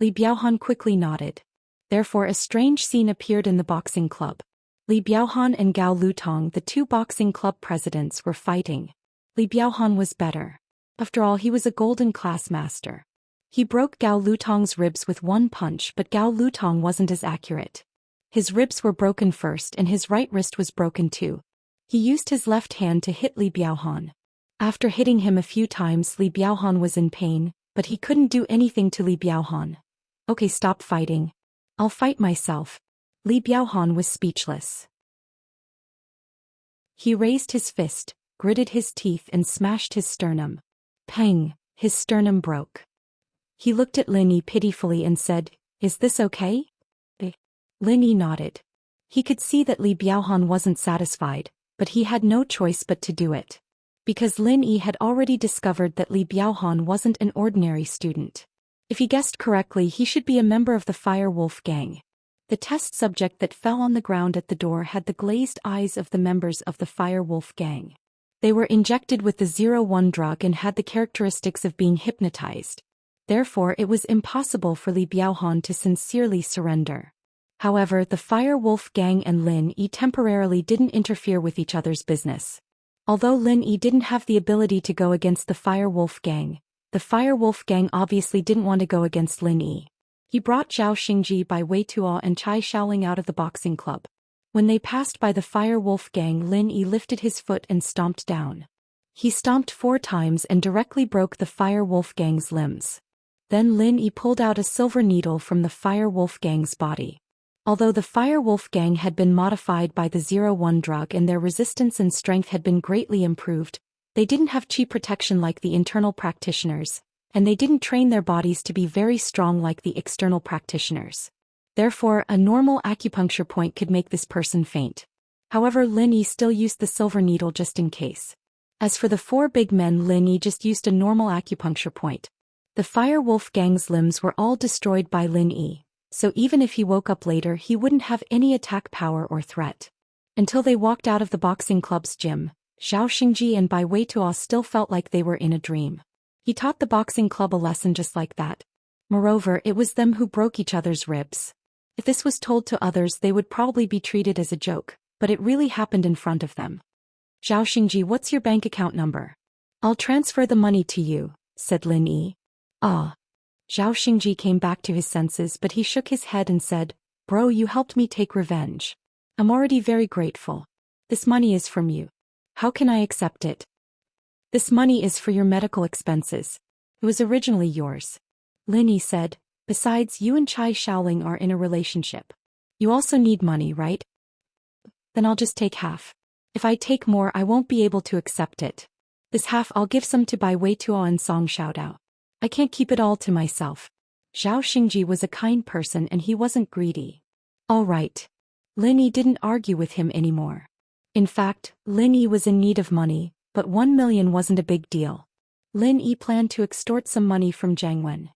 Li Biaohan quickly nodded. Therefore a strange scene appeared in the boxing club. Li Biaohan and Gao Lutong, the two boxing club presidents, were fighting. Li Biaohan was better. After all, he was a golden class master. He broke Gao Lutong's ribs with one punch, but Gao Lutong wasn't as accurate. His ribs were broken first and his right wrist was broken too. He used his left hand to hit Li Biaohan. After hitting him a few times, Li Biaohan was in pain, but he couldn't do anything to Li Biaohan. "Okay, stop fighting. I'll fight myself." Li Biaohan was speechless. He raised his fist, gritted his teeth and smashed his sternum. Pang! His sternum broke. He looked at Lin Yi pitifully and said, "Is this okay?" Lin Yi nodded. He could see that Li Biaohan wasn't satisfied, but he had no choice but to do it. Because Lin Yi had already discovered that Li Biaohan wasn't an ordinary student. If he guessed correctly, he should be a member of the Fire Wolf gang. The test subject that fell on the ground at the door had the glazed eyes of the members of the Fire Wolf gang. They were injected with the 01 drug and had the characteristics of being hypnotized. Therefore, it was impossible for Li Biaohan to sincerely surrender. However, the Fire Wolf gang and Lin Yi temporarily didn't interfere with each other's business. Although Lin Yi didn't have the ability to go against the Fire Wolf gang, the Fire Wolf gang obviously didn't want to go against Lin Yi. He brought Zhao Xingji by Wei Tuo and Chai Shaoling out of the boxing club. When they passed by the Fire Wolf gang, Lin Yi lifted his foot and stomped down. He stomped 4 times and directly broke the Fire Wolf gang's limbs. Then Lin Yi pulled out a silver needle from the Fire Wolf gang's body. Although the Fire Wolf gang had been modified by the 01 drug and their resistance and strength had been greatly improved, they didn't have chi protection like the internal practitioners, and they didn't train their bodies to be very strong like the external practitioners. Therefore, a normal acupuncture point could make this person faint. However, Lin Yi still used the silver needle just in case. As for the 4 big men, Lin Yi just used a normal acupuncture point. The Fire Wolf gang's limbs were all destroyed by Lin Yi, so even if he woke up later, he wouldn't have any attack power or threat. Until they walked out of the boxing club's gym, Zhao Xingji and Bai Weituo still felt like they were in a dream. He taught the boxing club a lesson just like that. Moreover, it was them who broke each other's ribs. If this was told to others, they would probably be treated as a joke, but it really happened in front of them. "Zhao Xingji, what's your bank account number?" "I'll transfer the money to you," said Lin Yi. "Ah." Zhao Xingji came back to his senses, but he shook his head and said, "Bro, you helped me take revenge. I'm already very grateful. This money is from you. How can I accept it?" "This money is for your medical expenses. It was originally yours," Lin Yi said. "Besides, you and Chai Shaoling are in a relationship. You also need money, right?" "Then I'll just take half. If I take more, I won't be able to accept it. This half I'll give some to Bai Weituo and Song Xiaodao. I can't keep it all to myself." Zhao Xingji was a kind person and he wasn't greedy. All right. Lin Yi didn't argue with him anymore. In fact, Lin Yi was in need of money, but 1 million wasn't a big deal. Lin Yi planned to extort some money from Jiang Wen.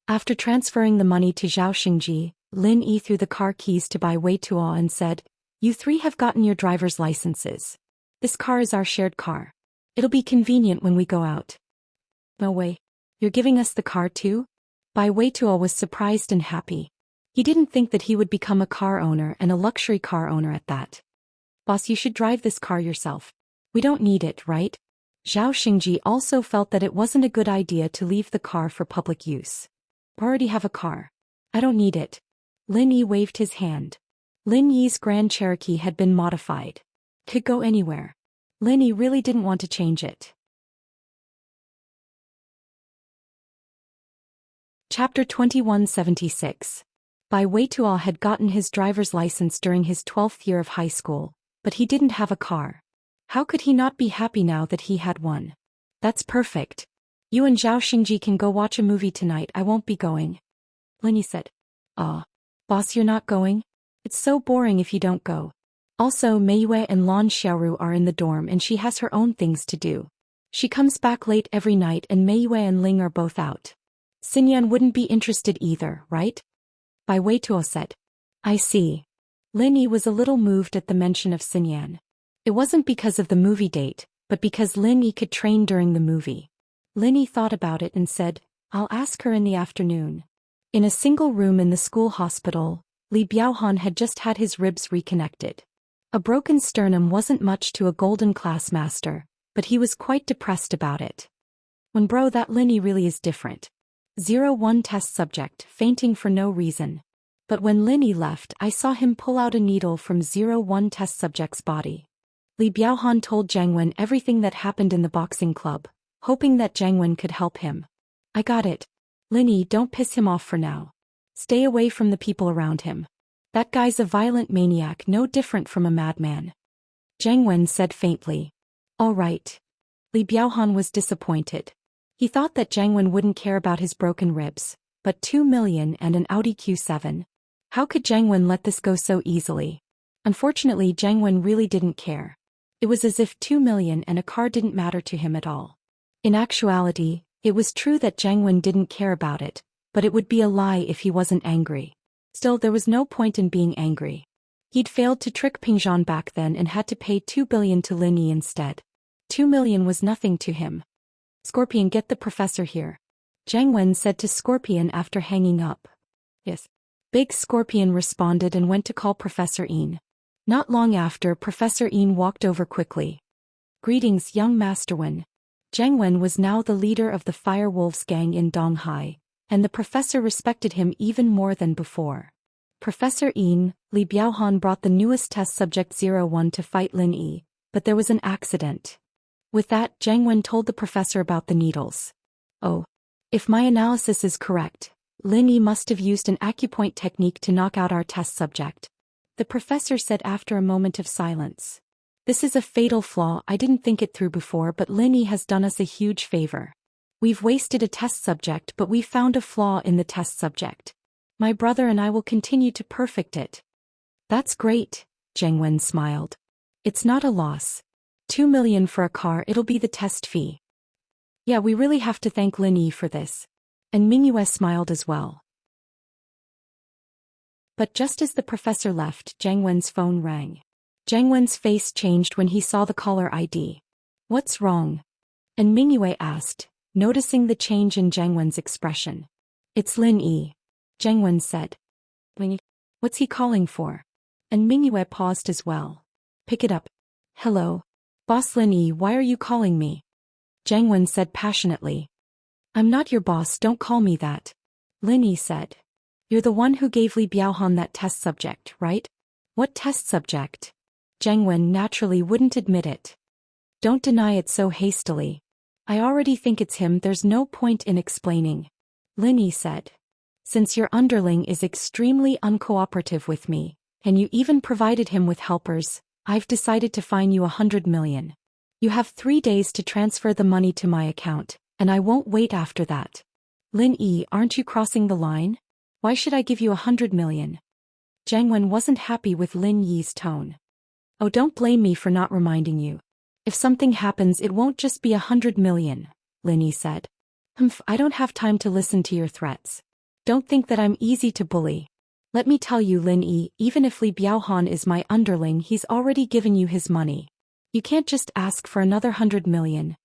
After transferring the money to Zhao Xingji, Lin Yi threw the car keys to Bai Weituo and said, "You 3 have gotten your driver's licenses. This car is our shared car. It'll be convenient when we go out." "No way. You're giving us the car too?" Bai Weituo was surprised and happy. He didn't think that he would become a car owner and a luxury car owner at that. "Boss, you should drive this car yourself. We don't need it, right?" Zhao Xingji also felt that it wasn't a good idea to leave the car for public use. "I already have a car. I don't need it." Lin Yi waved his hand. Lin Yi's Grand Cherokee had been modified. Could go anywhere. Lin Yi really didn't want to change it. Chapter 2176. Bai Weituo had gotten his driver's license during his 12th year of high school, but he didn't have a car. How could he not be happy now that he had one? That's perfect. You and Zhao Xingji can go watch a movie tonight. I won't be going. Lin Yi said. Boss, you're not going? It's so boring if you don't go. Also, Meiyue and Lan Xiaoru are in the dorm and she has her own things to do. She comes back late every night and Meiyue and Ling are both out. Xinyan wouldn't be interested either, right? Bai Weituo said. I see. Lin Yi was a little moved at the mention of Xinyan. It wasn't because of the movie date, but because Lin Yi could train during the movie. Lin Yi thought about it and said, I'll ask her in the afternoon. In a single room in the school hospital, Li Biaohan had just had his ribs reconnected. A broken sternum wasn't much to a golden class master, but he was quite depressed about it. Bro, that Lin Yi really is different. 01 test subject, fainting for no reason. But when Lin Yi left, I saw him pull out a needle from 01 test subject's body. Li Biaohan told Zhang Wen everything that happened in the boxing club, hoping that Zhang Wen could help him. I got it. Lin Yi, don't piss him off for now. Stay away from the people around him. That guy's a violent maniac, no different from a madman. Zhang Wen said faintly. All right. Li Biaohan was disappointed. He thought that Zhang Wen wouldn't care about his broken ribs, but 2 million and an Audi Q7. How could Zhang Wen let this go so easily? Unfortunately, Zhang Wen really didn't care. It was as if 2 million and a car didn't matter to him at all. In actuality, it was true that Zhang Wen didn't care about it, but it would be a lie if he wasn't angry. Still, there was no point in being angry. He'd failed to trick Pingzhan back then and had to pay 2 billion to Lin Yi instead. 2 million was nothing to him. Scorpion, get the professor here. Zhang Wen said to Scorpion after hanging up. Yes. Big Scorpion responded and went to call Professor Yin. Not long after, Professor Yin walked over quickly. Greetings, young Master Wen. Zhang Wen was now the leader of the Fire Wolves gang in Donghai, and the professor respected him even more than before. Professor Yin, Li Biaohan brought the newest test subject 01 to fight Lin Yi, but there was an accident. With that, Zhang Wen told the professor about the needles. Oh. If my analysis is correct, Lin Yi must have used an acupoint technique to knock out our test subject. The professor said after a moment of silence. This is a fatal flaw. I didn't think it through before, but Lin Yi has done us a huge favor. We've wasted a test subject, but we found a flaw in the test subject. My brother and I will continue to perfect it. That's great, Zhang Wen smiled. It's not a loss. 2 million for a car, it'll be the test fee. Yeah, we really have to thank Lin Yi for this. And Mingyue smiled as well. But just as the professor left, Zhang Wen's phone rang. Zhang Wen's face changed when he saw the caller ID. What's wrong? And Mingyue asked, noticing the change in Zhang Wen's expression. It's Lin Yi. Zhang Wen said. What's he calling for? And Mingyue paused as well. Pick it up. Hello. Boss Lin Yi, why are you calling me? Zhang Wen said passionately. I'm not your boss, don't call me that. Lin Yi said. You're the one who gave Li Biaohan that test subject, right? What test subject? Zhang Wen naturally wouldn't admit it. Don't deny it so hastily. I already think it's him, there's no point in explaining. Lin Yi said. Since your underling is extremely uncooperative with me, and you even provided him with helpers, I've decided to fine you 100 million. You have 3 days to transfer the money to my account, and I won't wait after that. Lin Yi, aren't you crossing the line? Why should I give you 100 million? Zhang Wen wasn't happy with Lin Yi's tone. Oh, don't blame me for not reminding you. If something happens, it won't just be 100 million, Lin Yi said. I don't have time to listen to your threats. Don't think that I'm easy to bully. Let me tell you, Lin Yi, even if Li Biaohan is my underling, he's already given you his money. You can't just ask for another 100 million.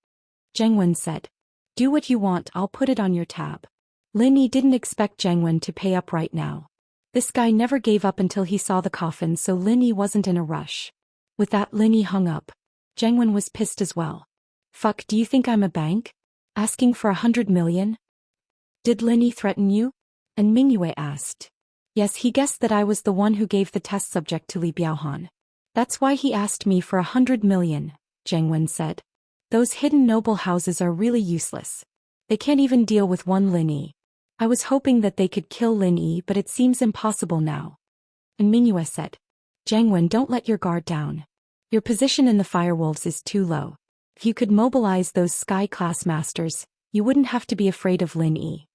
Zhang Wen said. Do what you want, I'll put it on your tab. Lin Yi didn't expect Zhang Wen to pay up right now. This guy never gave up until he saw the coffin, so Lin Yi wasn't in a rush. With that, Lin Yi hung up. Zhang Wen was pissed as well. Fuck, do you think I'm a bank? Asking for 100 million? Did Lin Yi threaten you? And Mingyue asked. Yes, he guessed that I was the one who gave the test subject to Li Biaohan. That's why he asked me for 100 million, Jiang Wen said. Those hidden noble houses are really useless. They can't even deal with one Lin Yi. I was hoping that they could kill Lin Yi, but it seems impossible now. And Mingyue said. Jiang Wen, don't let your guard down. Your position in the Firewolves is too low. If you could mobilize those Sky-class masters, you wouldn't have to be afraid of Lin Yi.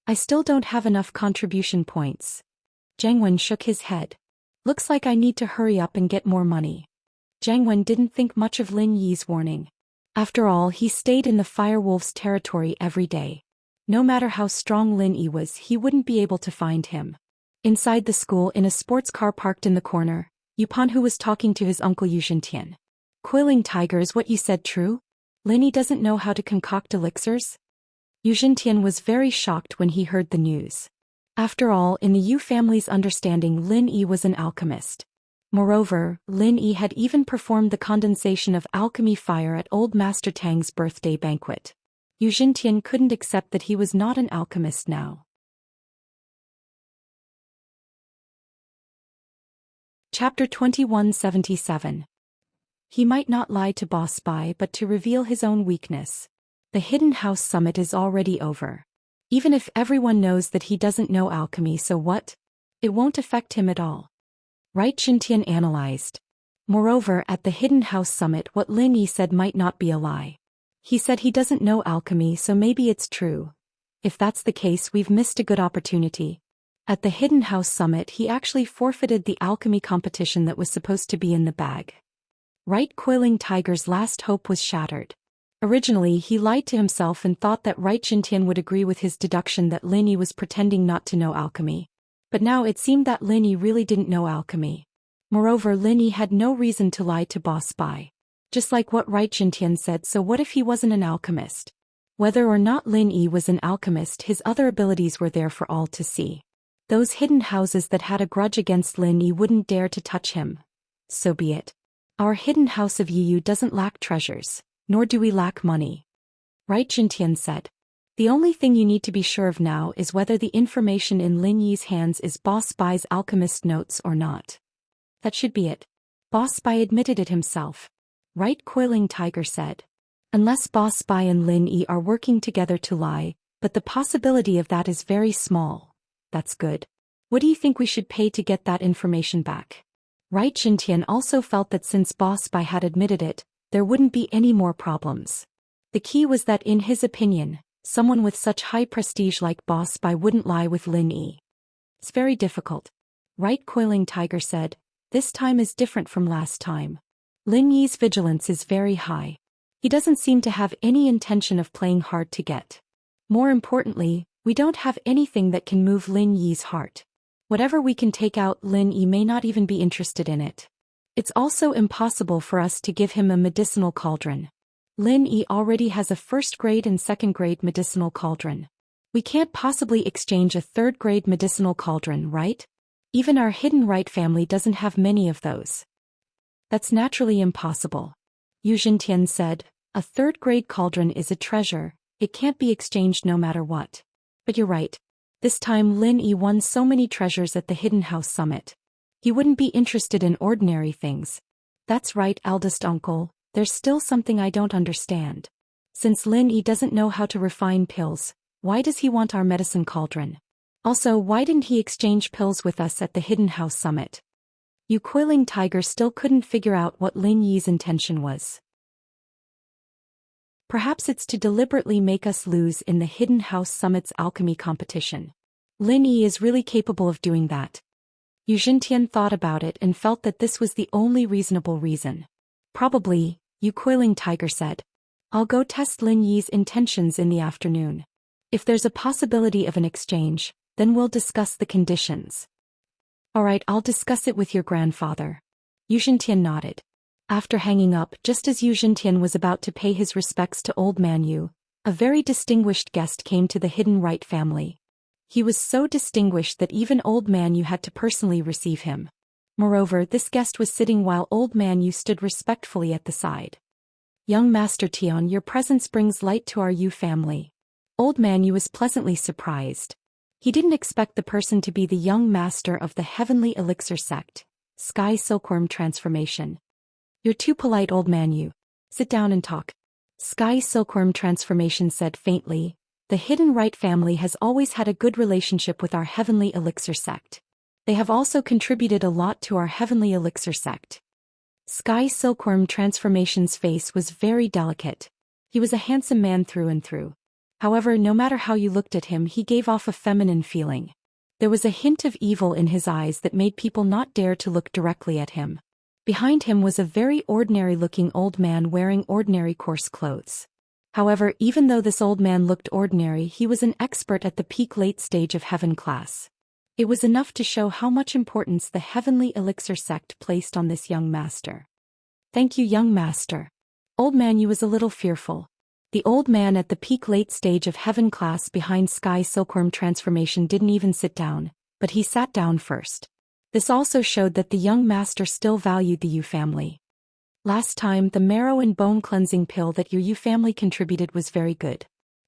I still don't have enough contribution points. Jiang Wen shook his head. Looks like I need to hurry up and get more money. Jiang Wen didn't think much of Lin Yi's warning. After all, he stayed in the Firewolves' territory every day. No matter how strong Lin Yi was, he wouldn't be able to find him. Inside the school, in a sports car parked in the corner, Yupanhu was talking to his uncle Yuzhintian. Coiling tiger, is what you said true? Lin Yi doesn't know how to concoct elixirs? Yuzhintian was very shocked when he heard the news. After all, in the Yu family's understanding, Lin Yi was an alchemist. Moreover, Lin Yi had even performed the condensation of alchemy fire at old Master Tang's birthday banquet. Yuzhintian couldn't accept that he was not an alchemist now. Chapter 2177. He might not lie to Boss Spy, but to reveal his own weakness. The Hidden House Summit is already over. Even if everyone knows that he doesn't know alchemy, so what? It won't affect him at all. Right, Xintian analyzed. Moreover, at the Hidden House Summit, what Lin Yi said might not be a lie. He said he doesn't know alchemy, so maybe it's true. If that's the case, we've missed a good opportunity. At the Hidden House Summit, he actually forfeited the alchemy competition that was supposed to be in the bag. Right, Coiling Tiger's last hope was shattered. Originally, he lied to himself and thought that Right Xintian would agree with his deduction that Lin Yi was pretending not to know alchemy. But now it seemed that Lin Yi really didn't know alchemy. Moreover, Lin Yi had no reason to lie to Boss Spy. Just like what Right Xintian said, so what if he wasn't an alchemist? Whether or not Lin Yi was an alchemist, his other abilities were there for all to see. Those hidden houses that had a grudge against Lin Yi wouldn't dare to touch him. So be it. Our hidden house of Yu doesn't lack treasures, nor do we lack money. Right Xintian said. The only thing you need to be sure of now is whether the information in Lin Yi's hands is Boss Spy's alchemist notes or not. That should be it. Boss Spy admitted it himself. Right, Coiling Tiger said. Unless Boss Spy and Lin Yi are working together to lie, but the possibility of that is very small. That's good. What do you think we should pay to get that information back? Right, Xintian also felt that since Boss Spy had admitted it, there wouldn't be any more problems. The key was that in his opinion, someone with such high prestige like Boss Spy wouldn't lie with Lin Yi. It's very difficult. Right, Coiling Tiger said. This time is different from last time. Lin Yi's vigilance is very high. He doesn't seem to have any intention of playing hard to get. More importantly, we don't have anything that can move Lin Yi's heart. Whatever we can take out, Lin Yi may not even be interested in it. It's also impossible for us to give him a medicinal cauldron. Lin Yi already has a first-grade and second-grade medicinal cauldron. We can't possibly exchange a third-grade medicinal cauldron, right? Even our hidden right family doesn't have many of those. That's naturally impossible. Yu Xintian said, a third-grade cauldron is a treasure, it can't be exchanged no matter what. But you're right. This time Lin Yi won so many treasures at the Hidden House Summit. He wouldn't be interested in ordinary things. That's right, eldest uncle. There's still something I don't understand. Since Lin Yi doesn't know how to refine pills, why does he want our medicine cauldron? Also, why didn't he exchange pills with us at the Hidden House Summit? Yu Coiling Tiger still couldn't figure out what Lin Yi's intention was. Perhaps it's to deliberately make us lose in the Hidden House Summit's alchemy competition. Lin Yi is really capable of doing that. Yu Xintian thought about it and felt that this was the only reasonable reason. Probably, Yu Coiling Tiger said. I'll go test Lin Yi's intentions in the afternoon. If there's a possibility of an exchange, then we'll discuss the conditions. Alright, I'll discuss it with your grandfather. Yu Xintian nodded. After hanging up, just as Yu Xintian was about to pay his respects to Old Man Yu, a very distinguished guest came to the Hidden Right family. He was so distinguished that even Old Man Yu had to personally receive him. Moreover, this guest was sitting while Old Man Yu stood respectfully at the side. Young Master Tian, your presence brings light to our Yu family. Old Man Yu was pleasantly surprised. He didn't expect the person to be the young master of the Heavenly Elixir sect. Sky Silkworm Transformation. You're too polite, old man, you. Sit down and talk. Sky Silkworm Transformation said faintly. The Hidden Right family has always had a good relationship with our Heavenly Elixir sect. They have also contributed a lot to our Heavenly Elixir sect. Sky Silkworm Transformation's face was very delicate. He was a handsome man through and through. However, no matter how you looked at him, he gave off a feminine feeling. There was a hint of evil in his eyes that made people not dare to look directly at him. Behind him was a very ordinary-looking old man wearing ordinary coarse clothes. However, even though this old man looked ordinary, he was an expert at the peak late stage of heaven class. It was enough to show how much importance the Heavenly Elixir sect placed on this young master. Thank you, young master. Old man, you was a little fearful. The old man at the peak late stage of heaven class behind Sky Silkworm Transformation didn't even sit down, but he sat down first. This also showed that the young master still valued the Yu family. Last time, the marrow and bone cleansing pill that your Yu family contributed was very good.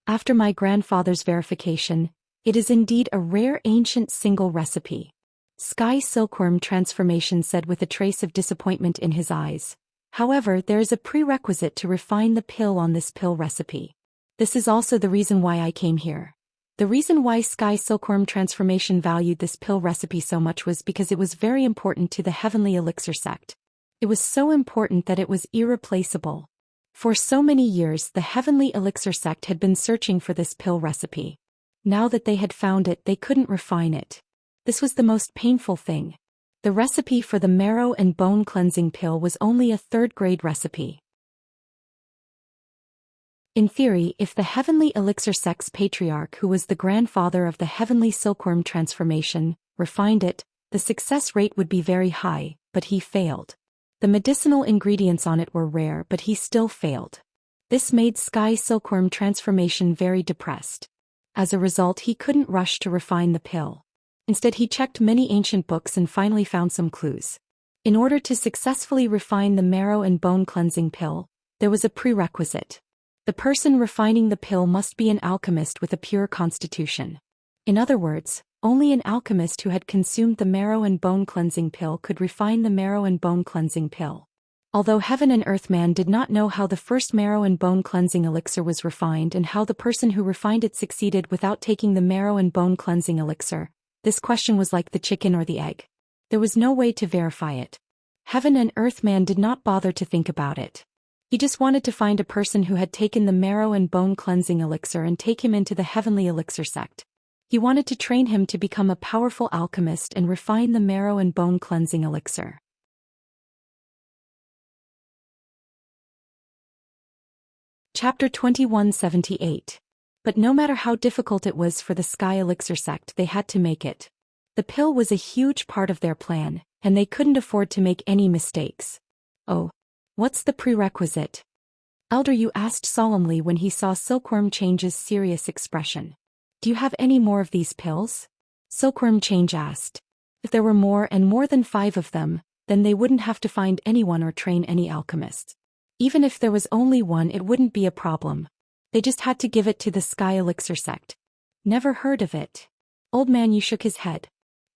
After my grandfather's verification, it is indeed a rare ancient single recipe. Sky Silkworm Transformation said with a trace of disappointment in his eyes. However, there is a prerequisite to refine the pill on this pill recipe. This is also the reason why I came here. The reason why Sky Silkworm Transformation valued this pill recipe so much was because it was very important to the Heavenly Elixir sect. It was so important that it was irreplaceable. For so many years, the Heavenly Elixir sect had been searching for this pill recipe. Now that they had found it, they couldn't refine it. This was the most painful thing. The recipe for the marrow and bone cleansing pill was only a third-grade recipe. In theory, if the Heavenly Elixir sect's patriarch, who was the grandfather of the Heavenly Silkworm Transformation, refined it, the success rate would be very high, but he failed. The medicinal ingredients on it were rare, but he still failed. This made Sky Silkworm Transformation very depressed. As a result, he couldn't rush to refine the pill. Instead, he checked many ancient books and finally found some clues. In order to successfully refine the marrow and bone cleansing pill, there was a prerequisite. The person refining the pill must be an alchemist with a pure constitution. In other words, only an alchemist who had consumed the marrow and bone cleansing pill could refine the marrow and bone cleansing pill. Although Heaven and Earth Man did not know how the first marrow and bone cleansing elixir was refined and how the person who refined it succeeded without taking the marrow and bone cleansing elixir, this question was like the chicken or the egg. There was no way to verify it. Heaven and Earth Man did not bother to think about it. He just wanted to find a person who had taken the marrow and bone cleansing elixir and take him into the Heavenly Elixir sect. He wanted to train him to become a powerful alchemist and refine the marrow and bone cleansing elixir. Chapter 2178. But no matter how difficult it was for the Sky Elixir sect, they had to make it. The pill was a huge part of their plan, and they couldn't afford to make any mistakes. Oh. What's the prerequisite? Elder Yu asked solemnly when he saw Silkworm Change's serious expression. Do you have any more of these pills? Silkworm Change asked. If there were more and more than 5 of them, then they wouldn't have to find anyone or train any alchemists. Even if there was only one, it wouldn't be a problem. They just had to give it to the Sky Elixir sect. Never heard of it. Old man Yu shook his head.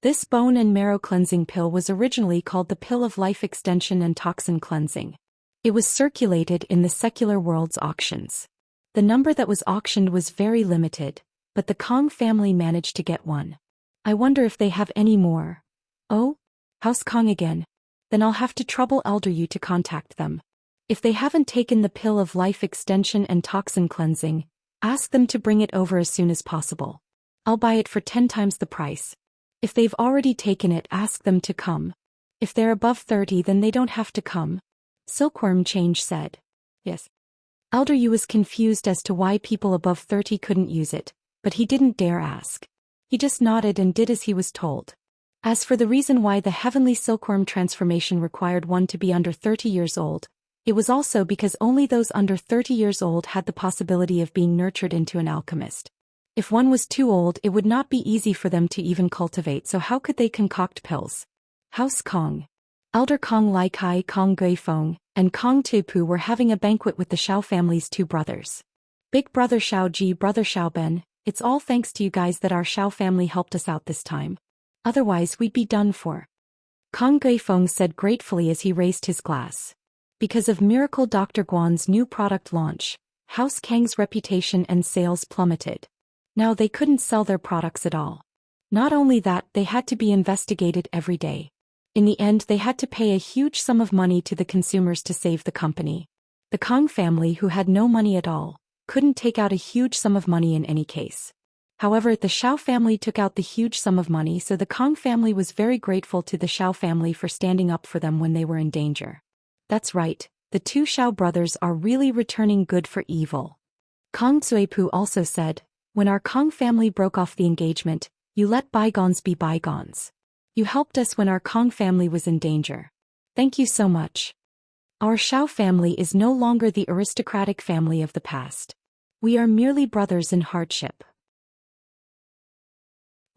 This bone and marrow cleansing pill was originally called the Pill of Life Extension and Toxin Cleansing. It was circulated in the secular world's auctions. The number that was auctioned was very limited, but the Kong family managed to get one. I wonder if they have any more. Oh? House Kong again. Then I'll have to trouble Elder Yu to contact them. If they haven't taken the Pill of Life Extension and Toxin Cleansing, ask them to bring it over as soon as possible. I'll buy it for 10 times the price. If they've already taken it, ask them to come. If they're above 30, then they don't have to come. Silkworm Change said. Yes. Elder Yu was confused as to why people above 30 couldn't use it, but he didn't dare ask. He just nodded and did as he was told. As for the reason why the Heavenly Silkworm Transformation required one to be under 30 years old, it was also because only those under 30 years old had the possibility of being nurtured into an alchemist. If one was too old, it would not be easy for them to even cultivate, so how could they concoct pills? House Kong. Elder Kong Lai Kai Kong Gui Feng and Kong Tupu were having a banquet with the Shao family's 2 brothers. Big brother Shao Ji, brother Shao Ben, it's all thanks to you guys that our Shao family helped us out this time. Otherwise we'd be done for. Kong Guifeng said gratefully as he raised his glass. Because of Miracle Dr. Guan's new product launch, House Kang's reputation and sales plummeted. Now they couldn't sell their products at all. Not only that, they had to be investigated every day. In the end, they had to pay a huge sum of money to the consumers to save the company. The Kong family, who had no money at all, couldn't take out a huge sum of money in any case. However, the Xiao family took out the huge sum of money, so the Kong family was very grateful to the Xiao family for standing up for them when they were in danger. That's right, the two Xiao brothers are really returning good for evil. Kong Zuipu also said, when our Kong family broke off the engagement, you let bygones be bygones. You helped us when our Kong family was in danger. Thank you so much. Our Xiao family is no longer the aristocratic family of the past. We are merely brothers in hardship.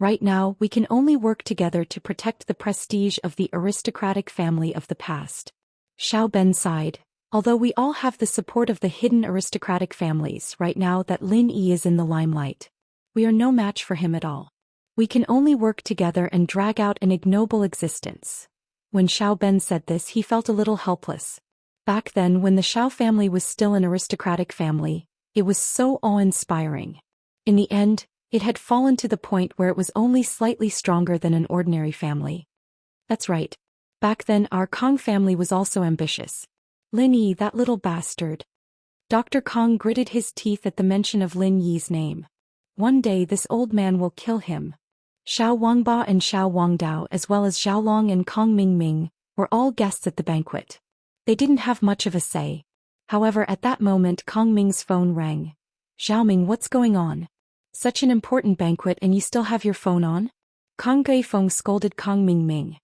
Right now, we can only work together to protect the prestige of the aristocratic family of the past. Xiao Ben sighed. Although we all have the support of the hidden aristocratic families right now that Lin Yi is in the limelight, we are no match for him at all. We can only work together and drag out an ignoble existence. When Xiao Ben said this, he felt a little helpless. Back then, when the Xiao family was still an aristocratic family, it was so awe-inspiring. In the end, it had fallen to the point where it was only slightly stronger than an ordinary family. That's right. Back then, our Kong family was also ambitious. Lin Yi, that little bastard. Dr. Kong gritted his teeth at the mention of Lin Yi's name. One day this old man will kill him. Xiao Wangba and Xiao Wangdao, as well as Xiaolong and Kong Mingming, were all guests at the banquet. They didn't have much of a say. However, at that moment Kong Ming's phone rang. Xiaoming, what's going on? Such an important banquet and you still have your phone on? Kong Guifeng scolded Kong Mingming.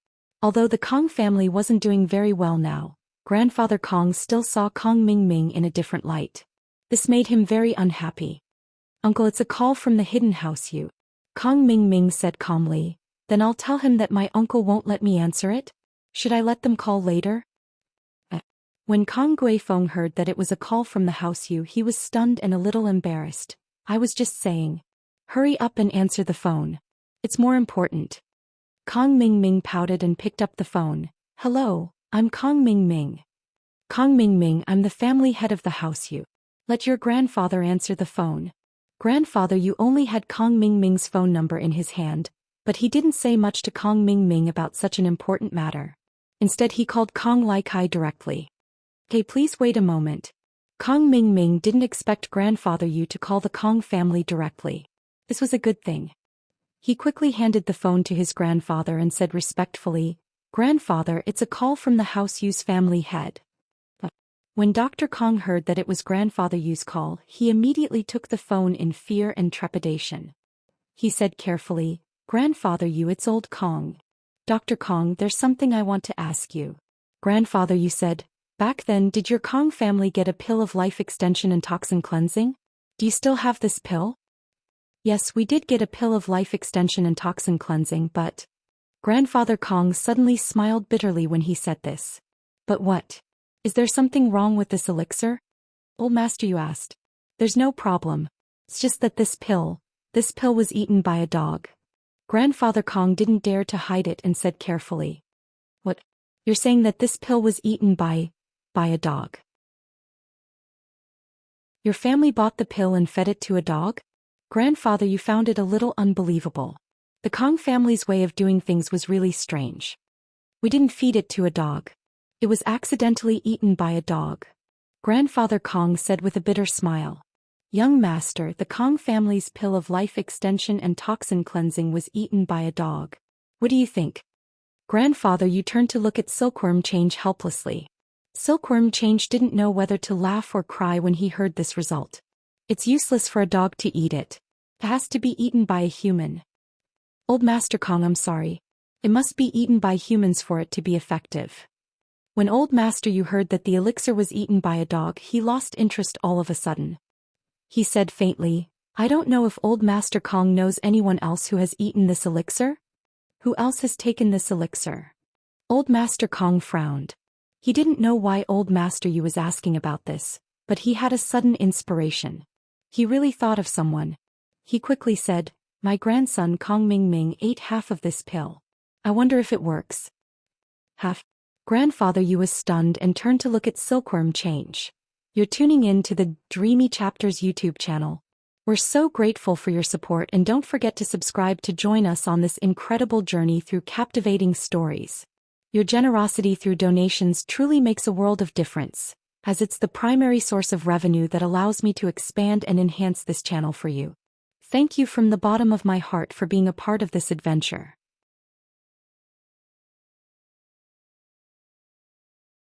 Although the Kong family wasn't doing very well now, Grandfather Kong still saw Kong Mingming in a different light. This made him very unhappy. Uncle, it's a call from the hidden house you. Kong Mingming said calmly. Then I'll tell him that my uncle won't let me answer it? Should I let them call later? When Kong Guifeng heard that it was a call from the house you, he was stunned and a little embarrassed. I was just saying. Hurry up and answer the phone. It's more important. Kong Mingming pouted and picked up the phone. Hello, I'm Kong Mingming. Kong Mingming, I'm the family head of the house you. Let your grandfather answer the phone. Grandfather you only had Kong Mingming's phone number in his hand, but he didn't say much to Kong Mingming about such an important matter. Instead he called Kong Laikai directly. Okay, please wait a moment. Kong Mingming didn't expect Grandfather Yu to call the Kong family directly. This was a good thing. He quickly handed the phone to his grandfather and said respectfully, Grandfather, it's a call from the House Yu's family head. When Dr. Kong heard that it was Grandfather Yu's call, he immediately took the phone in fear and trepidation. He said carefully, Grandfather Yu, it's old Kong. Dr. Kong, there's something I want to ask you. Grandfather Yu said, back then, did your Kong family get a pill of life extension and toxin cleansing? Do you still have this pill? Yes, we did get a pill of life extension and toxin cleansing, but... Grandfather Kong suddenly smiled bitterly when he said this. But what? Is there something wrong with this elixir? Old Master Yu asked. There's no problem. It's just that this pill was eaten by a dog. Grandfather Kong didn't dare to hide it and said carefully. What? You're saying that this pill was eaten by a dog? Your family bought the pill and fed it to a dog? Grandfather, you found it a little unbelievable. The Kong family's way of doing things was really strange. We didn't feed it to a dog. It was accidentally eaten by a dog. Grandfather Kong said with a bitter smile. Young master, the Kong family's pill of life extension and toxin cleansing was eaten by a dog. What do you think? Grandfather, you turned to look at Silkworm Change helplessly. Silkworm Change didn't know whether to laugh or cry when he heard this result. It's useless for a dog to eat it. It has to be eaten by a human. Old Master Kong, I'm sorry. It must be eaten by humans for it to be effective. When Old Master Yu heard that the elixir was eaten by a dog, he lost interest all of a sudden. He said faintly, I don't know if Old Master Kong knows anyone else who has eaten this elixir? Who else has taken this elixir? Old Master Kong frowned. He didn't know why Old Master Yu was asking about this, but he had a sudden inspiration. He really thought of someone. He quickly said, my grandson Kong Mingming ate half of this pill. I wonder if it works. Half. Grandfather you was stunned and turned to look at Silkworm change. You're tuning in to the Dreamy Chapters YouTube channel. We're so grateful for your support and don't forget to subscribe to join us on this incredible journey through captivating stories. Your generosity through donations truly makes a world of difference, as it's the primary source of revenue that allows me to expand and enhance this channel for you. Thank you from the bottom of my heart for being a part of this adventure.